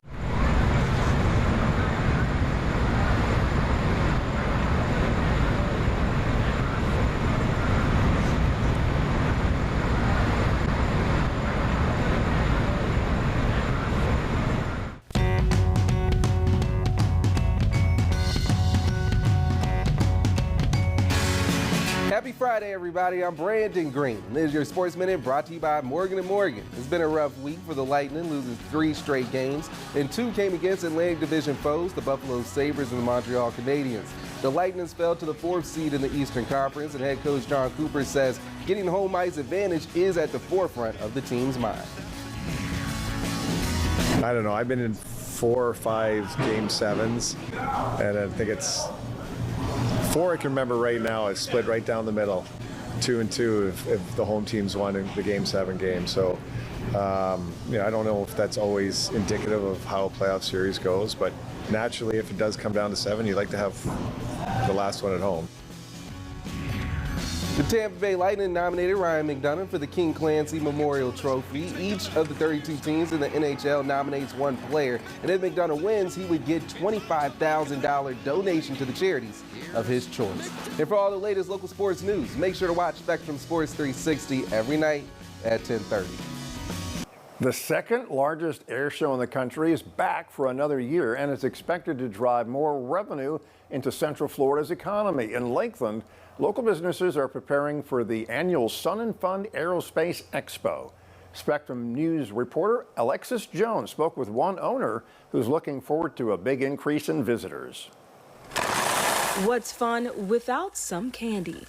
Happy Friday, everybody. I'm Brandon Green. This is your Sports Minute brought to you by Morgan & Morgan. It's been a rough week for the Lightning, losing 3 straight games, and 2 came against Atlantic Division foes, the Buffalo Sabres and the Montreal Canadiens. The Lightning fell to the 4th seed in the Eastern Conference, and head coach John Cooper says getting home ice advantage is at the forefront of the team's mind. I don't know. I've been in 4 or 5 Game 7s, and I think it's 4 I can remember right now is split right down the middle, 2 and 2 if the home teams won in the Game 7 game. So, I don't know if that's always indicative of how a playoff series goes, but naturally, if it does come down to 7, you'd like to have the last one at home. The Tampa Bay Lightning nominated Ryan McDonough for the King Clancy Memorial Trophy. Each of the 32 teams in the NHL nominates one player, and if McDonough wins, he would get $25,000 donation to the charities of his choice. And for all the latest local sports news, make sure to watch Spectrum Sports 360 every night at 10:30. The second largest air show in the country is back for another year and is expected to drive more revenue into Central Florida's economy. In Lakeland, local businesses are preparing for the annual Sun and Fun Aerospace Expo. Spectrum News reporter Alexis Jones spoke with one owner who's looking forward to a big increase in visitors. What's fun without some candy?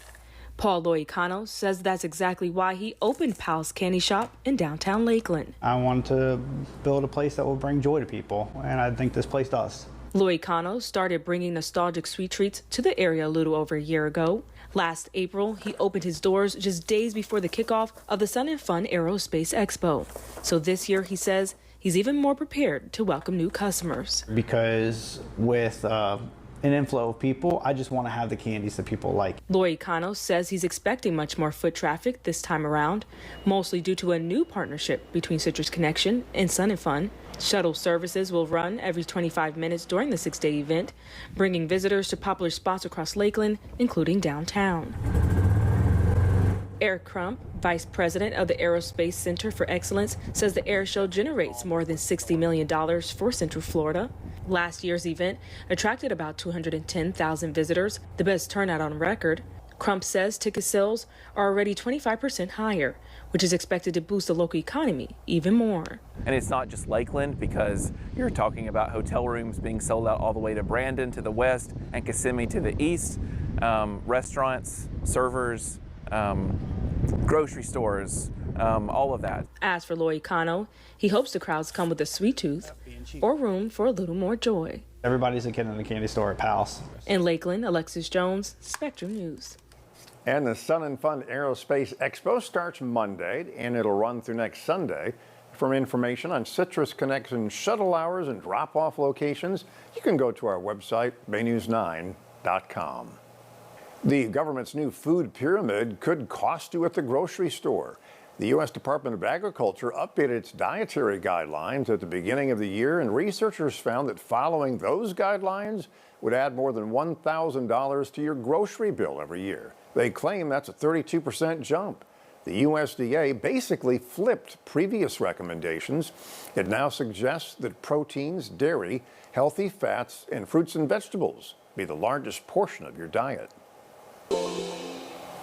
Paul Loicano says that's exactly why he opened Pal's Candy Shop in downtown Lakeland. I wanted to build a place that will bring joy to people, and I think this place does. Loicano started bringing nostalgic sweet treats to the area a little over a year ago. Last April, he opened his doors just days before the kickoff of the Sun and Fun Aerospace Expo. So this year, he says, he's even more prepared to welcome new customers. Because with an inflow of people, I just want to have the candies that people like. Loicano says he's expecting much more foot traffic this time around, mostly due to a new partnership between Citrus Connection and Sun and Fun. Shuttle services will run every 25 minutes during the 6-day event, bringing visitors to popular spots across Lakeland, including downtown. Eric Crump, Vice President of the Aerospace Center for Excellence, says the air show generates more than $60 million for Central Florida. Last year's event attracted about 210,000 visitors, the best turnout on record. Crump says ticket sales are already 25% higher, which is expected to boost the local economy even more. And it's not just Lakeland, because you're talking about hotel rooms being sold out all the way to Brandon to the west and Kissimmee to the east, restaurants, servers, grocery stores, all of that. As for Loicano, he hopes the crowds come with a sweet tooth or room for a little more joy. Everybody's a kid in the candy store at Pal's. In Lakeland, Alexis Jones, Spectrum News. And the Sun and Fun Aerospace Expo starts Monday, and it'll run through next Sunday. For information on Citrus Connection shuttle hours and drop-off locations, you can go to our website, baynews9.com. The government's new food pyramid could cost you at the grocery store. The U.S. Department of Agriculture updated its dietary guidelines at the beginning of the year, and researchers found that following those guidelines would add more than $1,000 to your grocery bill every year. They claim that's a 32% jump. The USDA basically flipped previous recommendations. It now suggests that proteins, dairy, healthy fats, and fruits and vegetables be the largest portion of your diet.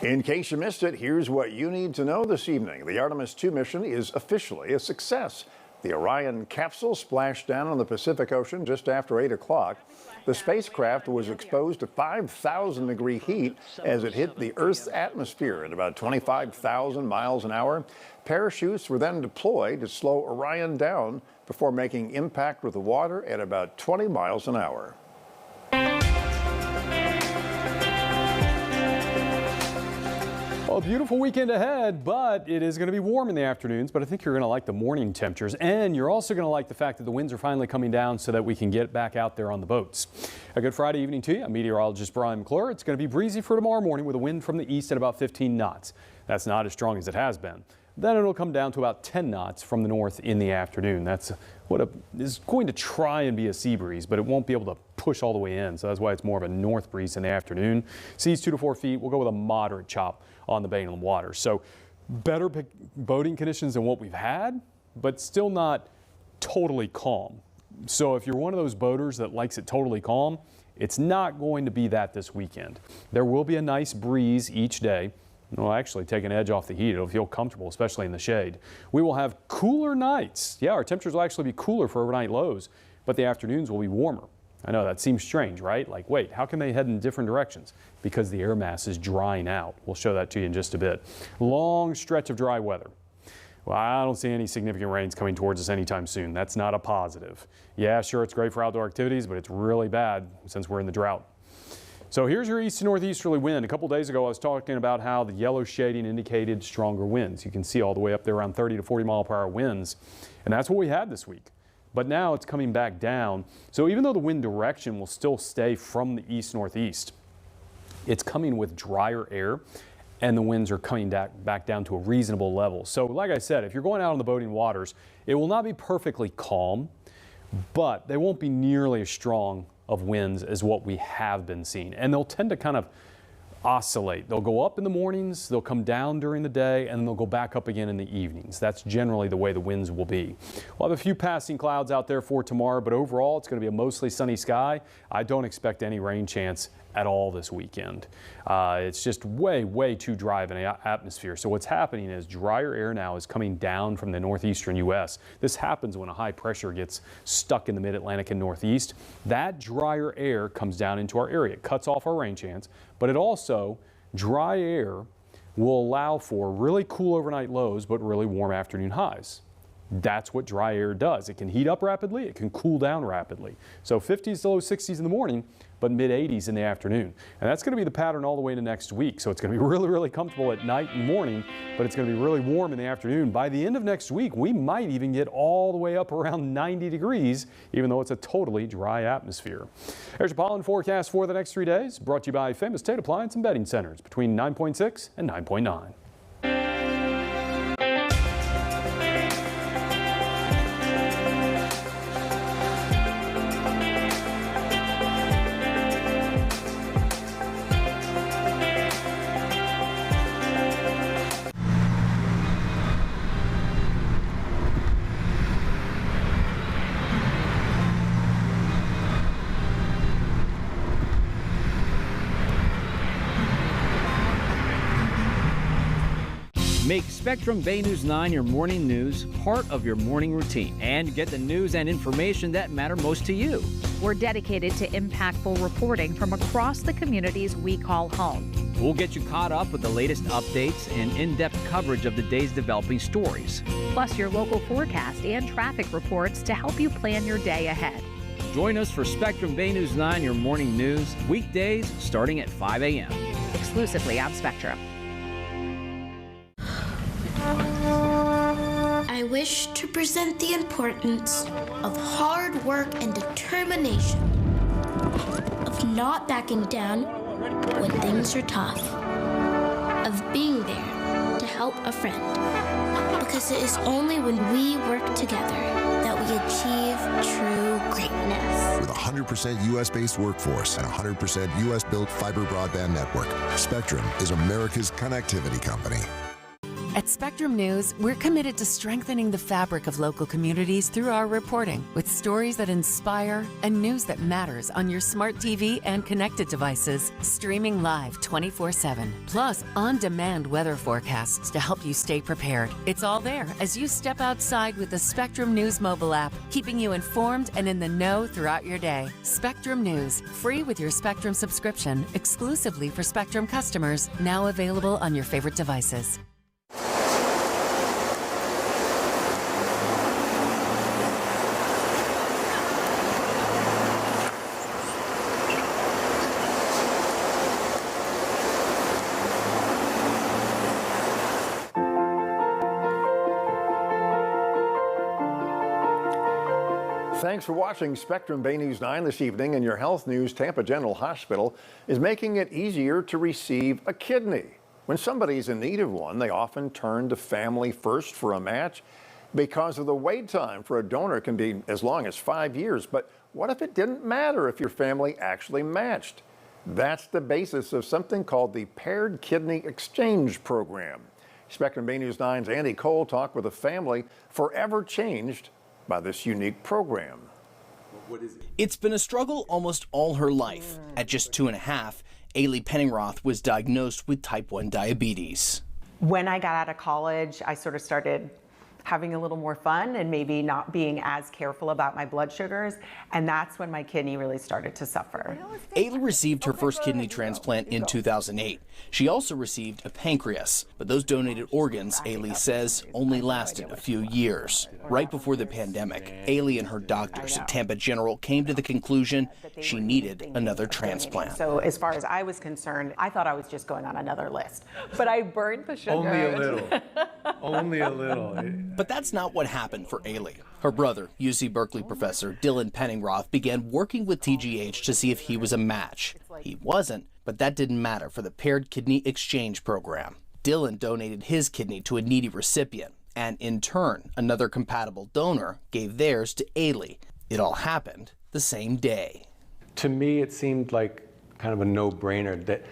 In case you missed it, here's what you need to know this evening. The Artemis II mission is officially a success. The Orion capsule splashed down on the Pacific Ocean just after 8 o'clock. The spacecraft was exposed to 5,000-degree heat as it hit the Earth's atmosphere at about 25,000 miles an hour. Parachutes were then deployed to slow Orion down before making impact with the water at about 20 miles an hour. Well, a beautiful weekend ahead, but it is going to be warm in the afternoons. But I think you're going to like the morning temperatures, and you're also going to like the fact that the winds are finally coming down so that we can get back out there on the boats. A good Friday evening to you. I'm meteorologist Brian McClure. It's going to be breezy for tomorrow morning with a wind from the east at about 15 knots. That's not as strong as it has been. Then it'll come down to about 10 knots from the north in the afternoon. That's what is going to try and be a sea breeze, but it won't be able to push all the way in. So that's why it's more of a north breeze in the afternoon. Seas 2 to 4 feet. We'll go with a moderate chop on the Bay and water. So better boating conditions than what we've had, but still not totally calm. So if you're one of those boaters that likes it totally calm, it's not going to be that this weekend. There will be a nice breeze each day. It'll actually take an edge off the heat. It'll feel comfortable, especially in the shade. We will have cooler nights. Yeah, our temperatures will actually be cooler for overnight lows, but the afternoons will be warmer. I know that seems strange, right? Like, wait, how can they head in different directions? Because the air mass is drying out. We'll show that to you in just a bit. Long stretch of dry weather. Well, I don't see any significant rains coming towards us anytime soon. That's not a positive. Yeah, sure, it's great for outdoor activities, but it's really bad since we're in the drought. So here's your east to northeasterly wind. A couple days ago, I was talking about how the yellow shading indicated stronger winds. You can see all the way up there around 30 to 40 mile per hour winds. And that's what we had this week. But now it's coming back down. So even though the wind direction will still stay from the east-northeast, it's coming with drier air, and the winds are coming back down to a reasonable level. So like I said, if you're going out on the boating waters, it will not be perfectly calm, but they won't be nearly as strong of winds as what we have been seeing. And they'll tend to kind of oscillate. They'll go up in the mornings, they'll come down during the day, and then they'll go back up again in the evenings. That's generally the way the winds will be. We'll have a few passing clouds out there for tomorrow, but overall it's going to be a mostly sunny sky. I don't expect any rain chance at all this weekend. It's just way too dry of an atmosphere. So what's happening is drier air now is coming down from the northeastern U.S. This happens when a high pressure gets stuck in the mid-Atlantic and northeast. That drier air comes down into our area. It cuts off our rain chance, but it also Dry air will allow for really cool overnight lows, but really warm afternoon highs. That's what dry air does. It can heat up rapidly, it can cool down rapidly. So 50s to low 60s in the morning, but mid 80s in the afternoon. And that's going to be the pattern all the way into next week. So it's going to be really, really comfortable at night and morning, but it's going to be really warm in the afternoon. By the end of next week, we might even get all the way up around 90 degrees, even though it's a totally dry atmosphere. There's your pollen forecast for the next 3 days, brought to you by Famous Tate Appliance and Bedding Centers, between 9.6 and 9.9. Make Spectrum Bay News 9 your morning news part of your morning routine and get the news and information that matter most to you. We're dedicated to impactful reporting from across the communities we call home. We'll get you caught up with the latest updates and in-depth coverage of the day's developing stories. Plus your local forecast and traffic reports to help you plan your day ahead. Join us for Spectrum Bay News 9, your morning news, weekdays starting at 5 a.m. Exclusively on Spectrum. I wish to present the importance of hard work and determination, of not backing down when things are tough, of being there to help a friend, because it is only when we work together that we achieve true greatness. With a 100% U.S.-based workforce and a 100% U.S.-built fiber broadband network, Spectrum is America's connectivity company. At Spectrum News, we're committed to strengthening the fabric of local communities through our reporting, with stories that inspire and news that matters on your smart TV and connected devices, streaming live 24/7. Plus, on-demand weather forecasts to help you stay prepared. It's all there as you step outside with the Spectrum News mobile app, keeping you informed and in the know throughout your day. Spectrum News, free with your Spectrum subscription, exclusively for Spectrum customers, now available on your favorite devices. Thanks for watching Spectrum Bay News 9 this evening. In your health news, Tampa General Hospital is making it easier to receive a kidney. When somebody's in need of one, they often turn to Family First for a match because of the wait time for a donor can be as long as 5 years. But what if it didn't matter if your family actually matched? That's the basis of something called the Paired Kidney Exchange Program. Spectrum Bay News 9's Andy Cole talked with a family forever changed by this unique program. It's been a struggle almost all her life. At just 2.5, Ailey Penningroth was diagnosed with type 1 diabetes. When I got out of college, I sort of started having a little more fun and maybe not being as careful about my blood sugars, and that's when my kidney really started to suffer. Ailey received her first kidney transplant in 2008. She also received a pancreas, but those donated organs, Ailey says, only lasted a few years. Right before the pandemic, Ailey and her doctors at Tampa General came to the conclusion she needed another transplant. So as far as I was concerned, I thought I was just going on another list, but I burned the sugar. Only a little. Only a little. But that's not what happened for Ailey. Her brother, UC Berkeley professor Dylan Penningroth, began working with TGH to see if he was a match. He wasn't, but that didn't matter for the Paired Kidney Exchange Program. Dylan donated his kidney to a needy recipient, and in turn, another compatible donor gave theirs to Ailey. It all happened the same day. To me, it seemed like kind of a no-brainer that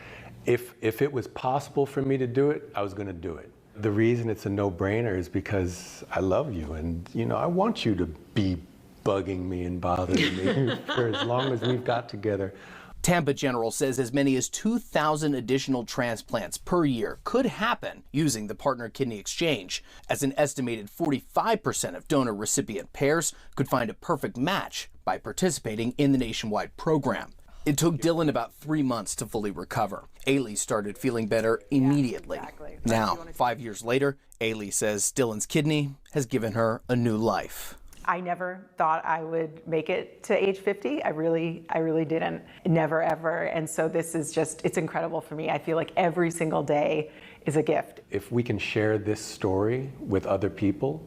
if it was possible for me to do it, I was going to do it. The reason it's a no-brainer is because I love you, and I want you to be bugging me and bothering me for as long as we've got together. Tampa General says as many as 2,000 additional transplants per year could happen using the partner kidney exchange, as an estimated 45% of donor-recipient pairs could find a perfect match by participating in the nationwide program. It took Dylan about 3 months to fully recover. Ailey started feeling better immediately. Now, 5 years later, Ailey says Dylan's kidney has given her a new life. I never thought I would make it to age 50. I really didn't. Never, ever. And so this is just, it's incredible for me. I feel like every single day is a gift. If we can share this story with other people,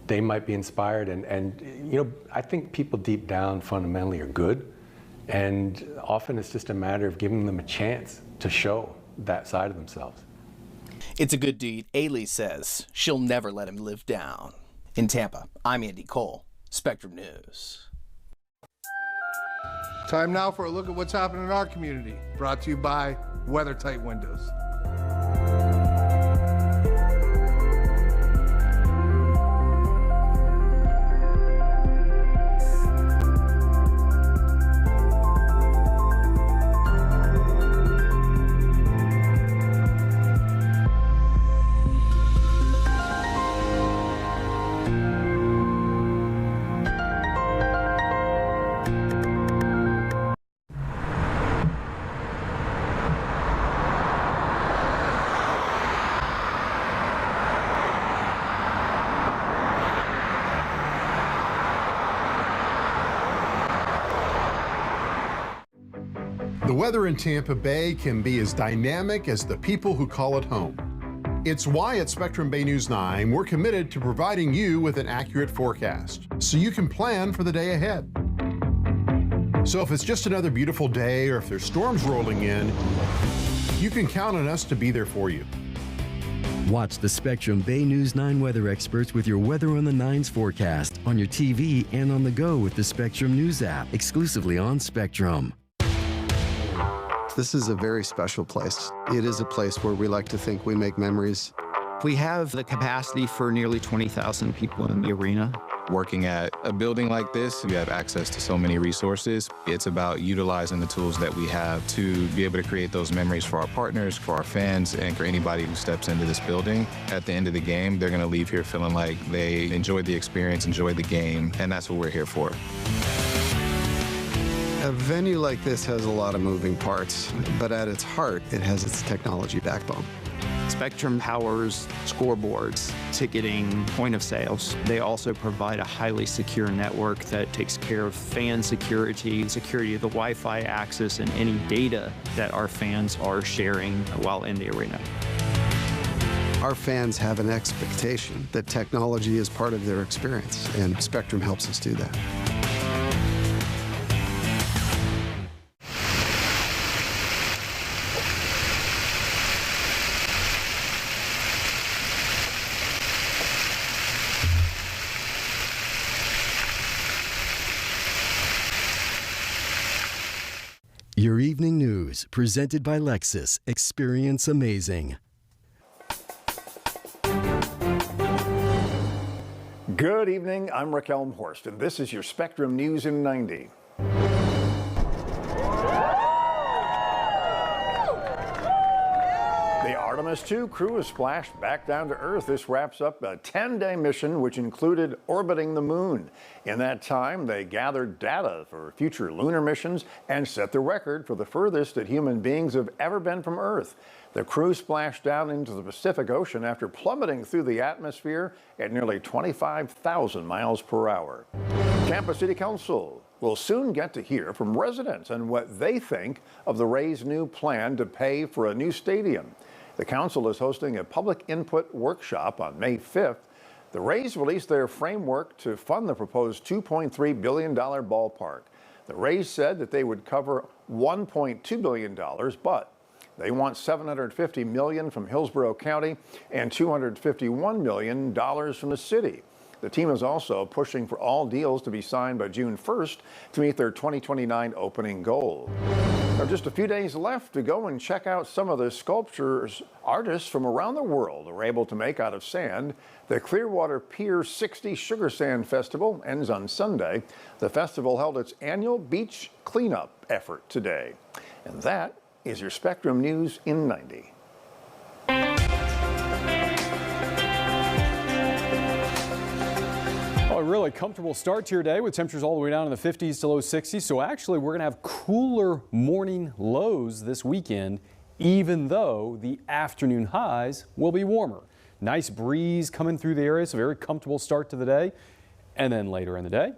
they might be inspired. And you know, I think people deep down fundamentally are good. And often it's just a matter of giving them a chance to show that side of themselves. It's a good deed. Ailey says she'll never let him live down. In Tampa, I'm Andy Cole, Spectrum News. Time now for a look at what's happening in our community. Brought to you by WeatherTight Windows. The weather in Tampa Bay can be as dynamic as the people who call it home. It's why at Spectrum Bay News 9, we're committed to providing you with an accurate forecast so you can plan for the day ahead. So if it's just another beautiful day or if there's storms rolling in, you can count on us to be there for you. Watch the Spectrum Bay News 9 weather experts with your Weather on the 9's forecast on your TV and on the go with the Spectrum News app, exclusively on Spectrum. This is a very special place. It is a place where we like to think we make memories. We have the capacity for nearly 20,000 people in the arena. Working at a building like this, you have access to so many resources. It's about utilizing the tools that we have to be able to create those memories for our partners, for our fans, and for anybody who steps into this building. At the end of the game, they're going to leave here feeling like they enjoyed the experience, enjoyed the game, and that's what we're here for. A venue like this has a lot of moving parts, but at its heart, it has its technology backbone. Spectrum powers scoreboards, ticketing, point of sales. They also provide a highly secure network that takes care of fan security, security of the Wi-Fi access, and any data that our fans are sharing while in the arena. Our fans have an expectation that technology is part of their experience, and Spectrum helps us do that. Your evening news, presented by Lexus. Experience amazing. Good evening, I'm Rick Elmhorst, and this is your Spectrum News in 90. The Artemis II crew has splashed back down to Earth. This wraps up a 10-day mission, which included orbiting the moon. In that time, they gathered data for future lunar missions and set the record for the furthest that human beings have ever been from Earth. The crew splashed down into the Pacific Ocean after plummeting through the atmosphere at nearly 25,000 miles per hour. Tampa City Council will soon get to hear from residents on what they think of the Rays' new plan to pay for a new stadium. The council is hosting a public input workshop on May 5th. The Rays released their framework to fund the proposed $2.3 billion ballpark. The Rays said that they would cover $1.2 billion, but they want $750 million from Hillsborough County and $251 million from the city. The team is also pushing for all deals to be signed by June 1st to meet their 2029 opening goal. There are just a few days left to go and check out some of the sculptures artists from around the world are able to make out of sand. The Clearwater Pier 60 Sugar Sand Festival ends on Sunday. The festival held its annual beach cleanup effort today. And that is your Spectrum News in 90. a really comfortable start to your day with temperatures all the way down in the 50s to low 60s. So actually, we're going to have cooler morning lows this weekend, even though the afternoon highs will be warmer. Nice breeze coming through the area, so very comfortable start to the day. And then later in the day,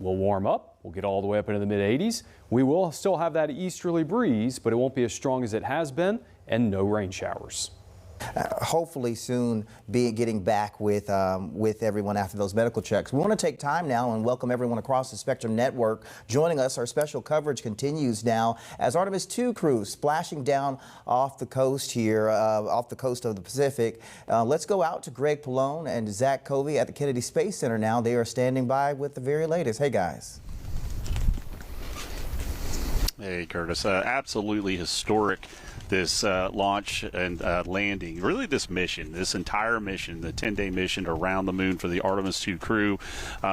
we'll warm up. We'll get all the way up into the mid-80s. We will still have that easterly breeze, but it won't be as strong as it has been, and no rain showers. Hopefully soon getting back with everyone after those medical checks. We want to take time now and welcome everyone across the Spectrum Network. Joining us, our special coverage continues now as Artemis II crew splashing down off the coast here, off the coast of the Pacific. Let's go out to Greg Pallone and Zach Covey at the Kennedy Space Center now. They are standing by with the very latest. Hey, guys. Hey, Curtis. Absolutely historic, this launch and landing. Really, this mission, this entire mission, the 10-day mission around the moon for the Artemis II crew,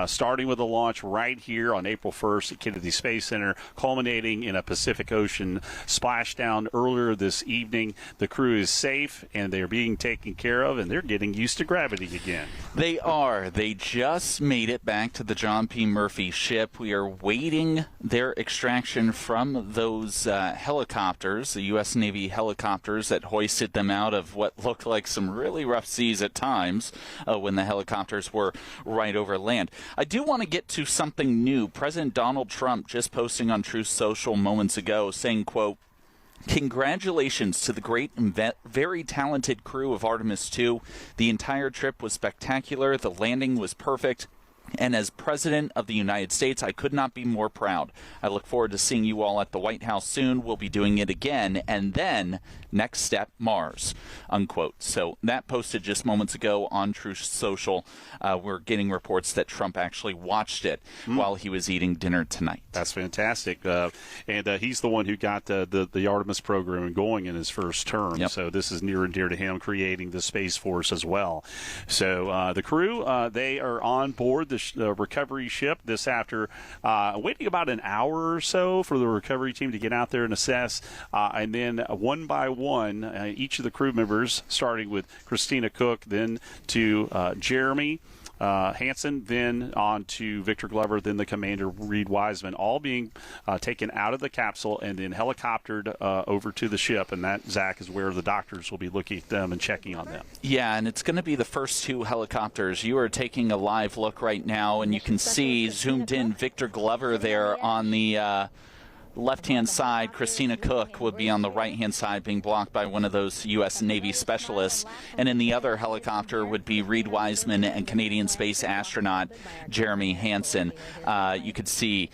starting with a launch right here on April 1st at Kennedy Space Center, culminating in a Pacific Ocean splashdown earlier this evening. The crew is safe, and they are being taken care of, and they're getting used to gravity again. They are. They just made it back to the John P. Murphy ship. We are waiting their extraction from those helicopters, the U.S. Navy helicopters that hoisted them out of what looked like some really rough seas at times when the helicopters were right over land. I do want to get to something new. President Donald Trump just posting on Truth Social moments ago saying, quote, "Congratulations to the great and very talented crew of Artemis II. The entire trip was spectacular. The landing was perfect. And as President of the United States, I could not be more proud. I look forward to seeing you all at the White House soon. We'll be doing it again. And then, next step, Mars," unquote. So that posted just moments ago on Truth Social. We're getting reports that Trump actually watched it while he was eating dinner tonight. That's fantastic. And he's the one who got the Artemis program going in his first term. Yep. So this is near and dear to him, creating the Space Force as well. So the crew, they are on board the recovery ship. This after waiting about an hour or so for the recovery team to get out there and assess. And then one by one, each of the crew members, starting with Christina Cook, then to Jeremy Hansen, then on to Victor Glover, then the commander Reed Wiseman, all being taken out of the capsule and then helicoptered over to the ship. And that, Zach, is where the doctors will be looking at them and checking on them. Yeah, and it's going to be the first two helicopters. You are taking a live look right now, and you can see zoomed in Victor Glover there on the left-hand side. Christina Cook would be on the right-hand side, being blocked by one of those U.S. Navy specialists. And in the other helicopter would be Reed Wiseman and Canadian space astronaut Jeremy Hansen. You could see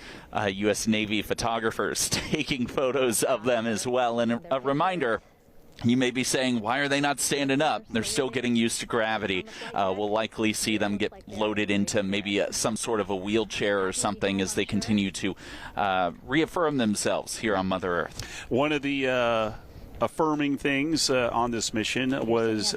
U.S. Navy photographers taking photos of them as well. And a reminder, you may be saying, why are they not standing up? They're still getting used to gravity. We'll likely see them get loaded into maybe some sort of a wheelchair or something as they continue to reaffirm themselves here on Mother Earth. One of the affirming things on this mission was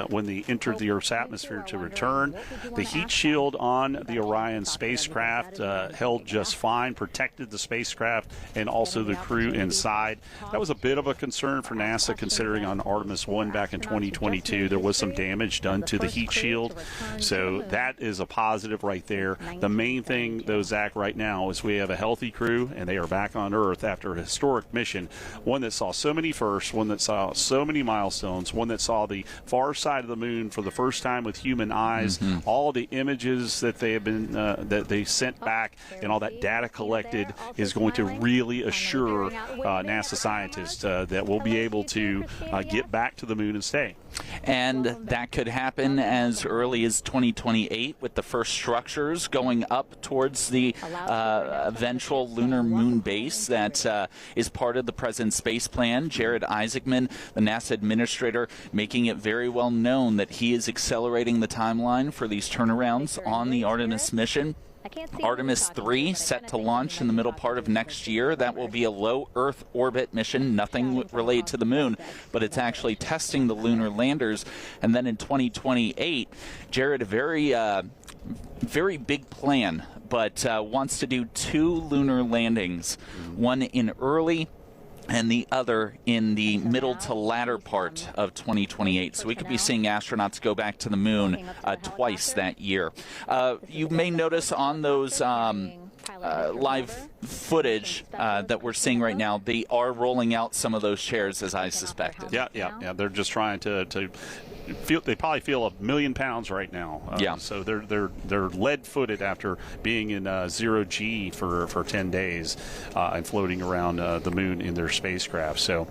when they entered the Earth's atmosphere to return. The heat shield on the Orion spacecraft held just fine, protected the spacecraft and also the crew inside. That was a bit of a concern for NASA, considering on Artemis 1 back in 2022 there was some damage done to the heat shield. So that is a positive right there. The main thing, though, Zach, right now is we have a healthy crew and they are back on Earth after a historic mission, one that saw so many firsts, one that saw so many milestones, one that saw the far side of the moon for the first time with human eyes, all the images that they have been that they sent back and all that data collected is going to really assure NASA scientists that we'll be able to get back to the moon and stay. And that could happen as early as 2028 with the first structures going up towards the eventual lunar moon base that is part of the President's space plan. Jared Isaacman, the NASA administrator, making it very well known that he is accelerating the timeline for these turnarounds on the Artemis mission. Artemis III set to launch in the middle part of next year. That will be a low Earth orbit mission, nothing related to the moon, but it's actually testing the lunar landers. And then in 2028, Jared, a very big plan, but wants to do 2 lunar landings, one in early and the other in the middle to latter part of 2028. So we could be seeing astronauts go back to the moon twice that year. You may notice on those live footage that we're seeing right now, they are rolling out some of those chairs, as I suspected. Yeah. They're just trying to feel. They probably feel 1,000,000 pounds right now. So they're lead-footed after being in 0 G for 10 days and floating around the moon in their spacecraft. So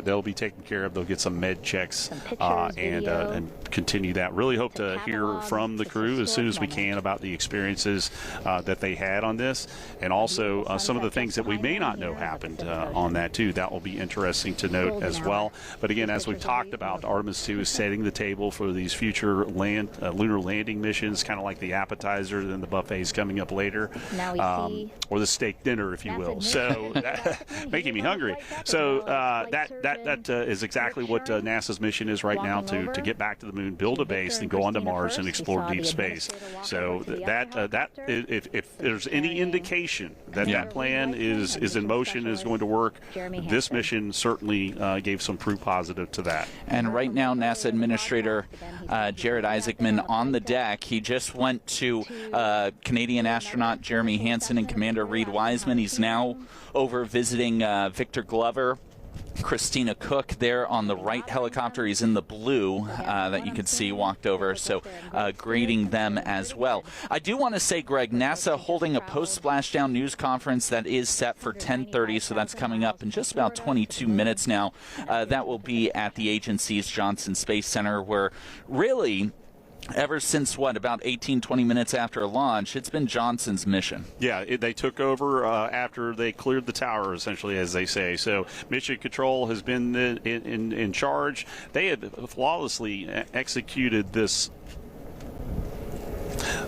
they'll be taken care of. They'll get some med checks and continue that. Really hope to hear from the crew as soon as we can about the experiences that they had on this, and also some of the things that we may not know happened on that too. That will be interesting to note as well. But again, as we've talked about, Artemis II is setting the table for these future lunar landing missions, kind of like the appetizer, then the buffets coming up later, or the steak dinner, if you will. So making me hungry. So that is exactly what NASA's mission is right now, to get back to the moon, build a base, then go on to Mars and explore deep space. So if there's any indication that that plan is in motion, is going to work, this mission certainly gave some proof positive to that. And right now, NASA Administrator Jared Isaacman on the deck. He just went to Canadian astronaut Jeremy Hansen and Commander Reed Wiseman. He's now over visiting Victor Glover, Christina Cook there on the right helicopter. He's in the blue that you can see walked over, so grading them as well. I do want to say, Greg, NASA holding a post-splashdown news conference that is set for 10:30, so that's coming up in just about 22 minutes now. That will be at the agency's Johnson Space Center, where really, ever since, about 18, 20 minutes after launch, it's been Johnson's mission. Yeah, they took over after they cleared the tower, essentially, as they say. So Mission Control has been in charge. They had flawlessly executed this.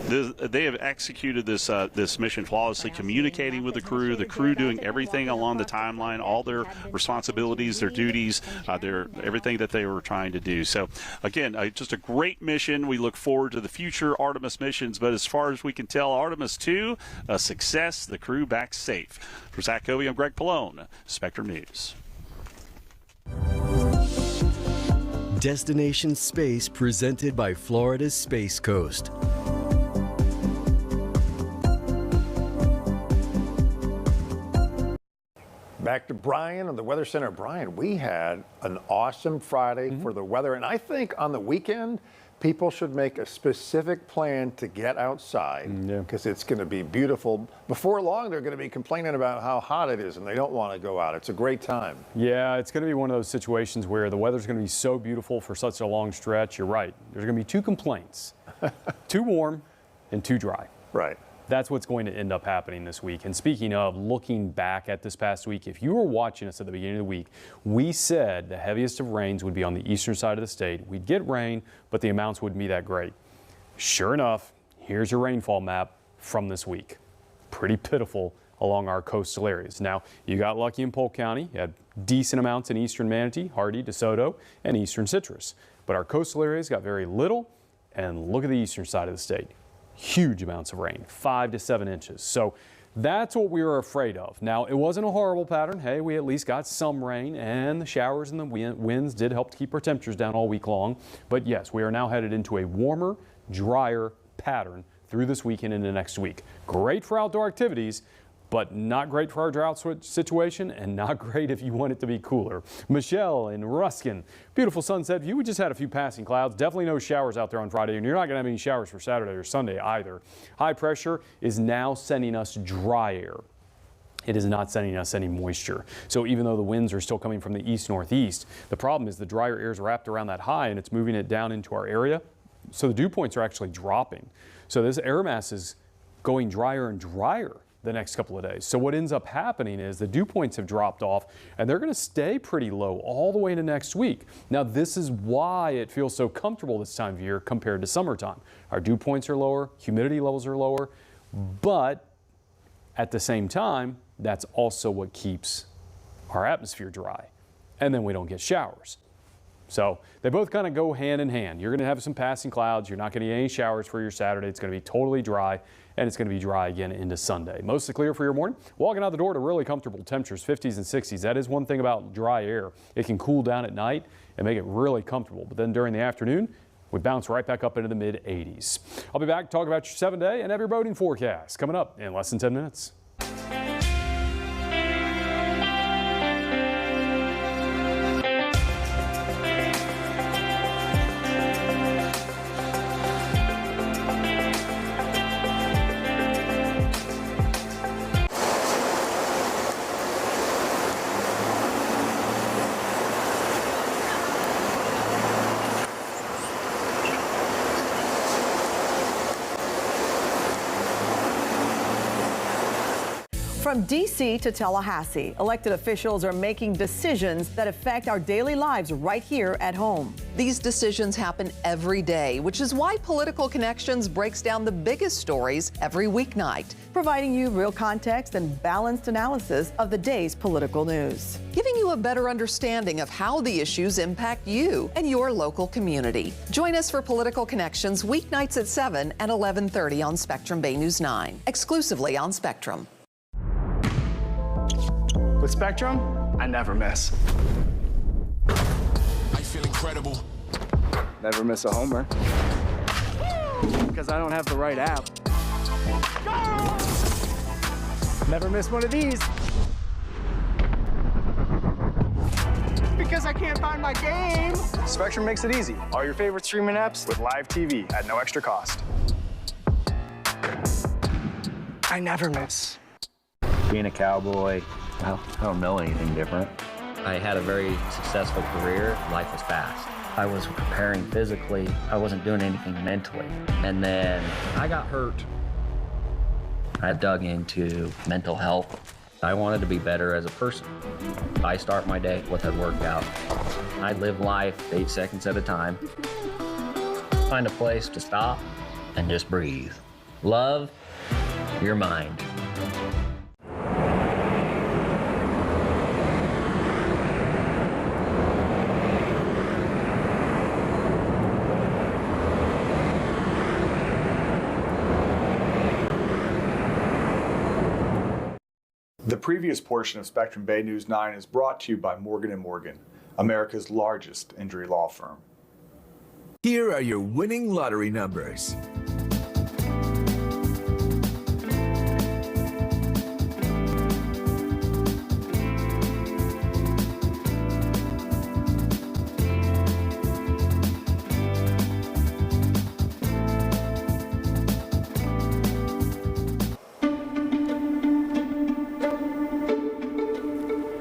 They have executed this mission flawlessly, communicating with the crew doing everything along the timeline, all their responsibilities, their duties, everything that they were trying to do. So, again, just a great mission. We look forward to the future Artemis missions, but as far as we can tell, Artemis II, a success, the crew back safe. For Zach Covey, I'm Greg Pallone, Spectrum News. Destination Space, presented by Florida's Space Coast. Back to Brian on the Weather Center. Brian, we had an awesome Friday for the weather, and I think on the weekend, people should make a specific plan to get outside because it's going to be beautiful. Before long, they're going to be complaining about how hot it is, and they don't want to go out. It's a great time. Yeah, it's going to be one of those situations where the weather's going to be so beautiful for such a long stretch. You're right. There's going to be two complaints, too warm and too dry. Right. That's what's going to end up happening this week. And speaking of looking back at this past week, if you were watching us at the beginning of the week, we said the heaviest of rains would be on the eastern side of the state. We'd get rain, but the amounts wouldn't be that great. Sure enough, here's your rainfall map from this week. Pretty pitiful along our coastal areas. Now, you got lucky in Polk County. You had decent amounts in eastern Manatee, Hardy, DeSoto, and eastern Citrus. But our coastal areas got very little, and look at the eastern side of the state. Huge amounts of rain, 5 to 7 inches. So that's what we were afraid of. Now, it wasn't a horrible pattern. Hey, we at least got some rain, and the showers and the winds did help to keep our temperatures down all week long. But yes, we are now headed into a warmer, drier pattern through this weekend and into next week. Great for outdoor activities, but not great for our drought situation, and not great if you want it to be cooler. Michelle in Ruskin, beautiful sunset view. We just had a few passing clouds. Definitely no showers out there on Friday, and you're not going to have any showers for Saturday or Sunday either. High pressure is now sending us dry air. It is not sending us any moisture. So even though the winds are still coming from the east-northeast, the problem is the drier air is wrapped around that high, and it's moving it down into our area. So the dew points are actually dropping. So this air mass is going drier and drier the next couple of days. So what ends up happening is the dew points have dropped off, and they're going to stay pretty low all the way into next week. Now, this is why it feels so comfortable this time of year compared to summertime. Our dew points are lower, humidity levels are lower, but at the same time, that's also what keeps our atmosphere dry. And then we don't get showers. So they both kind of go hand in hand. You're going to have some passing clouds. You're not going to get any showers for your Saturday. It's going to be totally dry. and it's going to be dry again into Sunday. Mostly clear for your morning. Walking out the door to really comfortable temperatures, 50s and 60s. That is one thing about dry air. It can cool down at night and make it really comfortable. But then during the afternoon, we bounce right back up into the mid-80s. I'll be back to talk about your 7-day and have your boating forecast coming up in less than 10 minutes. From D.C. to Tallahassee, elected officials are making decisions that affect our daily lives right here at home. These decisions happen every day, which is why Political Connections breaks down the biggest stories every weeknight, providing you real context and balanced analysis of the day's political news, giving you a better understanding of how the issues impact you and your local community. Join us for Political Connections weeknights at 7 and 11:30 on Spectrum Bay News 9, exclusively on Spectrum. With Spectrum, I never miss. I feel incredible. Never miss a homer. Because I don't have the right app. Never miss one of these. Because I can't find my game. Spectrum makes it easy. All your favorite streaming apps with live TV at no extra cost. I never miss. Being a cowboy, well, I don't know anything different. I had a very successful career. Life was fast. I was preparing physically. I wasn't doing anything mentally. And then I got hurt. I dug into mental health. I wanted to be better as a person. I start my day with a workout. I live life 8 seconds at a time. Find a place to stop and just breathe. Love your mind. The previous portion of Spectrum Bay News 9 is brought to you by Morgan & Morgan, America's largest injury law firm. Here are your winning lottery numbers.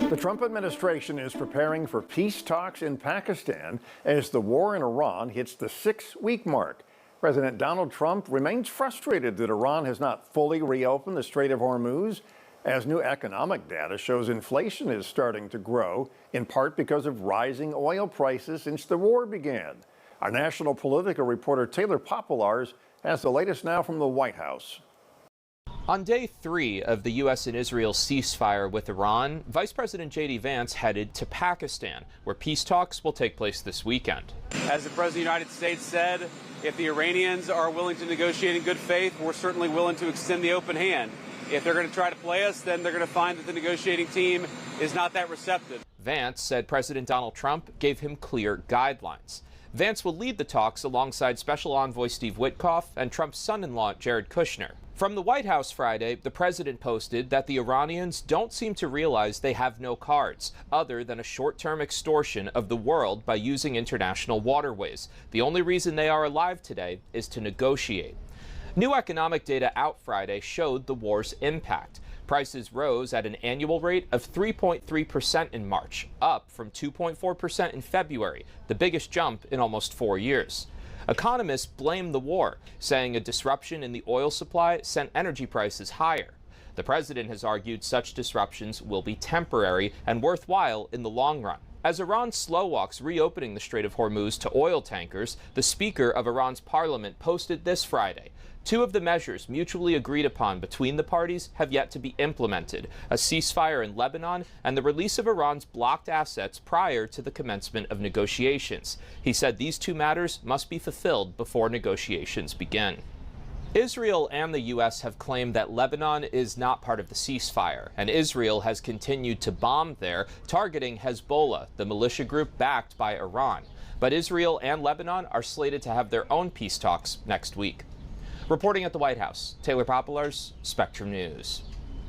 The Trump administration is preparing for peace talks in Pakistan as the war in Iran hits the 6-week mark. President Donald Trump remains frustrated that Iran has not fully reopened the Strait of Hormuz, as new economic data shows inflation is starting to grow, in part because of rising oil prices since the war began. Our national political reporter Taylor Popolars has the latest now from the White House. On day 3 of the U.S. and Israel ceasefire with Iran, Vice President J.D. Vance headed to Pakistan, where peace talks will take place this weekend. As the President of the United States said, if the Iranians are willing to negotiate in good faith, we're certainly willing to extend the open hand. If they're going to try to play us, then they're going to find that the negotiating team is not that receptive. Vance said President Donald Trump gave him clear guidelines. Vance will lead the talks alongside Special Envoy Steve Witkoff and Trump's son-in-law Jared Kushner. From the White House Friday, the president posted that the Iranians don't seem to realize they have no cards, other than a short-term extortion of the world by using international waterways. The only reason they are alive today is to negotiate. New economic data out Friday showed the war's impact. Prices rose at an annual rate of 3.3% in March, up from 2.4% in February, the biggest jump in almost 4 years. Economists blame the war, saying a disruption in the oil supply sent energy prices higher. The president has argued such disruptions will be temporary and worthwhile in the long run. As Iran slow walks reopening the Strait of Hormuz to oil tankers, the Speaker of Iran's parliament posted this Friday. 2 of the measures mutually agreed upon between the parties have yet to be implemented, a ceasefire in Lebanon and the release of Iran's blocked assets prior to the commencement of negotiations. He said these 2 matters must be fulfilled before negotiations begin. Israel and the U.S. have claimed that Lebanon is not part of the ceasefire, and Israel has continued to bomb there, targeting Hezbollah, the militia group backed by Iran. But Israel and Lebanon are slated to have their own peace talks next week. Reporting at the White House, Taylor Popolars, Spectrum News.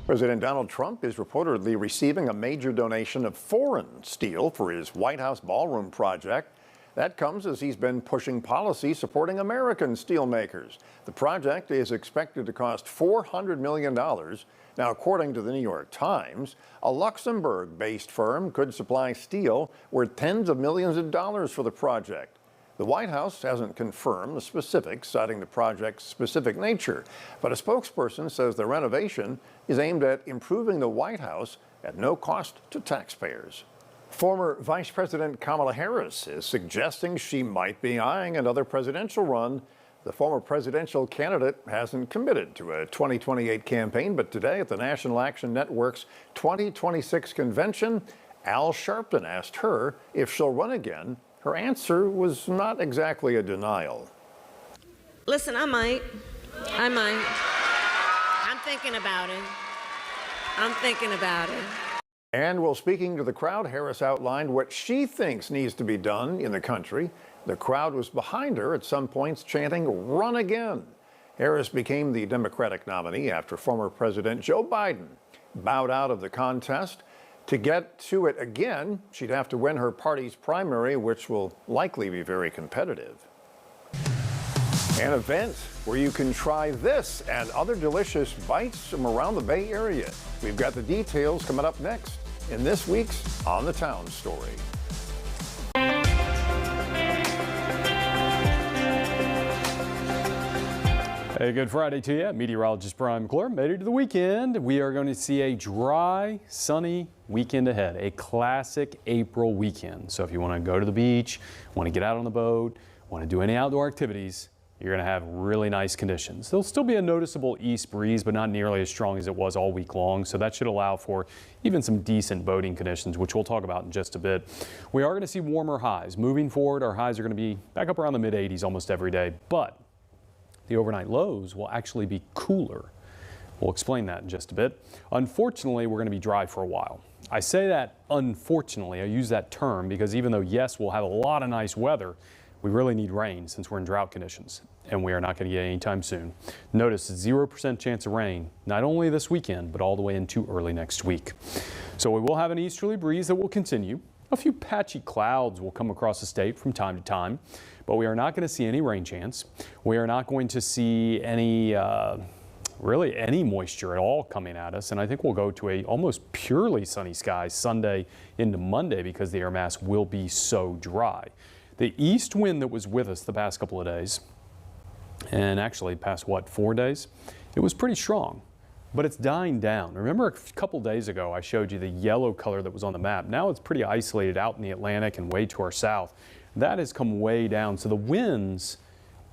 President Donald Trump is reportedly receiving a major donation of foreign steel for his White House ballroom project. That comes as he's been pushing policy supporting American steelmakers. The project is expected to cost $400 million. Now, according to the New York Times, a Luxembourg-based firm could supply steel worth tens of millions of dollars for the project. The White House hasn't confirmed the specifics, citing the project's specific nature, but a spokesperson says the renovation is aimed at improving the White House at no cost to taxpayers. Former Vice President Kamala Harris is suggesting she might be eyeing another presidential run. The former presidential candidate hasn't committed to a 2028 campaign, but today at the National Action Network's 2026 convention, Al Sharpton asked her if she'll run again. Her answer was not exactly a denial. Listen, I might. I'm thinking about it. And while speaking to the crowd, Harris outlined what she thinks needs to be done in the country. The crowd was behind her at some points, chanting, "Run again." Harris became the Democratic nominee after former President Joe Biden bowed out of the contest. To get to it again, she'd have to win her party's primary, which will likely be very competitive. An event where you can try this and other delicious bites from around the Bay Area. We've got the details coming up next in this week's On the Town Story. Hey, good Friday to you. Meteorologist Brian McClure made it to the weekend. We are going to see a dry, sunny weekend ahead, a classic April weekend. So if you want to go to the beach, want to get out on the boat, want to do any outdoor activities, you're going to have really nice conditions. There'll still be a noticeable east breeze, but not nearly as strong as it was all week long. So that should allow for even some decent boating conditions, which we'll talk about in just a bit. We are going to see warmer highs. Moving forward, our highs are going to be back up around the mid-80s almost every day, but the overnight lows will actually be cooler. We'll explain that in just a bit. Unfortunately, we're going to be dry for a while. I say that unfortunately, I use that term because even though, yes, we'll have a lot of nice weather, we really need rain since we're in drought conditions, and we are not going to get any time soon. Notice 0% chance of rain, not only this weekend, but all the way into early next week. So we will have an easterly breeze that will continue. A few patchy clouds will come across the state from time to time, but we are not going to see any rain chance. We are not going to see any, really any moisture at all coming at us, and I think we'll go to a almost purely sunny sky Sunday into Monday because the air mass will be so dry. The east wind that was with us the past couple of days, and actually past, 4 days, it was pretty strong, but it's dying down. Remember a couple days ago I showed you the yellow color that was on the map. Now it's pretty isolated out in the Atlantic and way to our south. That has come way down, so the winds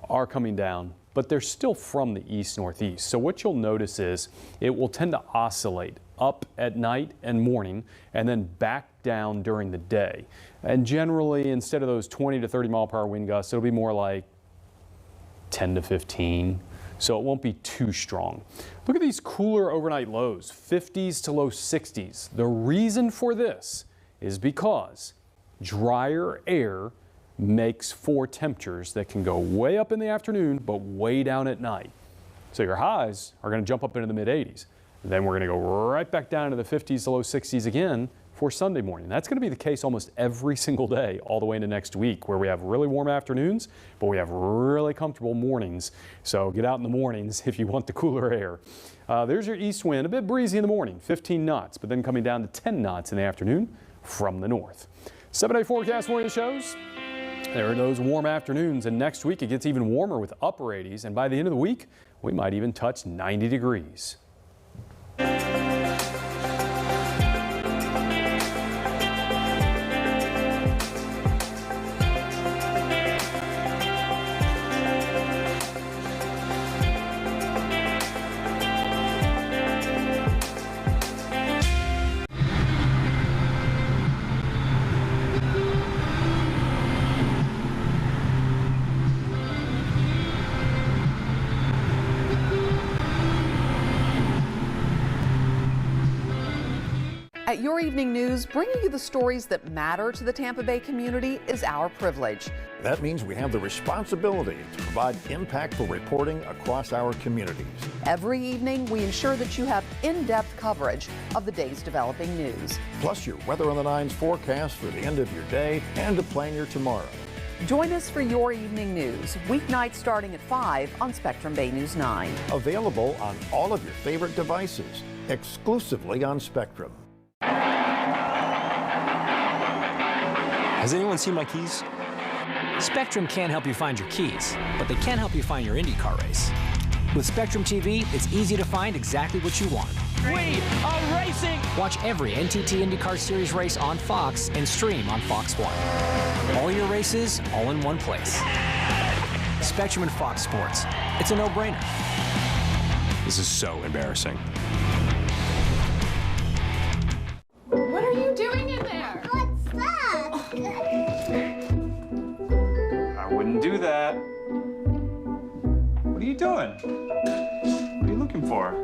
are coming down, but they're still from the east-northeast. So what you'll notice is it will tend to oscillate up at night and morning and then back down during the day. And generally, instead of those 20 to 30 mile per hour wind gusts, it'll be more like 10 to 15. So it won't be too strong. Look at these cooler overnight lows, 50s to low 60s. The reason for this is because drier air makes for temperatures that can go way up in the afternoon, but way down at night. So your highs are going to jump up into the mid-80s. Then we're going to go right back down to the 50s to low 60s again for Sunday morning. That's going to be the case almost every single day all the way into next week, where we have really warm afternoons, but we have really comfortable mornings. So get out in the mornings if you want the cooler air. There's your east wind, a bit breezy in the morning, 15 knots, but then coming down to 10 knots in the afternoon from the north. 7-day forecast morning shows. There are those warm afternoons, and next week it gets even warmer with upper 80s, and by the end of the week, we might even touch 90 degrees. At Your Evening News, bringing you the stories that matter to the Tampa Bay community is our privilege. That means we have the responsibility to provide impactful reporting across our communities. Every evening, we ensure that you have in-depth coverage of the day's developing news. Plus your Weather on the Nines forecast for the end of your day and to plan your tomorrow. Join us for Your Evening News, weeknights starting at 5 on Spectrum Bay News 9. Available on all of your favorite devices, exclusively on Spectrum. Has anyone seen my keys? Spectrum can't help you find your keys, but they can help you find your IndyCar race. With Spectrum TV, it's easy to find exactly what you want. We are racing! Watch every NTT IndyCar Series race on Fox and stream on Fox 1. All your races, all in one place. Spectrum and Fox Sports. It's a no-brainer. This is so embarrassing. What are you doing in there? What's that? I wouldn't do that. What are you doing? What are you looking for?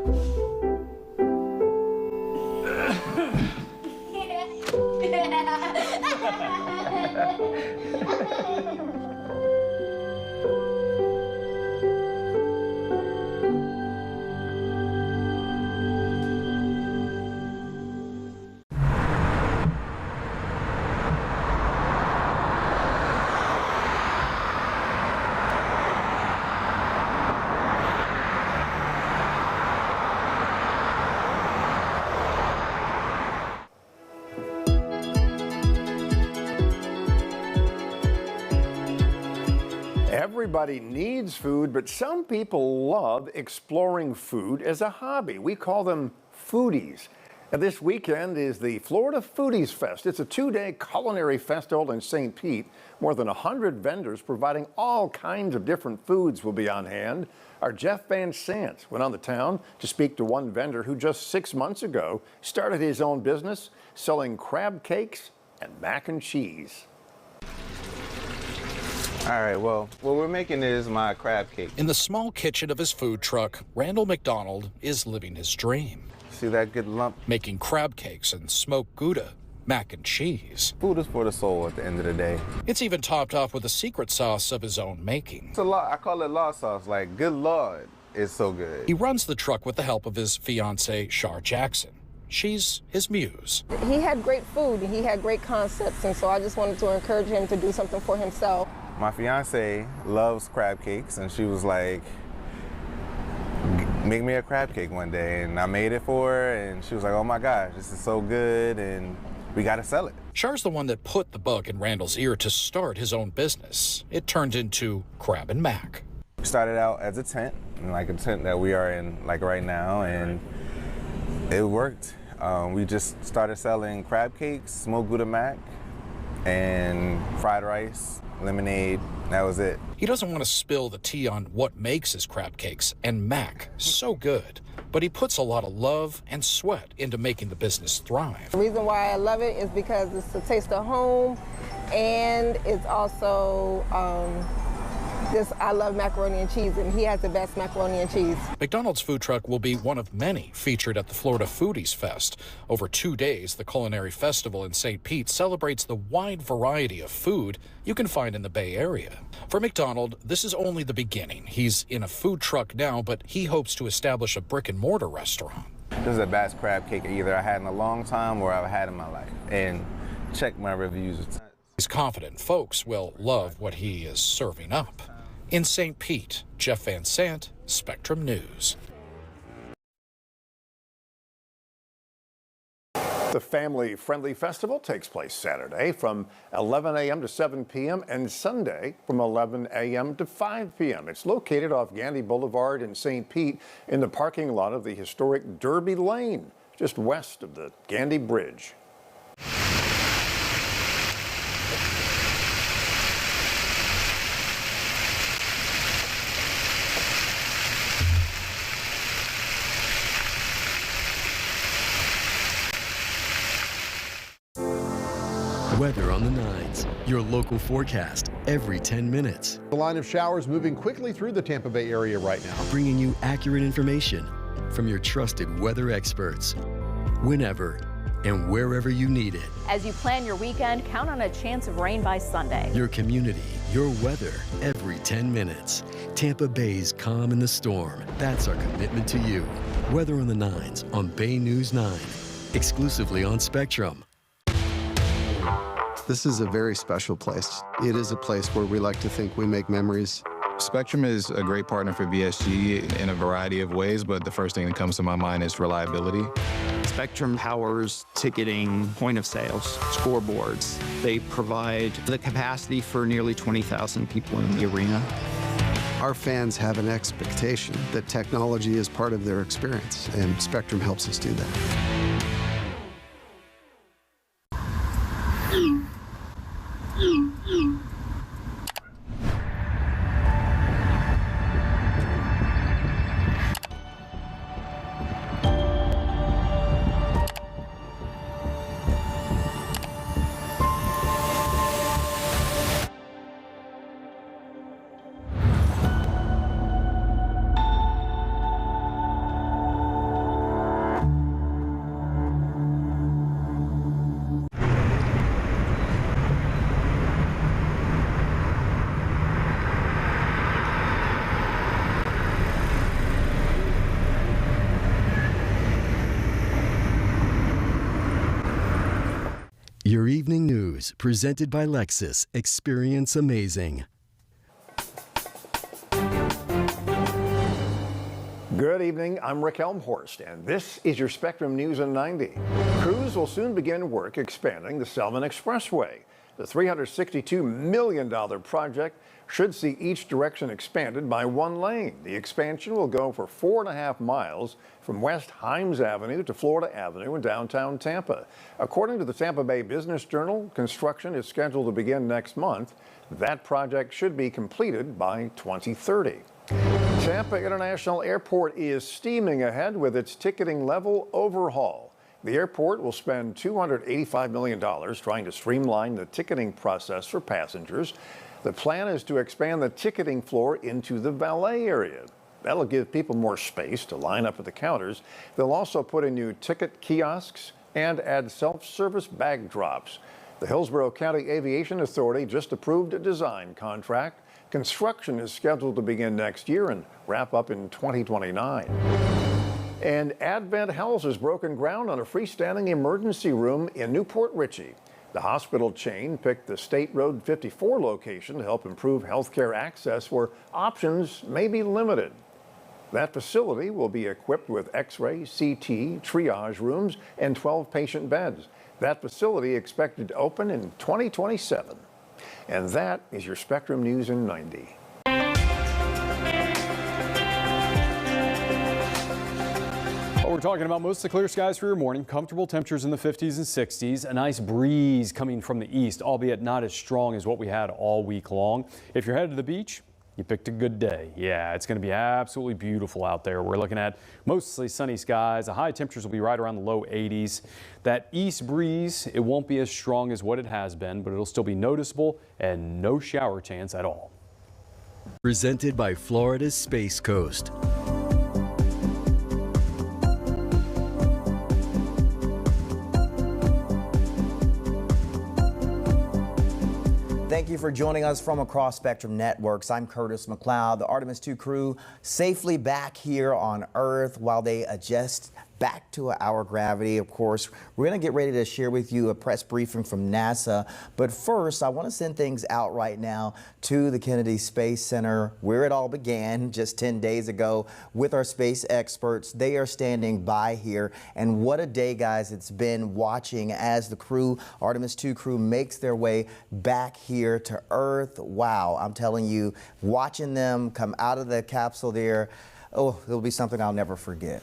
Everybody needs food, but some people love exploring food as a hobby. We call them foodies. And this weekend is the Florida Foodies Fest. It's a two-day culinary festival in St. Pete. More than 100 vendors providing all kinds of different foods will be on hand. Our Jeff Van Sant went on the town to speak to one vendor who just 6 months ago started his own business selling crab cakes and mac and cheese. All right, well, what we're making is my crab cake. In the small kitchen of his food truck, Randall McDonald is living his dream. See that good lump? Making crab cakes and smoked Gouda, mac and cheese. Food is for the soul at the end of the day. It's even topped off with a secret sauce of his own making. It's a lot. I call it law sauce. Like, good Lord, it's so good. He runs the truck with the help of his fiancée, Shar Jackson. She's his muse. He had great food and he had great concepts, and so I just wanted to encourage him to do something for himself. My fiance loves crab cakes, and she was like, make me a crab cake one day. And I made it for her, and she was like, oh my gosh, this is so good, and we gotta sell it. Char's the one that put the bug in Randall's ear to start his own business. It turned into Crab and Mac. We started out as a tent, like a tent that we are in like right now, and it worked. We just started selling crab cakes, smoked Gouda mac, and fried rice, lemonade. That was it. He doesn't want to spill the tea on what makes his crab cakes and mac so good, but he puts a lot of love and sweat into making the business thrive. The reason why I love it is because it's a taste of home, and it's also I love macaroni and cheese, and he has the best macaroni and cheese. McDonald's food truck will be one of many featured at the Florida Foodies Fest. Over 2 days, the culinary festival in St. Pete celebrates the wide variety of food you can find in the Bay Area. For McDonald, this is only the beginning. He's in a food truck now, but he hopes to establish a brick-and-mortar restaurant. This is the best crab cake either I had in a long time or I've had in my life. And check my reviews. He's confident folks will love what he is serving up. In St. Pete, Jeff Van Sant, Spectrum News. The family-friendly festival takes place Saturday from 11 a.m. to 7 p.m. and Sunday from 11 a.m. to 5 p.m. It's located off Gandy Boulevard in St. Pete in the parking lot of the historic Derby Lane, just west of the Gandy Bridge. Weather on the Nines, your local forecast every 10 minutes. The line of showers moving quickly through the Tampa Bay area right now. Bringing you accurate information from your trusted weather experts. Whenever, and wherever you need it. As you plan your weekend, count on a chance of rain by Sunday. Your community, your weather, every 10 minutes. Tampa Bay's calm in the storm. That's our commitment to you. Weather on the 9s on Bay News 9. Exclusively on Spectrum. This is a very special place. It is a place where we like to think we make memories. Spectrum is a great partner for BSG in a variety of ways, but the first thing that comes to my mind is reliability. Spectrum powers ticketing, point of sales, scoreboards. They provide the capacity for nearly 20,000 people in the arena. Our fans have an expectation that technology is part of their experience, and Spectrum helps us do that. Your evening news, presented by Lexus. Experience amazing. Good evening, I'm Rick Elmhorst, and this is your Spectrum News in 90. Crews will soon begin work expanding the Selman Expressway. The $362 million project should see each direction expanded by one lane. The expansion will go for 4.5 miles from West Himes Avenue to Florida Avenue in downtown Tampa. According to the Tampa Bay Business Journal, construction is scheduled to begin next month. That project should be completed by 2030. Tampa International Airport is steaming ahead with its ticketing level overhaul. The airport will spend $285 million trying to streamline the ticketing process for passengers. The plan is to expand the ticketing floor into the valet area. That'll give people more space to line up at the counters. They'll also put in new ticket kiosks and add self-service bag drops. The Hillsborough County Aviation Authority just approved a design contract. Construction is scheduled to begin next year and wrap up in 2029. And Advent Health has broken ground on a freestanding emergency room in Newport Richey. The hospital chain picked the State Road 54 location to help improve healthcare access where options may be limited. That facility will be equipped with X-ray, CT, triage rooms, and 12 patient beds. That facility expected to open in 2027. And that is your Spectrum News in 90. Well, we're talking about mostly clear skies for your morning, comfortable temperatures in the 50s and 60s, a nice breeze coming from the east, albeit not as strong as what we had all week long. If you're headed to the beach, you picked a good day. Yeah, it's going to be absolutely beautiful out there. We're looking at mostly sunny skies. The high temperatures will be right around the low 80s. That east breeze, it won't be as strong as what it has been, but it'll still be noticeable and no shower chance at all. Presented by Florida's Space Coast. Thank you for joining us from across Spectrum Networks. I'm Curtis McLeod. The Artemis II crew safely back here on Earth while they adjust back to our gravity. Of course, we're going to get ready to share with you a press briefing from NASA. But first, I want to send things out right now to the Kennedy Space Center, where it all began just 10 days ago with our space experts. They are standing by here. And what a day, guys, it's been watching as the crew, Artemis II crew, makes their way back here to Earth. Wow, I'm telling you, watching them come out of the capsule there, oh, it'll be something I'll never forget.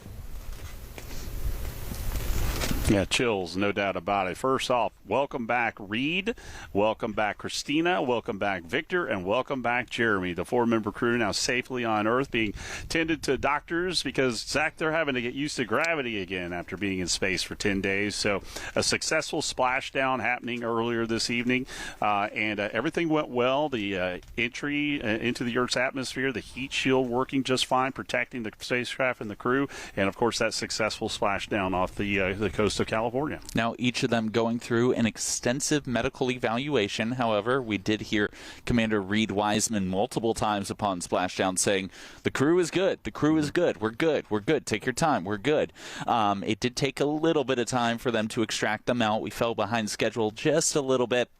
Yeah, chills, no doubt about it. First off, Welcome back, Reed. Welcome back, Christina. Welcome back, Victor. And welcome back, Jeremy. The 4-member crew now safely on Earth, being tended to doctors because, Zach, they're having to get used to gravity again after being in space for 10 days. So a successful splashdown happening earlier this evening, and everything went well. The entry into the Earth's atmosphere, the heat shield working just fine, protecting the spacecraft and the crew, and, of course, that successful splashdown off the coast of California. Now, each of them going through an extensive medical evaluation. However, we did hear Commander Reed Wiseman multiple times upon splashdown saying, the crew is good, the crew is good, we're good, we're good, take your time, we're good. It did take a little bit of time for them to extract them out. We fell behind schedule just a little bit.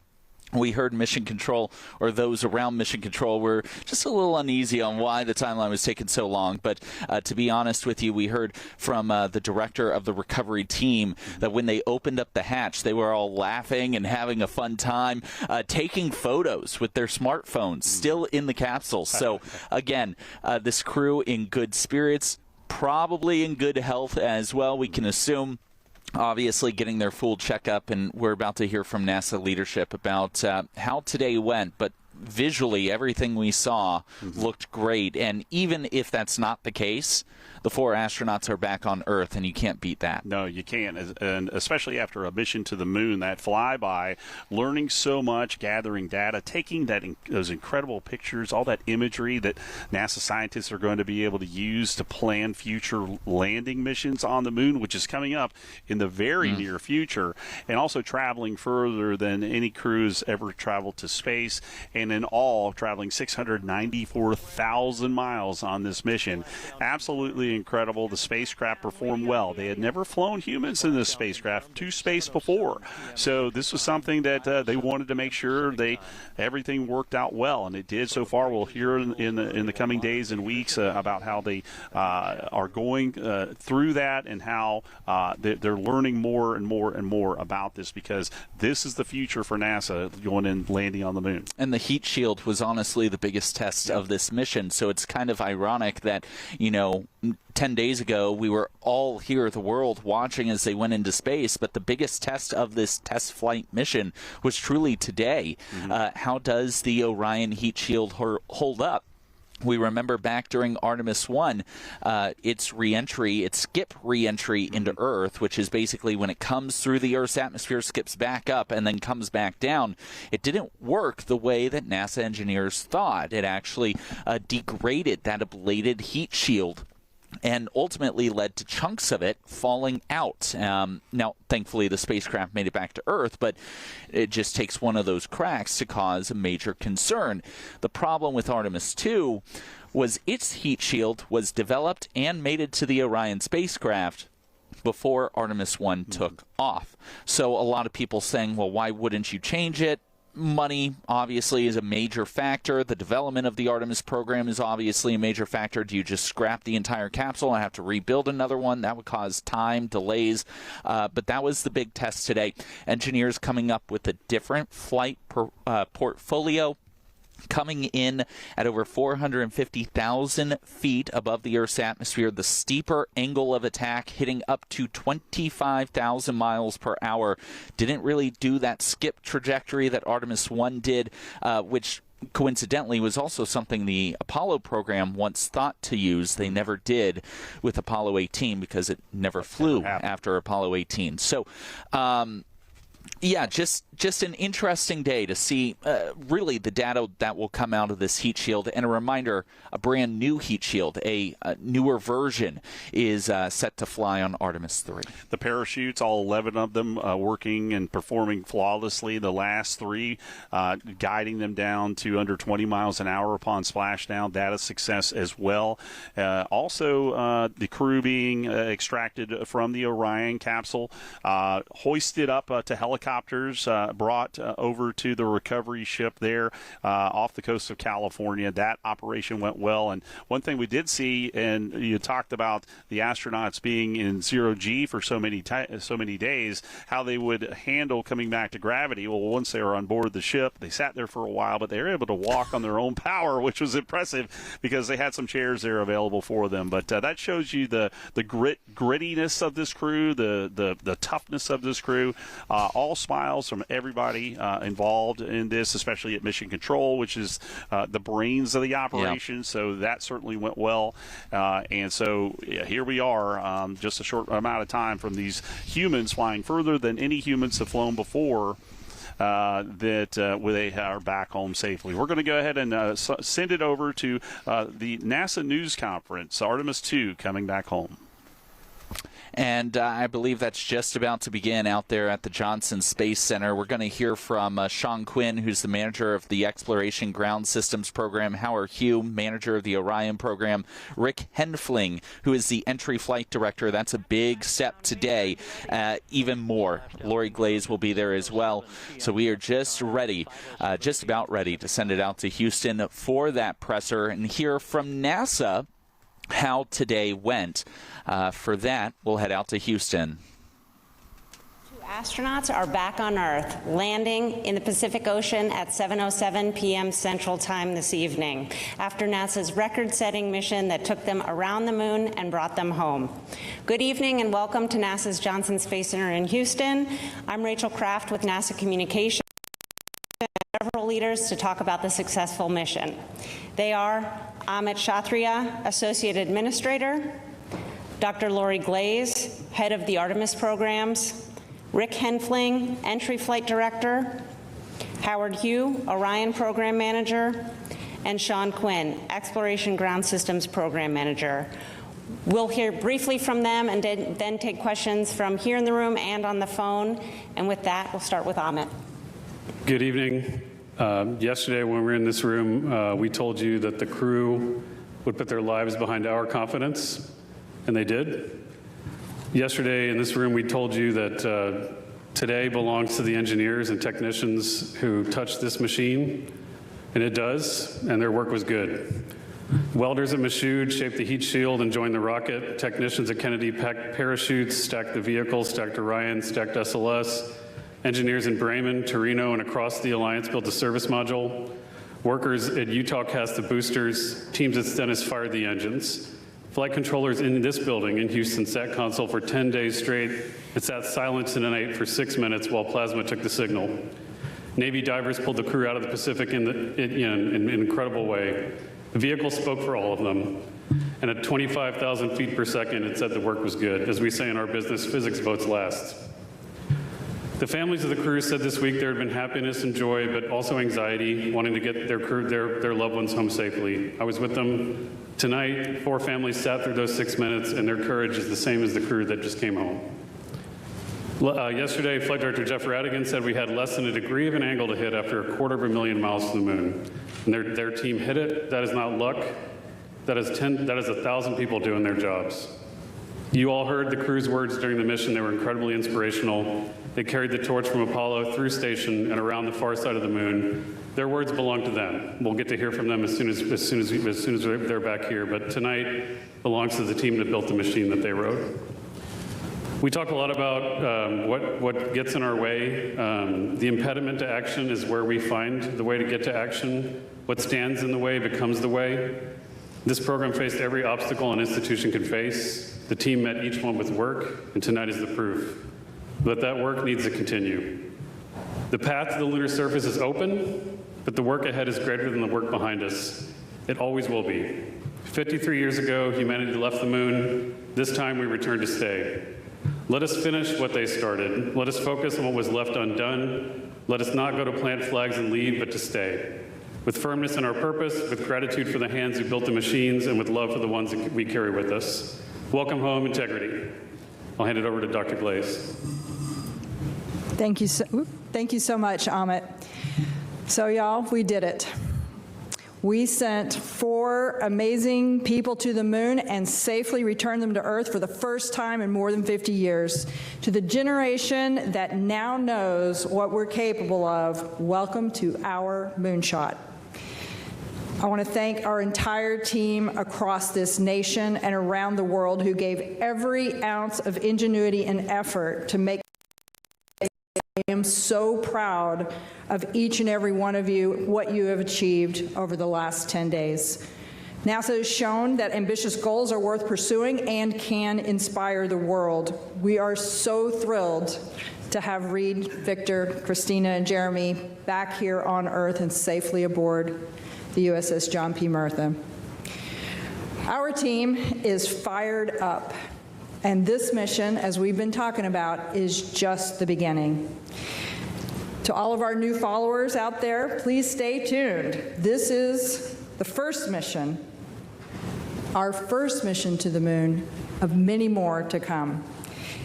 We heard Mission Control, or those around Mission Control, were just a little uneasy on why the timeline was taking so long. But to be honest with you, we heard from the director of the recovery team that when they opened up the hatch, they were all laughing and having a fun time, taking photos with their smartphones still in the capsule. So, again, this crew in good spirits, probably in good health as well, we can assume. Obviously getting their full checkup, and we're about to hear from NASA leadership about how today went, but visually everything we saw looked great. And even if that's not the case, the 4 astronauts are back on Earth, and you can't beat that. No, you can't, and especially after a mission to the moon, that flyby, learning so much, gathering data, taking those incredible pictures, all that imagery that NASA scientists are going to be able to use to plan future landing missions on the moon, which is coming up in the very near future, and also traveling further than any crews ever traveled to space, and in all traveling 694,000 miles on this mission. Absolutely incredible. The spacecraft performed well. They had never flown humans in this spacecraft to space before, so this was something that they wanted to make sure everything worked out well, and it did so far. We'll hear in the coming days and weeks about how they are going through that, and how they're learning more and more and more about this, because this is the future for NASA, going and landing on the moon. And the heat shield was honestly the biggest test of this mission, so it's kind of ironic that, 10 days ago, we were all here, the world, watching as they went into space, but the biggest test of this test flight mission was truly today. How does the Orion heat shield hold up? We remember back during Artemis I, its re-entry, its skip re-entry into Earth, which is basically when it comes through the Earth's atmosphere, skips back up, and then comes back down. It didn't work the way that NASA engineers thought. It actually degraded that ablated heat shield, and ultimately led to chunks of it falling out. Now, thankfully, the spacecraft made it back to Earth, but it just takes one of those cracks to cause a major concern. The problem with Artemis II was its heat shield was developed and mated to the Orion spacecraft before Artemis I took off. So a lot of people saying, well, why wouldn't you change it? Money, obviously, is a major factor. The development of the Artemis program is obviously a major factor. Do you just scrap the entire capsule and have to rebuild another one? That would cause time, delays. But that was the big test today. Engineers coming up with a different flight portfolio, coming in at over 450,000 feet above the Earth's atmosphere, the steeper angle of attack hitting up to 25,000 miles per hour. Didn't really do that skip trajectory that Artemis I did, which coincidentally was also something the Apollo program once thought to use. They never did with Apollo 18 because it never flew after Apollo 18. So, yeah, just an interesting day to see really the data that will come out of this heat shield. And a reminder, a brand new heat shield, a newer version, is set to fly on Artemis III. The parachutes, all 11 of them working and performing flawlessly. The last 3 guiding them down to under 20 miles an hour upon splashdown. Data success as well. Also, the crew being extracted from the Orion capsule, hoisted up to helicopters, brought over to the recovery ship there off the coast of California. That operation went well. And one thing we did see, and you talked about the astronauts being in 0G for so many days, how they would handle coming back to gravity. Well, once they were on board the ship, they sat there for a while, but they were able to walk on their own power, which was impressive because they had some chairs there available for them. But that shows you the grittiness of this crew, the toughness of this crew. All all smiles from everybody involved in this, especially at Mission Control, which is the brains of the operation. Yep. So that certainly went well. And so here we are, just a short amount of time from these humans flying further than any humans have flown before. They are back home safely. We're going to go ahead and send it over to the NASA news conference, Artemis II coming back home. And I believe that's just about to begin out there at the Johnson Space Center. We're going to hear from Sean Quinn, who's the manager of the Exploration Ground Systems Program, Howard Hugh, manager of the Orion Program, Rick Henfling, who is the entry flight director. That's a big step today. Even more. Lori Glaze will be there as well. So we are just ready, just about ready to send it out to Houston for that presser and hear from NASA how today went. For that, we'll head out to Houston. 2 astronauts are back on Earth, landing in the Pacific Ocean at 7:07 p.m. Central Time this evening, after NASA's record-setting mission that took them around the moon and brought them home. Good evening and welcome to NASA's Johnson Space Center in Houston. I'm Rachel Kraft with NASA Communications. Several leaders to talk about the successful mission. They are Amit Kshatriya, Associate Administrator, Dr. Lori Glaze, Head of the Artemis Programs, Rick Henfling, Entry Flight Director, Howard Hugh, Orion Program Manager, and Sean Quinn, Exploration Ground Systems Program Manager. We'll hear briefly from them and then take questions from here in the room and on the phone. And with that, we'll start with Amit. Good evening. Yesterday when we were in this room, we told you that the crew would put their lives behind our confidence, and they did. Yesterday in this room, we told you that today belongs to the engineers and technicians who touched this machine, and it does, and their work was good. Welders at Michoud shaped the heat shield and joined the rocket. Technicians at Kennedy packed parachutes, stacked the vehicle, stacked Orion, stacked SLS. Engineers in Bremen, Torino, and across the Alliance built a service module. Workers at Utah cast the boosters. Teams at Stennis fired the engines. Flight controllers in this building in Houston sat console for 10 days straight. It sat silent in the night for 6 minutes while plasma took the signal. Navy divers pulled the crew out of the Pacific in an incredible way. The vehicle spoke for all of them. And at 25,000 feet per second, it said the work was good. As we say in our business, physics votes last. The families of the crew said this week there had been happiness and joy, but also anxiety, wanting to get their loved ones home safely. I was with them tonight. 4 families sat through those 6 minutes, and their courage is the same as the crew that just came home. Yesterday, Flight Director Jeff Radigan said we had less than a degree of an angle to hit after 250,000 miles from the moon. And their team hit it. That is not luck. That is 1,000 people doing their jobs. You all heard the crew's words during the mission. They were incredibly inspirational. They carried the torch from Apollo through station and around the far side of the moon. Their words belong to them. We'll get to hear from them as soon as they're back here. But tonight belongs to the team that built the machine that they wrote. We talk a lot about what gets in our way. The impediment to action is where we find the way to get to action. What stands in the way becomes the way. This program faced every obstacle an institution could face. The team met each one with work, and tonight is the proof. But that work needs to continue. The path to the lunar surface is open, but the work ahead is greater than the work behind us. It always will be. 53 years ago, humanity left the moon. This time we return to stay. Let us finish what they started. Let us focus on what was left undone. Let us not go to plant flags and leave, but to stay. With firmness in our purpose, with gratitude for the hands who built the machines, and with love for the ones that we carry with us. Welcome home, Integrity. I'll hand it over to Dr. Glaze. Thank you so much, Amit. So y'all, we did it. We sent 4 amazing people to the moon and safely returned them to Earth for the first time in more than 50 years. To the generation that now knows what we're capable of, welcome to our moonshot. I want to thank our entire team across this nation and around the world who gave every ounce of ingenuity and effort to make. I am so proud of each and every one of you, what you have achieved over the last 10 days. NASA has shown that ambitious goals are worth pursuing and can inspire the world. We are so thrilled to have Reed, Victor, Christina, and Jeremy back here on Earth and safely aboard the USS John P. Murtha. Our team is fired up, and this mission, as we've been talking about, is just the beginning. To all of our new followers out there, please stay tuned. This is the first mission, our first mission to the moon, of many more to come.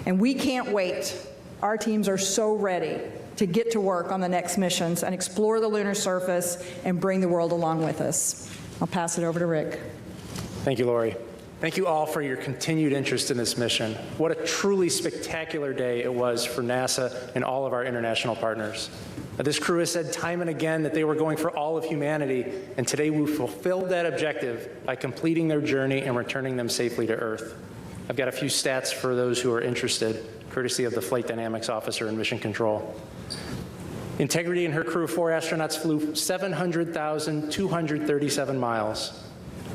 And we can't wait. Our teams are so ready to get to work on the next missions and explore the lunar surface and bring the world along with us. I'll pass it over to Rick. Thank you, Lori. Thank you all for your continued interest in this mission. What a truly spectacular day it was for NASA and all of our international partners. This crew has said time and again that they were going for all of humanity, and today we fulfilled that objective by completing their journey and returning them safely to Earth. I've got a few stats for those who are interested, courtesy of the Flight Dynamics Officer in Mission Control. Integrity and her crew of 4 astronauts flew 700,237 miles.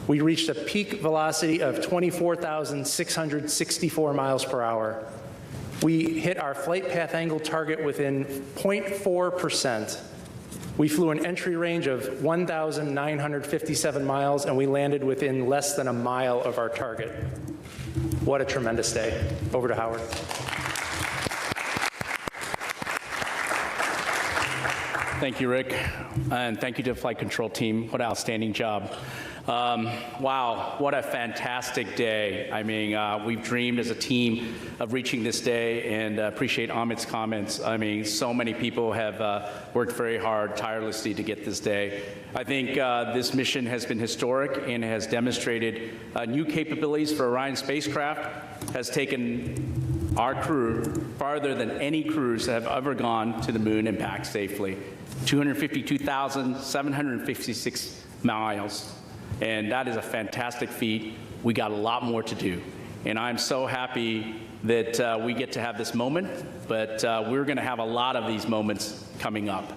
We reached a peak velocity of 24,664 miles per hour. We hit our flight path angle target within 0.4%. We flew an entry range of 1,957 miles, and we landed within less than a mile of our target. What a tremendous day. Over to Howard. Thank you, Rick, and thank you to the flight control team. What an outstanding job. Wow, what a fantastic day. I mean, we've dreamed as a team of reaching this day, and appreciate Amit's comments. I mean, so many people have worked very hard, tirelessly to get this day. I think this mission has been historic and has demonstrated new capabilities for Orion spacecraft, has taken our crew farther than any crews that have ever gone to the moon and back safely. 252,756 miles. And that is a fantastic feat. We got a lot more to do. And I'm so happy that we get to have this moment, but we're going to have a lot of these moments coming up.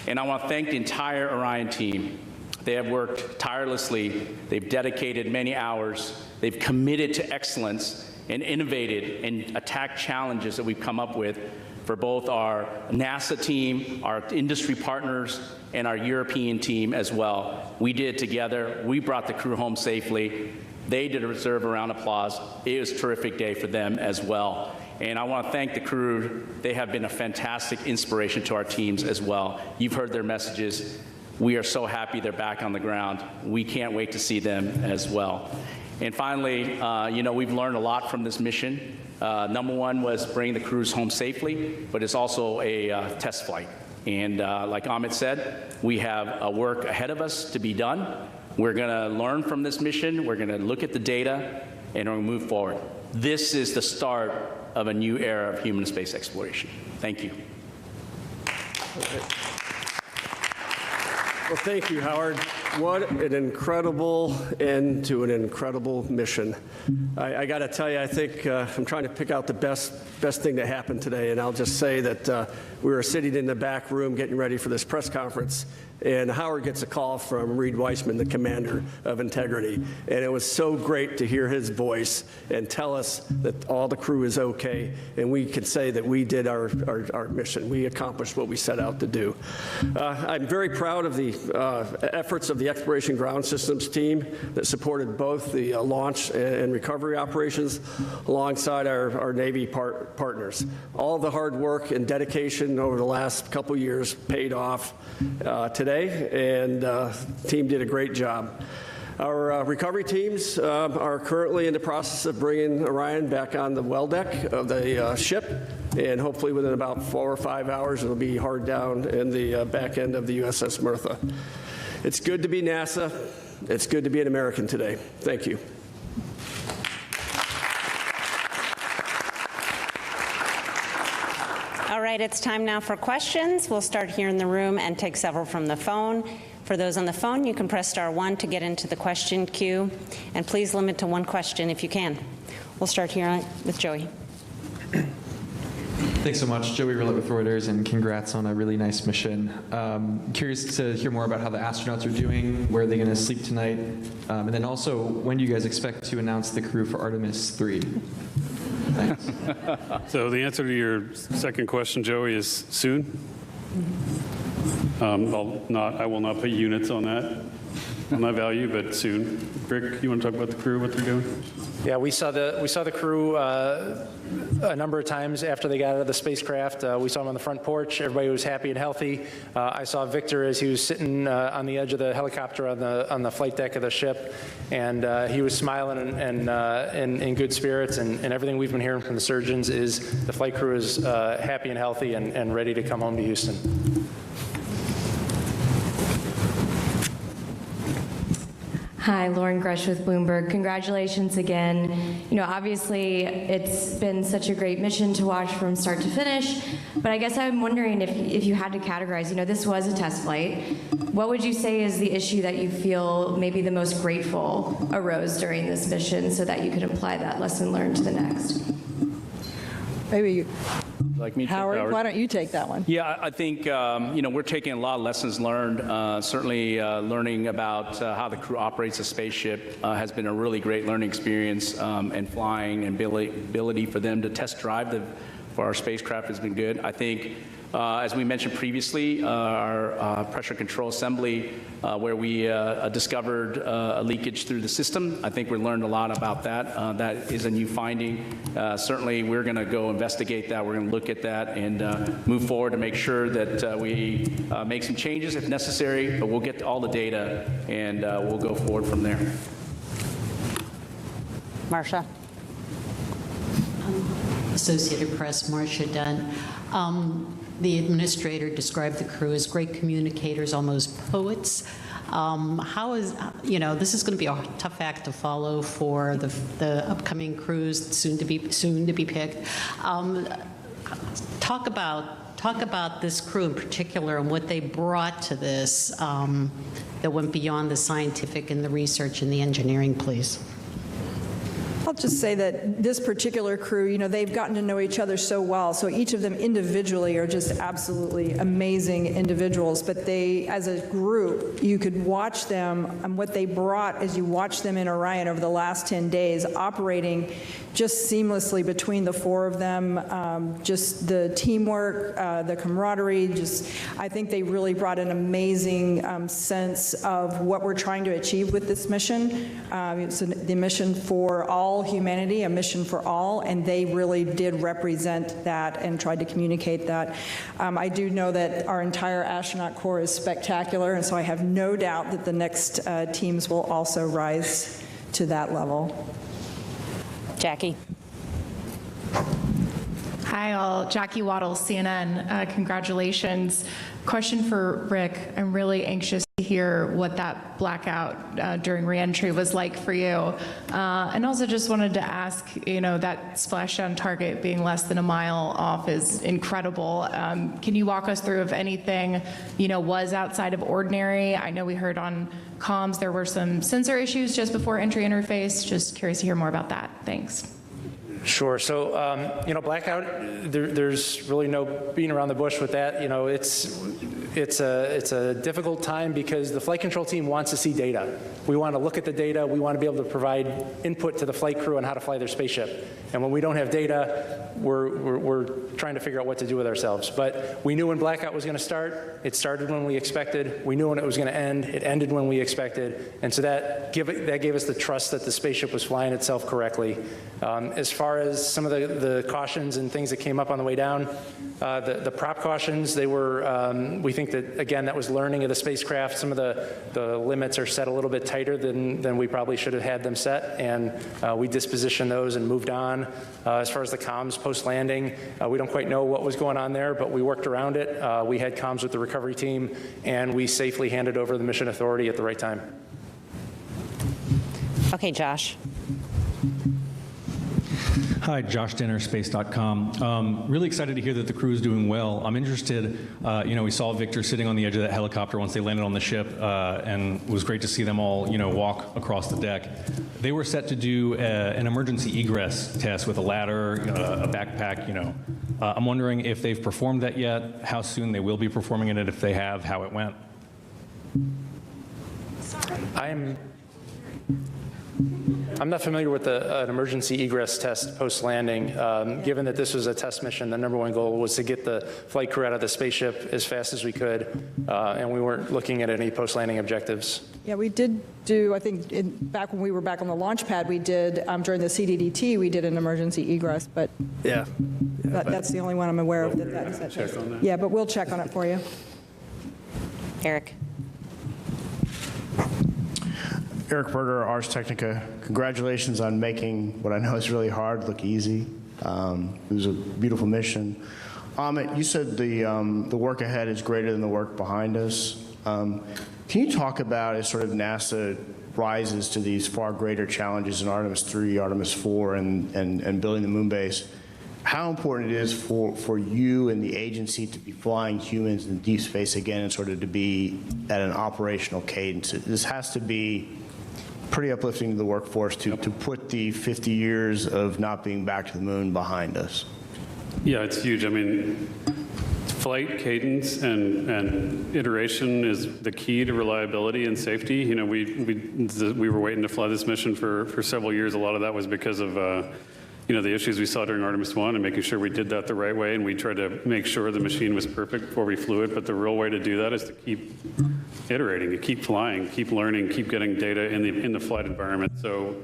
And I want to thank the entire Orion team. They have worked tirelessly. They've dedicated many hours. They've committed to excellence and innovated and attacked challenges that we've come up with for both our NASA team, our industry partners, and our European team as well. We did it together. We brought the crew home safely. They deserve a round of applause. It was a terrific day for them as well. And I want to thank the crew. They have been a fantastic inspiration to our teams as well. You've heard their messages. We are so happy they're back on the ground. We can't wait to see them as well. And finally, you know, we've learned a lot from this mission. Number one was bringing the crews home safely, but it's also a test flight. And like Amit said, we have work ahead of us to be done. We're going to learn from this mission. We're going to look at the data, and we're going to move forward. This is the start of a new era of human space exploration. Thank you. Well, thank you, Howard. What an incredible end to an incredible mission. I got to tell you, I think I'm trying to pick out the best thing that happened today, and I'll just say that we were sitting in the back room getting ready for this press conference, and Howard gets a call from Reed Weissman, the commander of Integrity, and it was so great to hear his voice and tell us that all the crew is okay, and we can say that we did our mission. We accomplished what we set out to do. I'm very proud of the efforts of the Exploration Ground Systems team that supported both the launch and recovery operations alongside our Navy partners. All the hard work and dedication over the last couple years paid off today, and the team did a great job. Our recovery teams are currently in the process of bringing Orion back on the well deck of the ship, and hopefully within about 4 or 5 hours it'll be hard down in the back end of the USS Murtha. It's good to be NASA. It's good to be an American today. Thank you. All right, it's time now for questions. We'll start here in the room and take several from the phone. For those on the phone, you can press *1 to get into the question queue, and please limit to one question if you can. We'll start here with Joey. Thanks so much. Joey Rillett with Reuters, and congrats on a really nice mission. Curious to hear more about how the astronauts are doing, where are they going to sleep tonight, and then also, when do you guys expect to announce the crew for Artemis III? Thanks. So the answer to your second question, Joey, is soon. I will not put units on that value, but soon. Rick, you want to talk about the crew, what they're doing? Yeah, we saw the crew a number of times after they got out of the spacecraft. We saw them on the front porch. Everybody was happy and healthy. I saw Victor as he was sitting on the edge of the helicopter on the flight deck of the ship, and he was smiling and in good spirits. And everything we've been hearing from the surgeons is the flight crew is happy and healthy and ready to come home to Houston. Hi, Lauren Grush with Bloomberg. Congratulations again. You know, obviously it's been such a great mission to watch from start to finish, but I guess I'm wondering if you had to categorize, you know, this was a test flight. What would you say is the issue that you feel maybe the most grateful arose during this mission so that you could apply that lesson learned to the next? Maybe you. Like me, Howard, why don't you take that one? Yeah, I think you know, we're taking a lot of lessons learned. Certainly, learning about how the crew operates a spaceship has been a really great learning experience, and flying and ability for them to test drive for our spacecraft has been good. I think, as we mentioned previously, our pressure control assembly, where we discovered a leakage through the system. I think we learned a lot about that. That is a new finding. Certainly, we're going to go investigate that. We're going to look at that and move forward to make sure that we make some changes if necessary, but we'll get all the data and we'll go forward from there. Marcia. Associated Press, Marcia Dunn. The administrator described the crew as great communicators, almost poets. How is, you know, this is going to be a tough act to follow for the upcoming crews soon to be picked. Talk about this crew in particular and what they brought to this that went beyond the scientific and the research and the engineering, please. I'll just say that this particular crew, you know, they've gotten to know each other so well. So each of them individually are just absolutely amazing individuals. But they, as a group, you could watch them and what they brought as you watch them in Orion over the last 10 days, operating just seamlessly between the four of them. Just the teamwork, the camaraderie. Just, I think they really brought an amazing sense of what we're trying to achieve with this mission. It's the mission for all humanity, a mission for all, and they really did represent that and tried to communicate that. I do know that our entire astronaut corps is spectacular, and so I have no doubt that the next teams will also rise to that level. Jackie. Hi all, Jackie Waddle, CNN. Congratulations. Question for Rick. I'm really anxious to hear what that blackout during reentry was like for you. And also just wanted to ask, you know, that splashdown target being less than a mile off is incredible. Can you walk us through if anything, you know, was outside of ordinary? I know we heard on comms there were some sensor issues just before entry interface. Just curious to hear more about that. Thanks. Sure. So, you know, blackout, there's really no beating around the bush with that. You know, it's a difficult time because the flight control team wants to see data. We want to look at the data. We want to be able to provide input to the flight crew on how to fly their spaceship. And when we don't have data, we're trying to figure out what to do with ourselves. But we knew when blackout was going to start. It started when we expected. We knew when it was going to end. It ended when we expected. And so that gave us the trust that the spaceship was flying itself correctly. As far as some of the cautions and things that came up on the way down, the prop cautions, they were, we think that, again, that was learning of the spacecraft. Some of the limits are set a little bit tighter than we probably should have had them set, and we dispositioned those and moved on. As far as the comms post-landing, we don't quite know what was going on there, but we worked around it. We had comms with the recovery team, and we safely handed over the mission authority at the right time. Okay, Josh. Hi, Josh Denner, space.com. Really excited to hear that the crew is doing well. I'm interested, we saw Victor sitting on the edge of that helicopter once they landed on the ship, and it was great to see them all, walk across the deck. They were set to do an emergency egress test with a ladder, a backpack, I'm wondering if they've performed that yet, how soon they will be performing it, and if they have, how it went. I'm not familiar with an emergency egress test post-landing. Given that this was a test mission, the #1 goal was to get the flight crew out of the spaceship as fast as we could, and we weren't looking at any post-landing objectives. Yeah, we did do, I think, back when we were back on the launch pad, we did, during the CDDT, we did an emergency egress, but that's the only one I'm aware of that is that test. Yeah, but we'll check on it for you. Eric. Eric Berger, Ars Technica. Congratulations on making what I know is really hard look easy. It was a beautiful mission. Amit, you said the work ahead is greater than the work behind us. Can you talk about, as sort of NASA rises to these far greater challenges in Artemis III, Artemis IV, and building the moon base, how important it is for you and the agency to be flying humans in deep space again and sort of to be at an operational cadence? This has to be pretty uplifting to the workforce to put the 50 years of not being back to the moon behind us. Yeah, it's huge. I mean, flight cadence and iteration is the key to reliability and safety. We were waiting to fly this mission for several years. A lot of that was because of the issues we saw during Artemis I and making sure we did that the right way, and we tried to make sure the machine was perfect before we flew it. But the real way to do that is to keep iterating, to keep flying, keep learning, keep getting data in the flight environment. So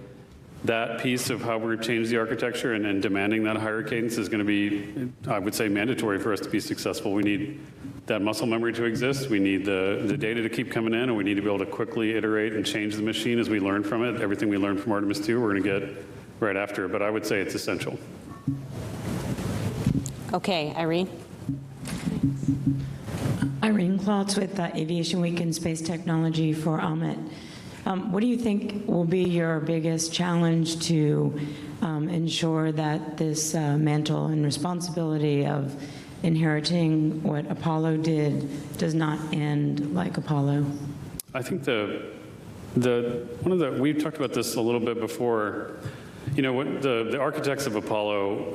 that piece of how we've changed the architecture and demanding that higher cadence is going to be, I would say, mandatory for us to be successful. We need that muscle memory to exist. We need the data to keep coming in, and we need to be able to quickly iterate and change the machine as we learn from it. Everything we learned from Artemis II, we're going to get right after it, but I would say it's essential. Okay, Irene. Irene Klotz with Aviation Week in Space Technology for Amit. What do you think will be your biggest challenge to ensure that this mantle and responsibility of inheriting what Apollo did does not end like Apollo? I think we've talked about this a little bit before. What the architects of Apollo,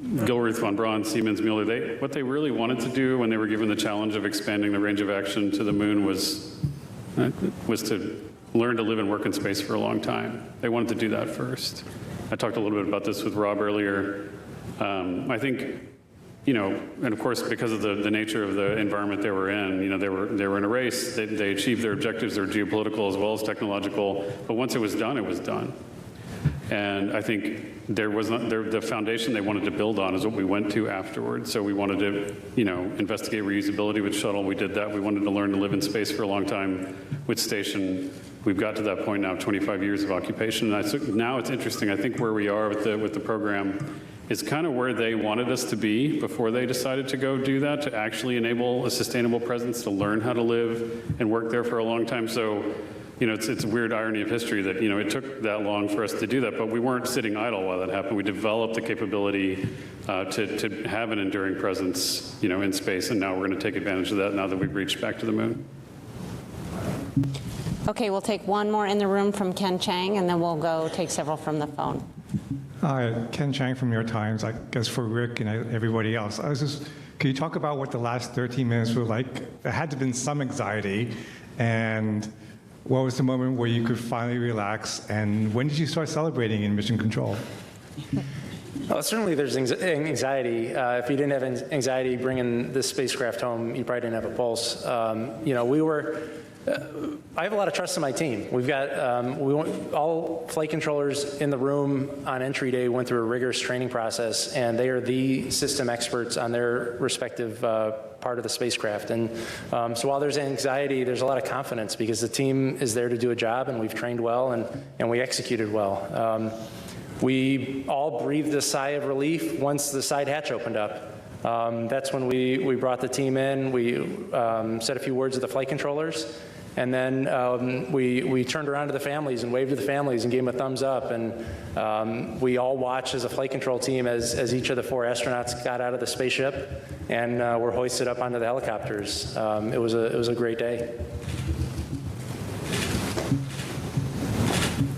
Gilruth, von Braun, Siemens, Mueller, what they really wanted to do when they were given the challenge of expanding the range of action to the moon was to learn to live and work in space for a long time. They wanted to do that first. I talked a little bit about this with Rob earlier. I think, and of course, because of the nature of the environment they were in, they were in a race. They achieved their objectives. They were geopolitical as well as technological. But once it was done, it was done. And I think the foundation they wanted to build on is what we went to afterwards. So we wanted to, investigate reusability with shuttle. We did that. We wanted to learn to live in space for a long time with station. We've got to that point now, 25 years of occupation. And now it's interesting. I think where we are with the program is kind of where they wanted us to be before they decided to go do that, to actually enable a sustainable presence, to learn how to live and work there for a long time. So, it's a weird irony of history that, it took that long for us to do that, but we weren't sitting idle while that happened. We developed the capability to have an enduring presence, in space, and now we're going to take advantage of that now that we've reached back to the moon. Okay, we'll take one more in the room from Ken Chang, and then we'll go take several from the phone. Hi, Ken Chang from New York Times. I guess for Rick and everybody else, can you talk about what the last 13 minutes were like? There had to have been some anxiety, and what was the moment where you could finally relax, and when did you start celebrating in Mission Control? Well, certainly there's anxiety. If you didn't have anxiety bringing this spacecraft home, you probably didn't have a pulse. I have a lot of trust in my team. We've got all flight controllers in the room on entry day went through a rigorous training process, and they are the system experts on their respective part of the spacecraft. And so while there's anxiety, there's a lot of confidence because the team is there to do a job, and we've trained well, and we executed well. We all breathed a sigh of relief once the side hatch opened up. That's when we brought the team in. We said a few words with the flight controllers, And then we turned around to the families and waved to the families and gave them a thumbs up. And we all watched as a flight control team as each of the 4 astronauts got out of the spaceship and were hoisted up onto the helicopters. It was a great day.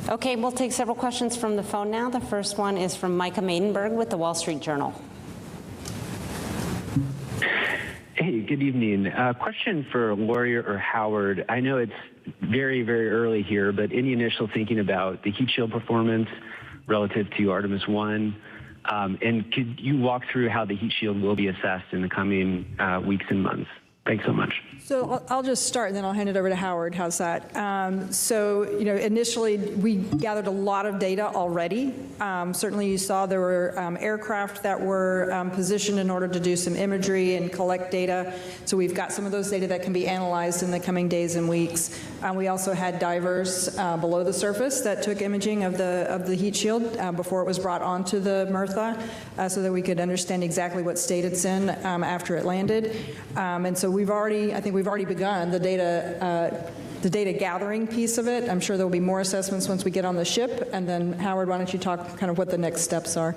Okay, we'll take several questions from the phone now. The first one is from Micah Maidenberg with the Wall Street Journal. Hey, good evening. Question for Lori or Howard. I know it's very, very early here, but any initial thinking about the heat shield performance relative to Artemis I? And could you walk through how the heat shield will be assessed in the coming weeks and months? Thanks so much. So I'll just start, and then I'll hand it over to Howard. How's that? So, initially we gathered a lot of data already. Certainly you saw there were aircraft that were positioned in order to do some imagery and collect data. So we've got some of those data that can be analyzed in the coming days and weeks. We also had divers below the surface that took imaging of the heat shield before it was brought onto the Mertha, so that we could understand exactly what state it's in after it landed. And so I think we've already begun the data gathering piece of it. I'm sure there'll be more assessments once we get on the ship. And then Howard, why don't you talk kind of what the next steps are?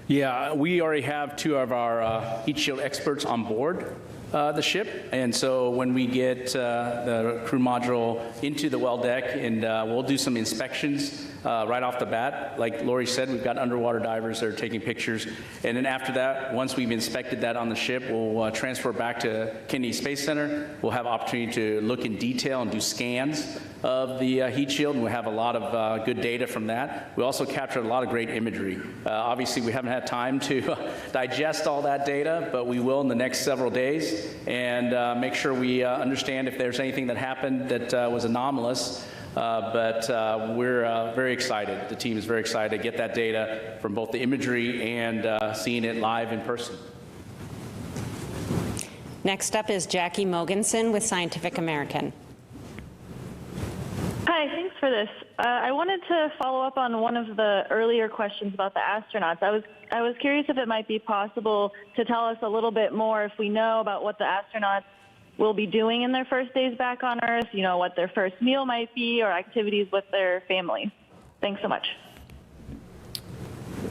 Yeah, we already have 2 of our heat shield experts on board the ship, and so when we get the crew module into the well deck, and we'll do some inspections right off the bat. Like Lori said, we've got underwater divers that are taking pictures, and then after that, once we've inspected that on the ship, we'll transfer back to Kennedy Space Center. We'll have opportunity to look in detail and do scans of the heat shield, and we have a lot of good data from that. We also captured a lot of great imagery. Obviously, we haven't had time to digest all that data, but we will in the next several days, and make sure we understand if there's anything that happened that was anomalous. But we're very excited. The team is very excited to get that data from both the imagery and seeing it live in person. Next up is Jackie Mogensen with Scientific American. Hi, thanks for this. I wanted to follow up on one of the earlier questions about the astronauts. I was curious if it might be possible to tell us a little bit more, if we know, about what the astronauts will be doing in their first days back on Earth, what their first meal might be, or activities with their families. Thanks so much.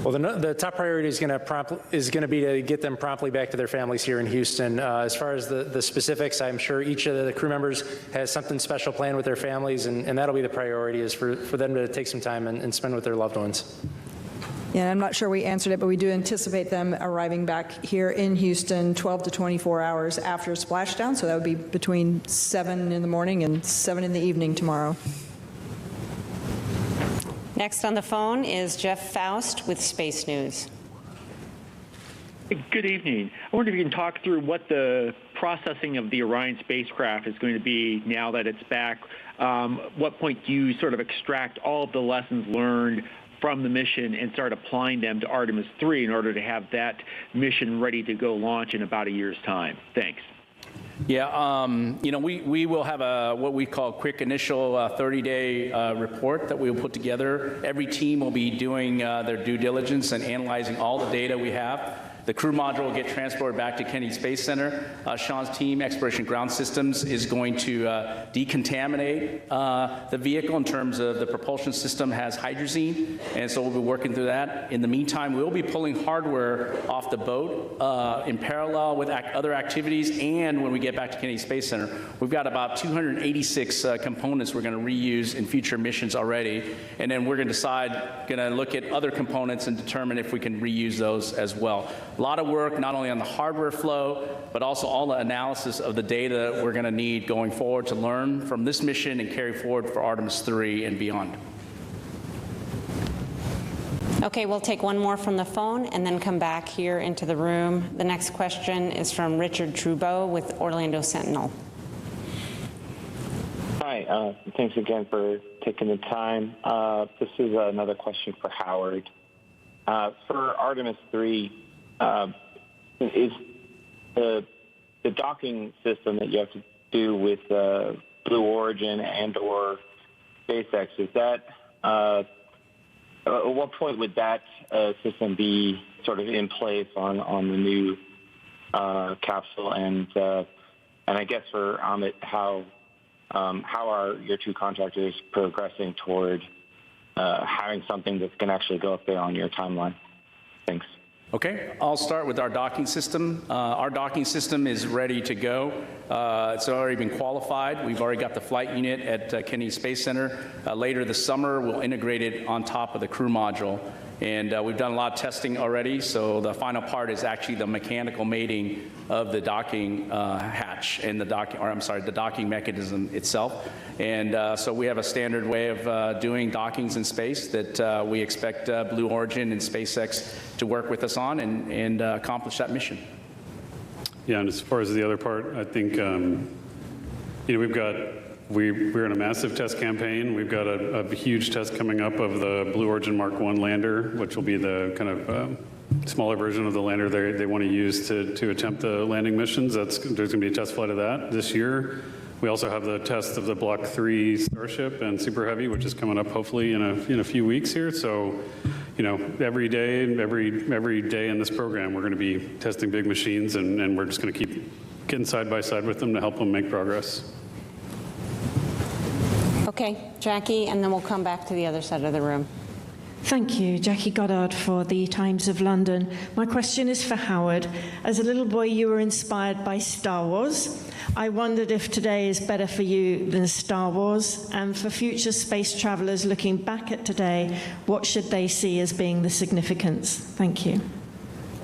Well, the top priority is going to be to get them promptly back to their families here in Houston. As far as the specifics, I'm sure each of the crew members has something special planned with their families, and that'll be the priority, is for them to take some time and spend with their loved ones. Yeah, I'm not sure we answered it, but we do anticipate them arriving back here in Houston 12 to 24 hours after splashdown, so that would be between 7 in the morning and 7 in the evening tomorrow. Next on the phone is Jeff Faust with Space News. Good evening. I wonder if you can talk through what the processing of the Orion spacecraft is going to be now that it's back. What point do you sort of extract all of the lessons learned from the mission and start applying them to Artemis III in order to have that mission ready to go launch in about a year's time? Thanks. Yeah, we will have what we call a quick initial 30-day report that we will put together. Every team will be doing their due diligence and analyzing all the data we have. The crew module will get transported back to Kennedy Space Center. Sean's team, Exploration Ground Systems, is going to decontaminate the vehicle in terms of the propulsion system has hydrazine, and so we'll be working through that. In the meantime, we'll be pulling hardware off the boat in parallel with other activities, and when we get back to Kennedy Space Center. We've got about 286 components we're going to reuse in future missions already, and then we're going to look at other components and determine if we can reuse those as well. A lot of work, not only on the hardware flow, but also all the analysis of the data we're going to need going forward to learn from this mission and carry forward for Artemis III and beyond. Okay, we'll take one more from the phone and then come back here into the room. The next question is from Richard Trudeau with Orlando Sentinel. Hi, thanks again for taking the time. This is another question for Howard. For Artemis III, is the docking system that you have to do with Blue Origin and/or SpaceX, is that at what point would that system be sort of in place on the new capsule? And I guess for Amit, how how are your two contractors progressing toward having something that's going to actually go up there on your timeline? Thanks. Okay, I'll start with our docking system. Our docking system is ready to go. It's already been qualified. We've already got the flight unit at Kennedy Space Center. Later this summer, we'll integrate it on top of the crew module. And we've done a lot of testing already, so the final part is actually the mechanical mating of the docking hatch and the docking mechanism itself. And so we have a standard way of doing dockings in space that we expect Blue Origin and SpaceX to work with us on and accomplish that mission. Yeah, and as far as the other part, I think, we're in a massive test campaign. We've got a huge test coming up of the Blue Origin Mark I lander, which will be the kind of smaller version of the lander they want to use to attempt the landing missions. There's going to be a test flight of that this year. We also have the test of the Block 3 Starship and Super Heavy, which is coming up hopefully in a few weeks here. So, every day in this program, we're going to be testing big machines, and we're just going to keep getting side by side with them to help them make progress. Okay, Jackie, and then we'll come back to the other side of the room. Thank you, Jackie Goddard for the Times of London. My question is for Howard. As a little boy, you were inspired by Star Wars. I wondered if today is better for you than Star Wars, and for future space travelers looking back at today, what should they see as being the significance? Thank you.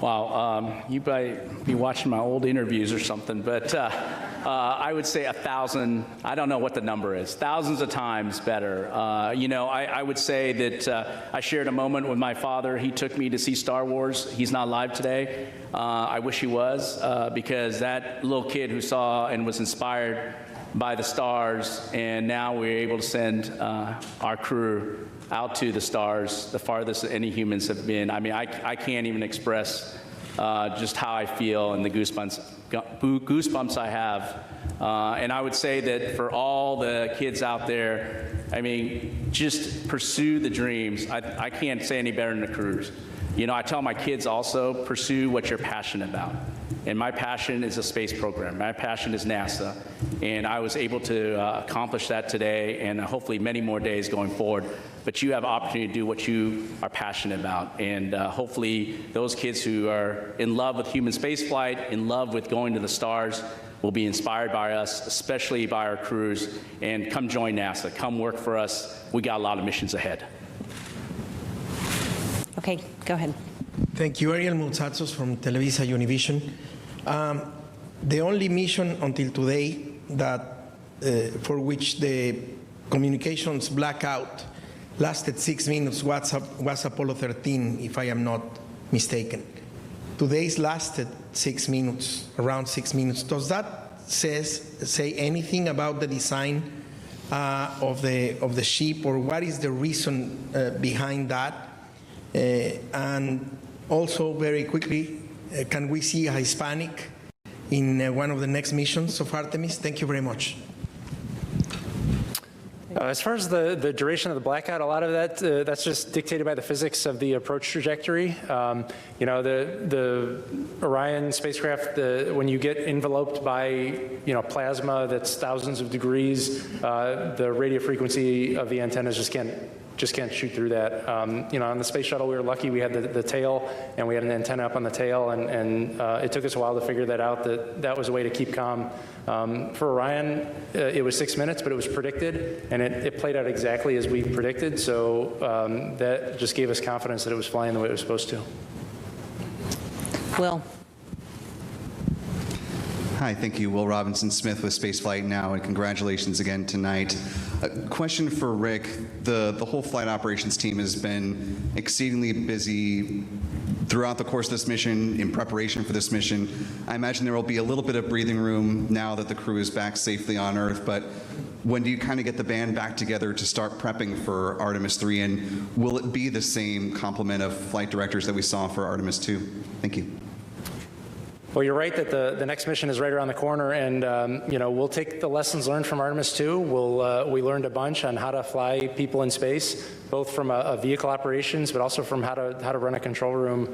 Wow, you might be watching my old interviews or something, but I would say 1,000, I don't know what the number is, thousands of times better. I would say that I shared a moment with my father. He took me to see Star Wars. He's not alive today. I wish he was, because that little kid who saw and was inspired by the stars, and now we're able to send our crew out to the stars, the farthest that any humans have been. I mean, I can't even express just how I feel and the goosebumps I have. And I would say that for all the kids out there, I mean, just pursue the dreams. I can't say any better than the crews. I tell my kids also, pursue what you're passionate about. And my passion is a space program. My passion is NASA. And I was able to accomplish that today and hopefully many more days going forward. But you have opportunity to do what you are passionate about. And hopefully those kids who are in love with human spaceflight, in love with going to the stars, will be inspired by us, especially by our crews. And come join NASA. Come work for us. We got a lot of missions ahead. Okay, go ahead. Thank you. Ariel Multzatsos from Televisa Univision. The only mission until today that for which the communications blackout lasted 6 minutes was Apollo 13, if I am not mistaken. Today's lasted 6 minutes, around 6 minutes. Does that say anything about the design of the ship, or what is the reason behind that? And also, very quickly, can we see a Hispanic in one of the next missions of Artemis? Thank you very much. As far as the duration of the blackout, a lot of that, that's just dictated by the physics of the approach trajectory. The Orion spacecraft, when you get enveloped by, plasma that's thousands of degrees, the radio frequency of the antennas just can't shoot through that. On the space shuttle, we were lucky we had the tail, and we had an antenna up on the tail, and it took us a while to figure that out, that was a way to keep calm. For Orion, it was 6 minutes, but it was predicted, and it played out exactly as we predicted, so that just gave us confidence that it was flying the way it was supposed to. Will. Hi, thank you. Will Robinson Smith with Spaceflight Now, and congratulations again tonight. A question for Rick. The whole flight operations team has been exceedingly busy throughout the course of this mission, in preparation for this mission. I imagine there will be a little bit of breathing room now that the crew is back safely on Earth, but when do you kind of get the band back together to start prepping for Artemis II, and will it be the same complement of flight directors that we saw for Artemis II? Thank you. Well, you're right that the next mission is right around the corner, and we'll take the lessons learned from Artemis II. We learned a bunch on how to fly people in space. both from a vehicle operations, but also from how to run a control room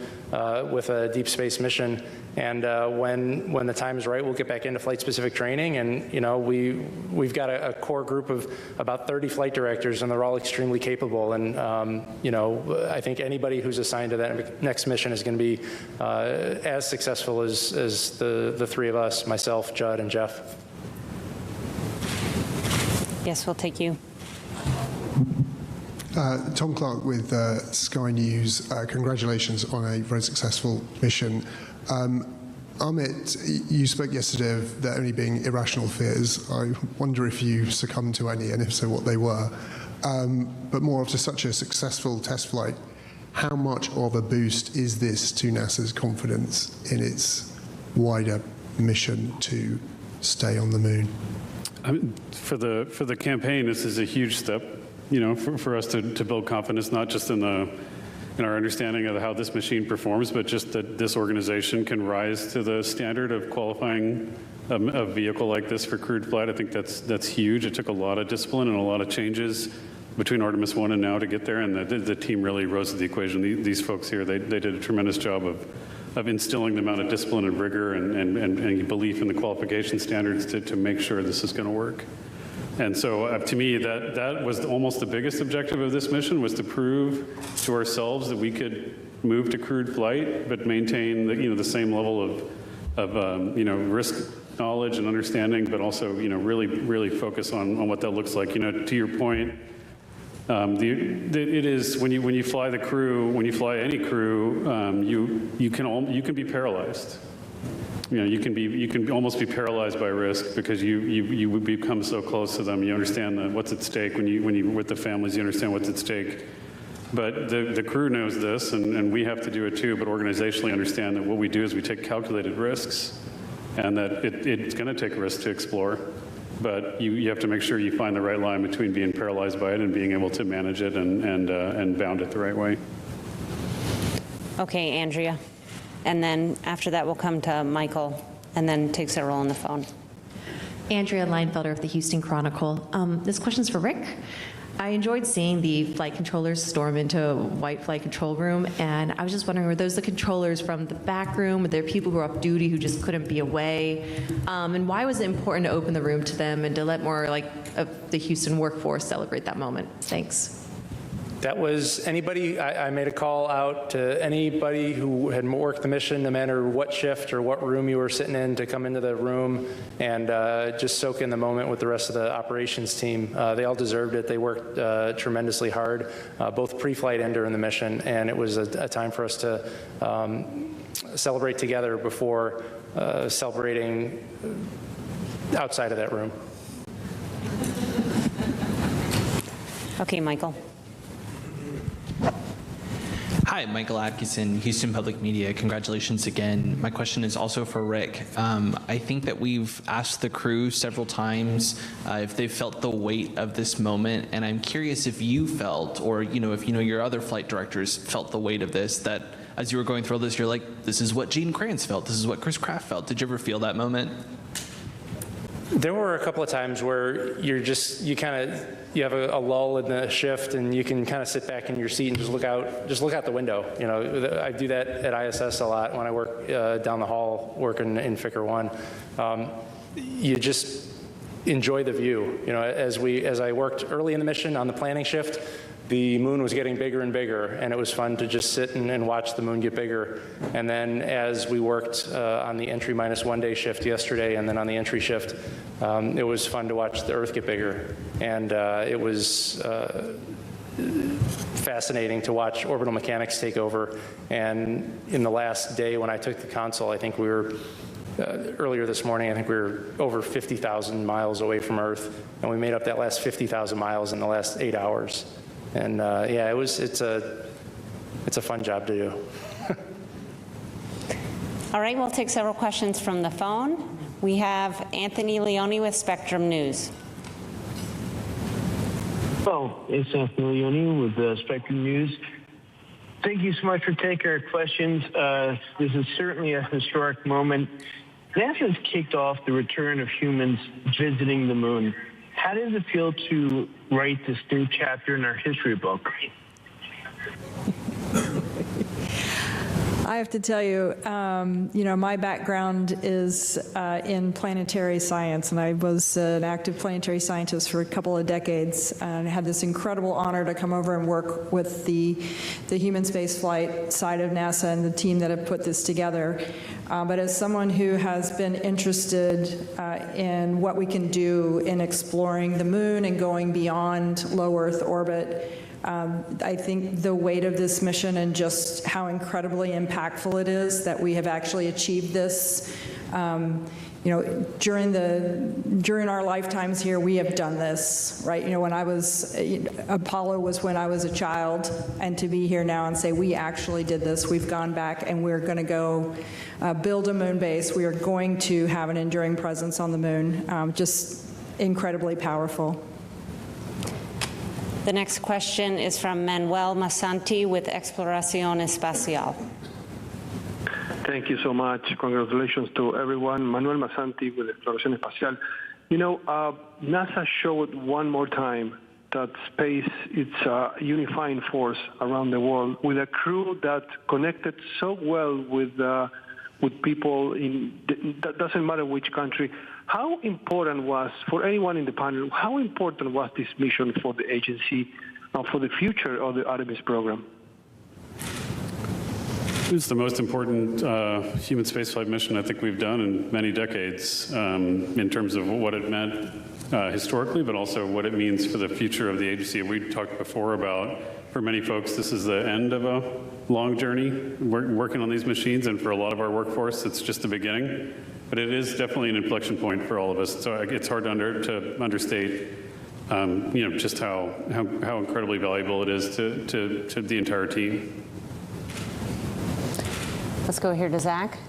with a deep space mission. And when the time is right, we'll get back into flight-specific training. And we've got a core group of about 30 flight directors, and they're all extremely capable. And I think anybody who's assigned to that next mission is going to be as successful as the three of us, myself, Judd, and Jeff. Yes, we'll take you. Tom Clark with Sky News. Congratulations on a very successful mission. Amit, you spoke yesterday of there only being irrational fears. I wonder if you succumbed to any, and if so, what they were. But more after such a successful test flight, how much of a boost is this to NASA's confidence in its wider mission to stay on the moon? I mean, for the campaign, this is a huge step, for us to build confidence, not just in our understanding of how this machine performs, but just that this organization can rise to the standard of qualifying a vehicle like this for crewed flight. I think that's huge. It took a lot of discipline and a lot of changes between Artemis I and now to get there, and the team really rose to the equation. These folks here, they did a tremendous job of instilling the amount of discipline and rigor and belief in the qualification standards to make sure this is going to work. And so to me, that was almost the biggest objective of this mission, was to prove to ourselves that we could move to crewed flight, but maintain the same level of risk knowledge and understanding, but also really focus on what that looks like. To your point, it is when you fly the crew, when you fly any crew, you can be paralyzed. You can almost be paralyzed by risk, because you become so close to them. You understand what's at stake when you with the families. You understand what's at stake. But the crew knows this, and we have to do it too. But organizationally, understand that what we do is we take calculated risks, and that it's going to take risks to explore. But you have to make sure you find the right line between being paralyzed by it and being able to manage it and bound it the right way. Okay, Andrea. And then after that, we'll come to Michael, and then take Cyril on the phone. Andrea Leinfelder of the Houston Chronicle. This question's for Rick. I enjoyed seeing the flight controllers storm into a white flight control room, and I was just wondering, were those the controllers from the back room? Were there people who were off duty who just couldn't be away? And why was it important to open the room to them and to let more of the Houston workforce celebrate that moment? Thanks. That was anybody. I made a call out to anybody who had worked the mission, no matter what shift or what room you were sitting in, to come into the room and just soak in the moment with the rest of the operations team. They all deserved it. They worked tremendously hard, both pre-flight and during the mission, and it was a time for us to celebrate together before celebrating outside of that room. Okay, Michael. Hi, Michael Atkinson, Houston Public Media. Congratulations again. My question is also for Rick. I think that we've asked the crew several times if they felt the weight of this moment, and I'm curious if you felt, or if your other flight directors felt the weight of this, that as you were going through all this, you're like, this is what Gene Kranz felt, this is what Chris Kraft felt. Did you ever feel that moment? There were a couple of times where you have a lull in the shift, and you can kind of sit back in your seat and just look out the window. I do that at ISS a lot when I work down the hall working in Ficker 1. You just enjoy the view. As I worked early in the mission on the planning shift, the moon was getting bigger and bigger, and it was fun to just sit and watch the moon get bigger. And then as we worked on the entry -1 day shift yesterday, and then on the entry shift, it was fun to watch the Earth get bigger. And it was fascinating to watch orbital mechanics take over. And in the last day when I took the console, I think we were earlier this morning, I think we were over 50,000 miles away from Earth, and we made up that last 50,000 miles in the last 8 hours. And it's a fun job to do. All right, we'll take several questions from the phone. We have Anthony Leone with Spectrum News. Hello, it's Anthony Leone with Spectrum News. Thank you so much for taking our questions. This is certainly a historic moment. NASA has kicked off the return of humans visiting the moon. how does it feel to write this new chapter in our history book? I have to tell you, my background is in planetary science, and I was an active planetary scientist for a couple of decades, and I had this incredible honor to come over and work with the human spaceflight side of NASA and the team that have put this together. But as someone who has been interested in what we can do in exploring the moon and going beyond low Earth orbit, I think the weight of this mission and just how incredibly impactful it is that we have actually achieved this. During our lifetimes here, we have done this, right? When I was, Apollo was when I was a child, and to be here now and say, we actually did this, we've gone back and we're going to go build a moon base. We are going to have an enduring presence on the moon. Just incredibly powerful. The next question is from Manuel Masanti with Exploración Espacial. Thank you so much. Congratulations to everyone. Manuel Masanti with Exploración Espacial. NASA showed one more time that space is a unifying force around the world, with a crew that connected so well with people that doesn't matter which country. How important was, for anyone in the panel, how important was this mission for the agency and for the future of the Artemis program? It was the most important human spaceflight mission I think we've done in many decades, in terms of what it meant historically, but also what it means for the future of the agency. We talked before about, for many folks, this is the end of a long journey working on these machines, and for a lot of our workforce, it's just the beginning. But it is definitely an inflection point for all of us. So it's hard to understate, just how incredibly valuable it is to the entire team. Let's go here to Zach.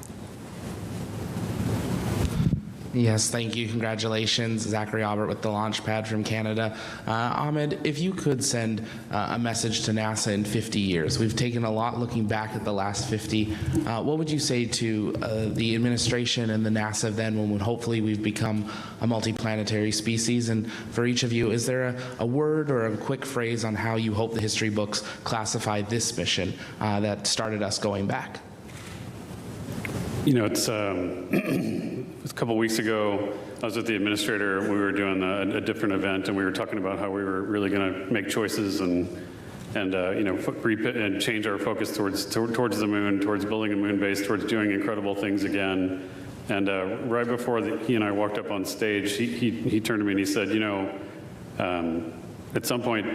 Yes, thank you. Congratulations. Zachary Albert with the Launchpad from Canada. Ahmed, if you could send a message to NASA in 50 years. We've taken a lot looking back at the last 50. What would you say to the administration and the NASA then, when hopefully we've become a multiplanetary species? And for each of you, is there a word or a quick phrase on how you hope the history books classify this mission that started us going back? It's a couple weeks ago, I was with the administrator. We were doing a different event, and we were talking about how we were really going to make choices and change our focus towards the moon, towards building a moon base, towards doing incredible things again. And right before he and I walked up on stage, he turned to me and he said, at some point,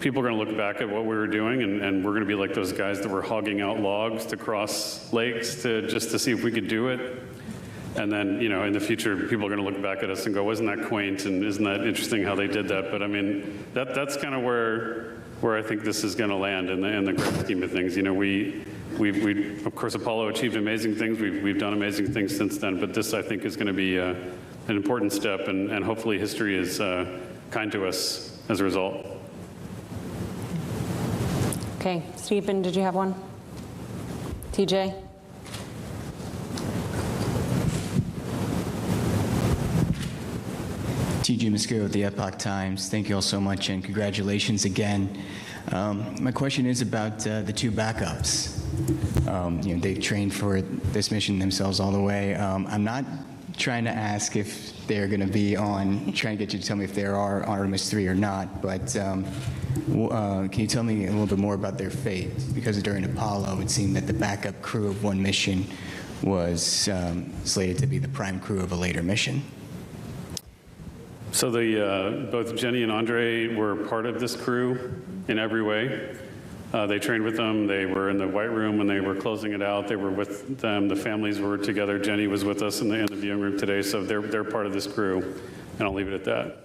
people are going to look back at what we were doing, and we're going to be like those guys that were hogging out logs to cross lakes just to see if we could do it. And then, in the future, people are going to look back at us and go, wasn't that quaint, and isn't that interesting how they did that? But I mean, that's kind of where I think this is going to land in the grand scheme of things. We of course, Apollo achieved amazing things. We've done amazing things since then, but this, I think, is going to be an important step, and hopefully history is kind to us as a result. Okay, Stephen, did you have one? TJ? TJ Musco with the Epoch Times. Thank you all so much, and congratulations again. My question is about the two backups. They've trained for this mission themselves all the way. I'm not trying to ask if they're going to be trying to get you to tell me if they are Artemis III or not, but can you tell me a little bit more about their fate? Because during Apollo, it seemed that the backup crew of one mission was slated to be the prime crew of a later mission. So both Jenny and Andre were part of this crew in every way. They trained with them. They were in the White Room when they were closing it out. They were with them. The families were together. Jenny was with us in the viewing room today. So they're part of this crew, and I'll leave it at that.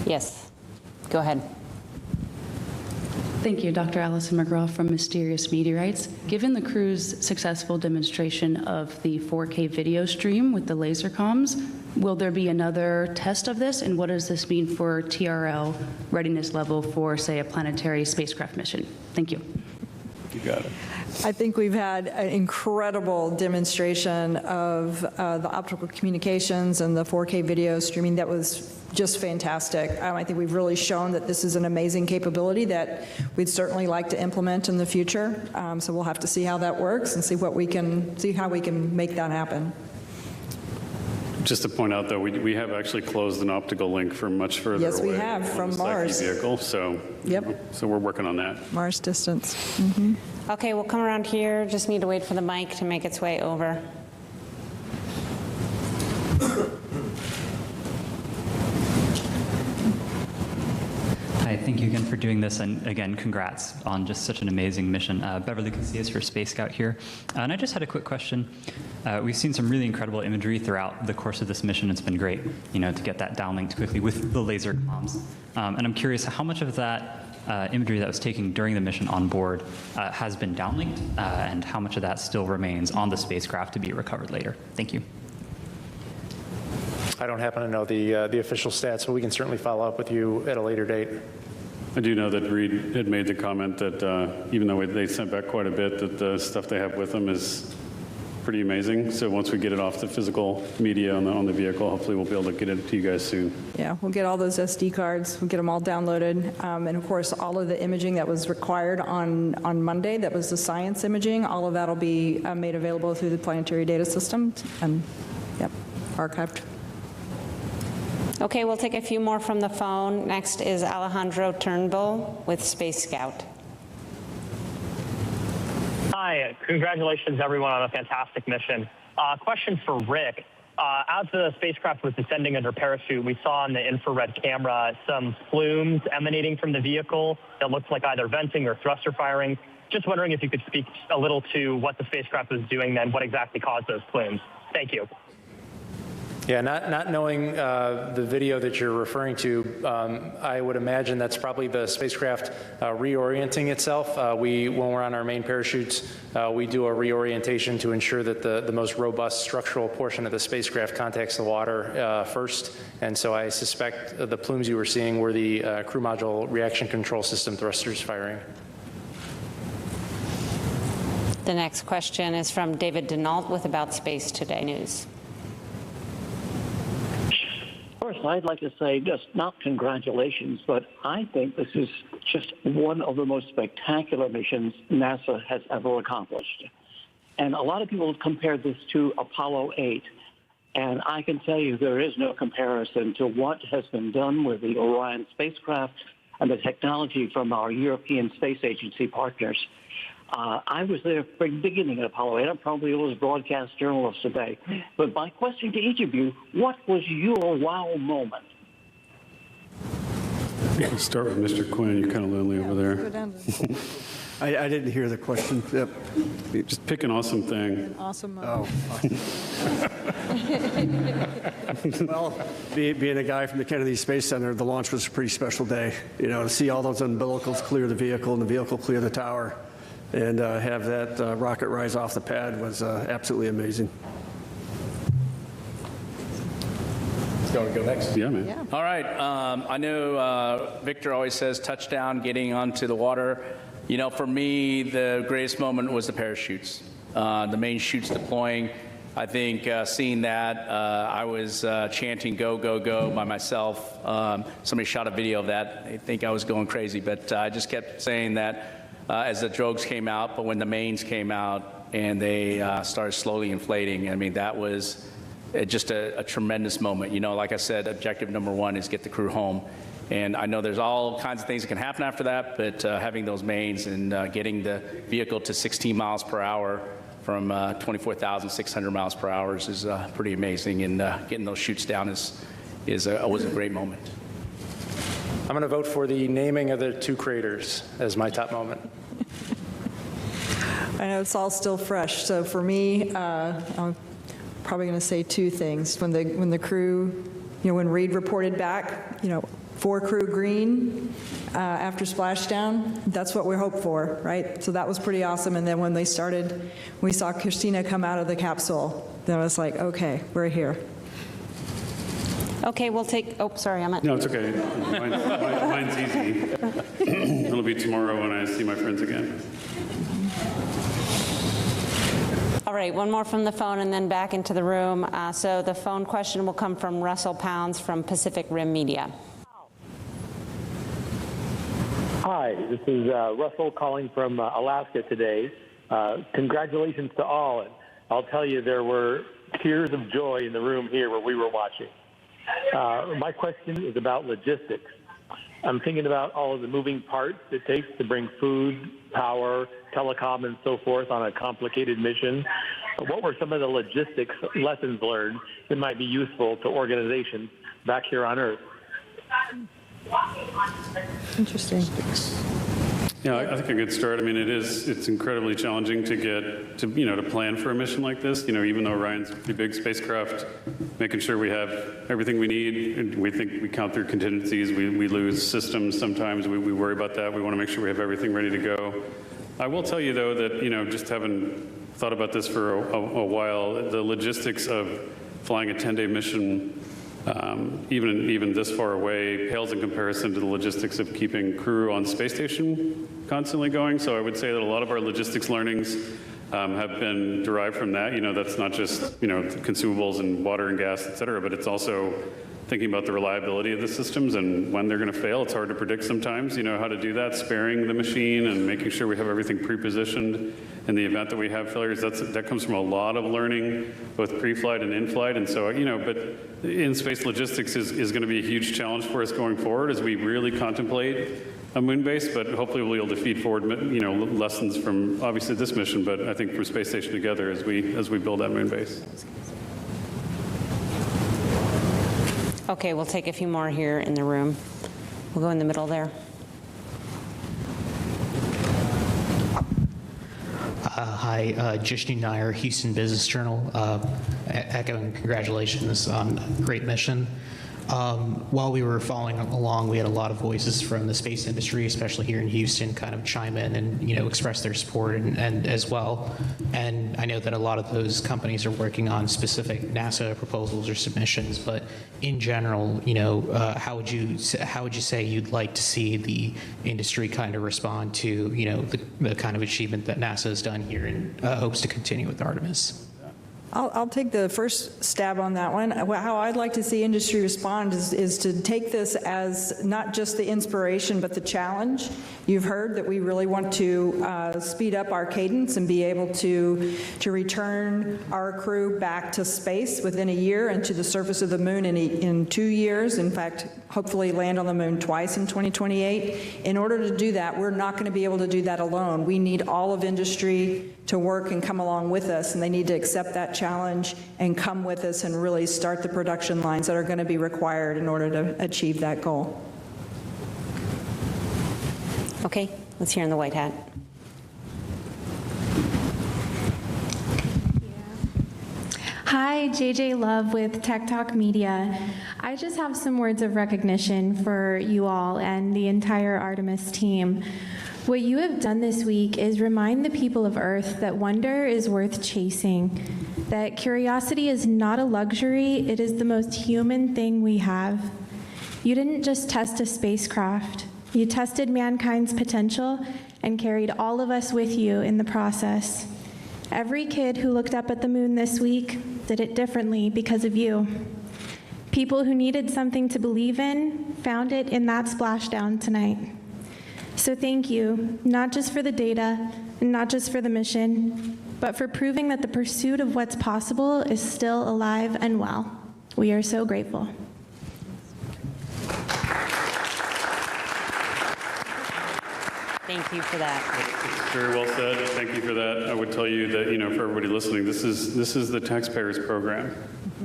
Yes, go ahead. Thank you, Dr. Allison McGraw from Mysterious Meteorites. Given the crew's successful demonstration of the 4K video stream with the laser comms, will there be another test of this? And what does this mean for TRL readiness level for, say, a planetary spacecraft mission? Thank you. You got it. I think we've had an incredible demonstration of the optical communications and the 4K video streaming that was just fantastic. I think we've really shown that this is an amazing capability that we'd certainly like to implement in the future. So we'll have to see how that works and see how we can make that happen. Just to point out, though, we have actually closed an optical link from much further away. Yes, we have, from Mars. Vehicle, so, yep. So we're working on that. Mars distance. Okay, we'll come around here. Just need to wait for the mic to make its way over. Hi, thank you again for doing this, and again, congrats on just such an amazing mission. Beverly Casillas for Space Scout here, and I just had a quick question. We've seen some really incredible imagery throughout the course of this mission. It's been great, to get that downlinked quickly with the laser comms. And I'm curious how much of that imagery that was taken during the mission on board has been downlinked, and how much of that still remains on the spacecraft to be recovered later. Thank you. I don't happen to know the official stats, but we can certainly follow up with you at a later date. I do know that Reed had made the comment that even though they sent back quite a bit, that the stuff they have with them is pretty amazing. So once we get it off the physical media on the vehicle, hopefully we'll be able to get it to you guys soon. Yeah, we'll get all those SD cards. We'll get them all downloaded. And of course, all of the imaging that was required on Monday, that was the science imaging, all of that will be made available through the planetary data system and, yep, archived. Okay, we'll take a few more from the phone. Next is Alejandro Turnbull with Space Scout. Hi, congratulations everyone on a fantastic mission. Question for Rick. As the spacecraft was descending under parachute, we saw on the infrared camera some plumes emanating from the vehicle that looked like either venting or thruster firing. Just wondering if you could speak a little to what the spacecraft was doing then, what exactly caused those plumes. Thank you. Yeah, not knowing the video that you're referring to, I would imagine that's probably the spacecraft reorienting itself. When we're on our main parachutes, we do a reorientation to ensure that the most robust structural portion of the spacecraft contacts the water first. And so I suspect the plumes you were seeing were the crew module reaction control system thrusters firing. The next question is from David Denault with About Space Today News. First, I'd like to say just not congratulations, but I think this is just one of the most spectacular missions NASA has ever accomplished. And a lot of people have compared this to Apollo 8, and I can tell you there is no comparison to what has been done with the Orion spacecraft and the technology from our European Space Agency partners. I was there for the beginning of Apollo 8. I probably was broadcast journalist today. But my question to each of you, what was your wow moment? We'll start with Mr. Quinn. You're kind of lonely over there. I didn't hear the question. Yep. Just pick an awesome thing. Awesome moment. Well, being a guy from the Kennedy Space Center, the launch was a pretty special day. To see all those umbilicals clear the vehicle and the vehicle clear the tower, and have that rocket rise off the pad was absolutely amazing. Go next. Yeah, man. Yeah. All right. I know Victor always says touchdown, getting onto the water. For me, the greatest moment was the parachutes, the main chutes deploying. I think seeing that, I was chanting "Go, go, go" by myself. Somebody shot a video of that. I think I was going crazy, but I just kept saying that as the drogues came out, but when the mains came out and they started slowly inflating, I mean, that was just a tremendous moment. Like I said, objective number one is get the crew home. And I know there's all kinds of things that can happen after that, but having those mains and getting the vehicle to 16 miles per hour from 24,600 miles per hour is pretty amazing. And getting those chutes down was a great moment. I'm going to vote for the naming of the two craters as my top moment. I know it's all still fresh. So for me, I'm probably going to say two things. When the crew, when Reed reported back, 4 crew green after splashdown, that's what we hope for, right? So that was pretty awesome. And then when we saw Christina come out of the capsule, then I was like, okay, we're here. Okay, we'll take, sorry, Emmett. No, it's okay. Mine's easy. It'll be tomorrow when I see my friends again. right, one more from the phone and then back into the room. So the phone question will come from Russell Pounds from Pacific Rim Media. Hi, this is Russell calling from Alaska today. Congratulations to all. And I'll tell you, there were tears of joy in the room here where we were watching. My question is about logistics. I'm thinking about all of the moving parts it takes to bring food, power, telecom, and so forth on a complicated mission. What were some of the logistics lessons learned that might be useful to organizations back here on Earth? Interesting. Yeah, I think a good start. I mean, it's incredibly challenging to get to plan for a mission like this. Even though Orion's a pretty big spacecraft, making sure we have everything we need. And we think we count through contingencies. We lose systems sometimes. We worry about that. We want to make sure we have everything ready to go. I will tell you though that just having thought about this for a while, the logistics of flying a 10-day mission. Even this far away pales in comparison to the logistics of keeping crew on space station constantly going. So I would say that a lot of our logistics learnings have been derived from that. That's not just consumables and water and gas, et cetera, but it's also thinking about the reliability of the systems and when they're going to fail. It's hard to predict sometimes, how to do that, sparing the machine and making sure we have everything pre-positioned in the event that we have failures. That comes from a lot of learning, both pre-flight and in-flight. And so, but in-space logistics is going to be a huge challenge for us going forward as we really contemplate a moon base, but hopefully we'll be able to feed forward, lessons from obviously this mission, but I think from Space Station Together as we build that moon base. Okay, we'll take a few more here in the room. We'll go in the middle there. Hi, Jishnu Nair, Houston Business Journal, echoing congratulations on a great mission. While we were following along, we had a lot of voices from the space industry, especially here in Houston, kind of chime in and express their support and as well. And I know that a lot of those companies are working on specific NASA proposals or submissions. But in general, how would you say you'd like to see the industry kind of respond to the kind of achievement that NASA has done here and hopes to continue with Artemis? I'll take the first stab on that one. How I'd like to see industry respond is to take this as not just the inspiration, but the challenge. You've heard that we really want to speed up our cadence and be able to return our crew back to space within a year and to the surface of the moon in 2 years. In fact, hopefully land on the moon twice in 2028. In order to do that, we're not going to be able to do that alone. We need all of industry to work and come along with us, and they need to accept that challenge and come with us and really start the production lines that are going to be required in order to achieve that goal. Okay, let's hear in the white hat. Hi, JJ Love with Tech Talk Media. I just have some words of recognition for you all and the entire Artemis team. What you have done this week is remind the people of Earth that wonder is worth chasing, that curiosity is not a luxury, it is the most human thing we have. You didn't just test a spacecraft, you tested mankind's potential and carried all of us with you in the process. Every kid who looked up at the moon this week did it differently because of you. People who needed something to believe in found it in that splashdown tonight. So thank you, not just for the data, and not just for the mission, but for proving that the pursuit of what's possible is still alive and well. We are so grateful. Thank you for that. Very well said. Thank you for that. I would tell you that, for everybody listening, this is the taxpayers' program.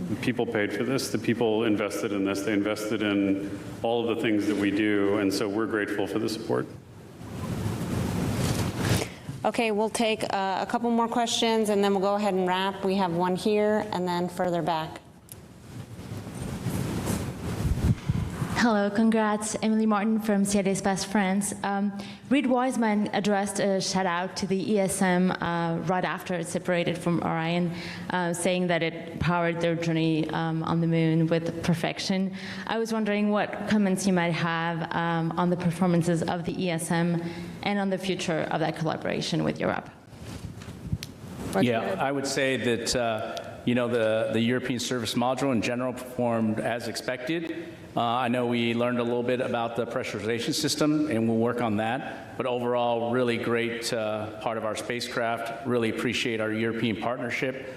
The people paid for this. The people invested in this. They invested in all of the things that we do, and so we're grateful for the support. Okay, we'll take a couple more questions, and then we'll go ahead and wrap. We have one here, and then further back. Hello, congrats. Emily Martin from Aerospace, France. Reed Wiseman addressed a shout out to the ESM right after it separated from Orion, saying that it powered their journey on the moon with perfection. I was wondering what comments you might have on the performances of the ESM and on the future of that collaboration with Europe. Yeah, I would say that, you know, the European Service Module in general performed as expected. I know we learned a little bit about the pressurization system, and we'll work on that. But overall, really great part of our spacecraft. Really appreciate our European partnership.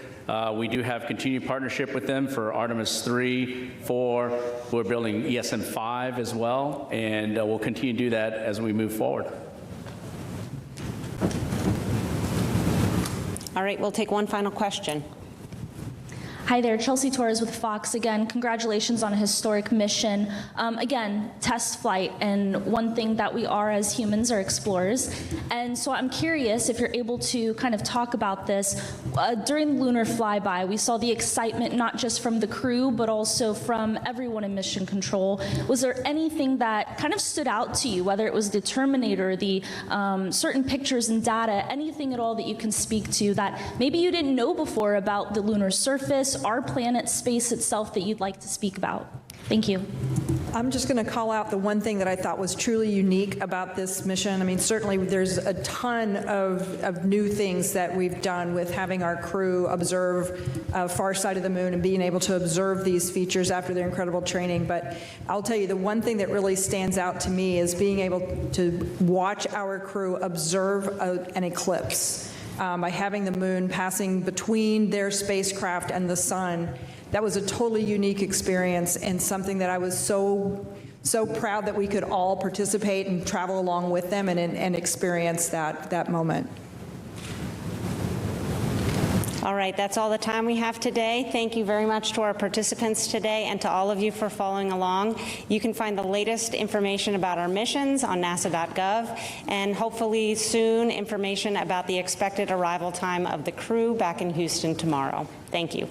We do have continued partnership with them for Artemis III, 4. We're building ESM-5 as well, and we'll continue to do that as we move forward. All right, we'll take one final question. Hi there, Chelsea Torres with Fox again. Congratulations on a historic mission. Again, test flight, and one thing that we are as humans are explorers. And so I'm curious if you're able to kind of talk about this. During the lunar flyby, we saw the excitement not just from the crew, but also from everyone in mission control. Was there anything that kind of stood out to you, whether it was the Terminator, the certain pictures and data, anything at all that you can speak to that maybe you didn't know before about the lunar surface, our planet, space itself, that you'd like to speak about? Thank you. I'm just going to call out the one thing that I thought was truly unique about this mission. I mean, certainly there's a ton of new things that we've done with having our crew observe far side of the moon and being able to observe these features after their incredible training. But I'll tell you, the one thing that really stands out to me is being able to watch our crew observe an eclipse. By having the moon passing between their spacecraft and the sun. That was a totally unique experience and something that I was so proud that we could all participate and travel along with them and experience that moment. All right, that's all the time we have today. Thank you very much to our participants today and to all of you for following along. You can find the latest information about our missions on nasa.gov, and hopefully soon information about the expected arrival time of the crew back in Houston tomorrow. Thank you.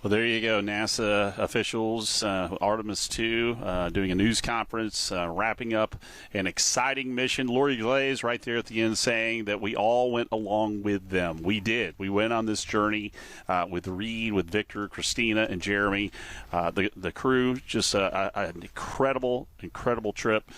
Well, there you go, NASA officials, Artemis II, doing a news conference, wrapping up an exciting mission. Lori Glaze right there at the end saying that we all went along with them. We did. We went on this journey with Reed, with Victor, Christina, and Jeremy. The crew, just an incredible trip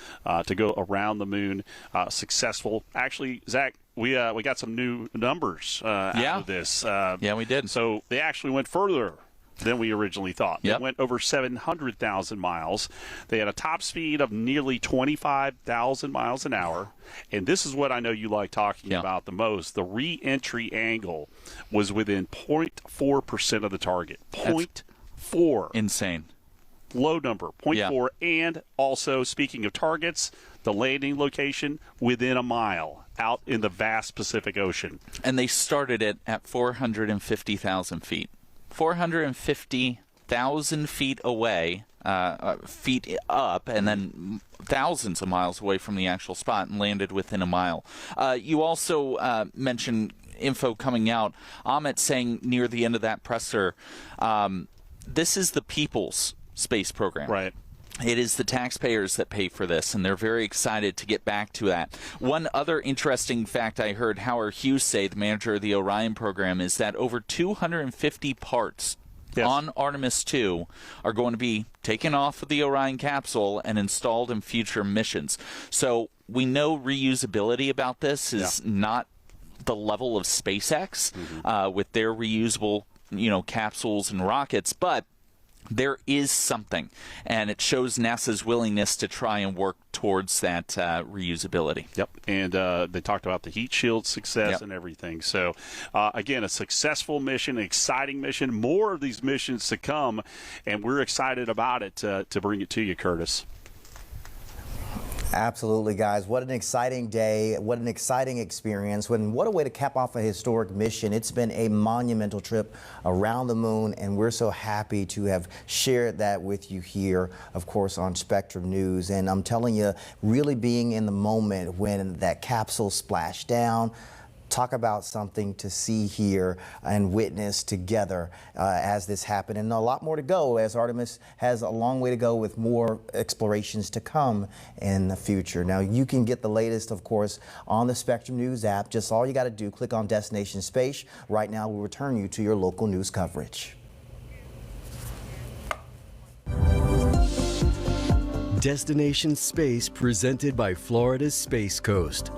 to go around the moon, successful. Actually, Zach, we got some new numbers out of this. Yeah, we did. So they actually went further than we originally thought. Yep. They went over 700,000 miles. They had a top speed of nearly 25,000 miles an hour. And this is what I know you like talking about the most. The re-entry angle was within 0.4% of the target. 0.4. Insane. Low number, 0.4. And also, speaking of targets, the landing location within a mile out in the vast Pacific Ocean. And they started it at 450,000 feet. 450,000 feet away, feet up, and then thousands of miles away from the actual spot, and landed within a mile. You also mentioned info coming out. Amit saying near the end of that presser, this is the people's space program. Right. It is the taxpayers that pay for this, and they're very excited to get back to that. One other interesting fact I heard Howard Hughes say, the manager of the Orion program, is that over 250 parts on Artemis II are going to be taken off of the Orion capsule and installed in future missions. So we know reusability about this is not the level of SpaceX with their reusable, capsules and rockets, but there is something, and it shows NASA's willingness to try and work towards that reusability. Yep, and they talked about the heat shield success and everything. So, again, a successful mission, an exciting mission, more of these missions to come, and we're excited about it to bring it to you, Curtis. Absolutely, guys. What an exciting day. What an exciting experience. What a way to cap off a historic mission. It's been a monumental trip around the moon, and we're so happy to have shared that with you here, of course, on Spectrum News. And I'm telling you, really being in the moment when that capsule splashed down, talk about something to see, hear, and witness together as this happened. And a lot more to go, as Artemis has a long way to go with more explorations to come in the future. Now, you can get the latest, of course, on the Spectrum News app. Just all you got to do, click on Destination Space. Right now, we'll return you to your local news coverage. Destination Space presented by Florida's Space Coast.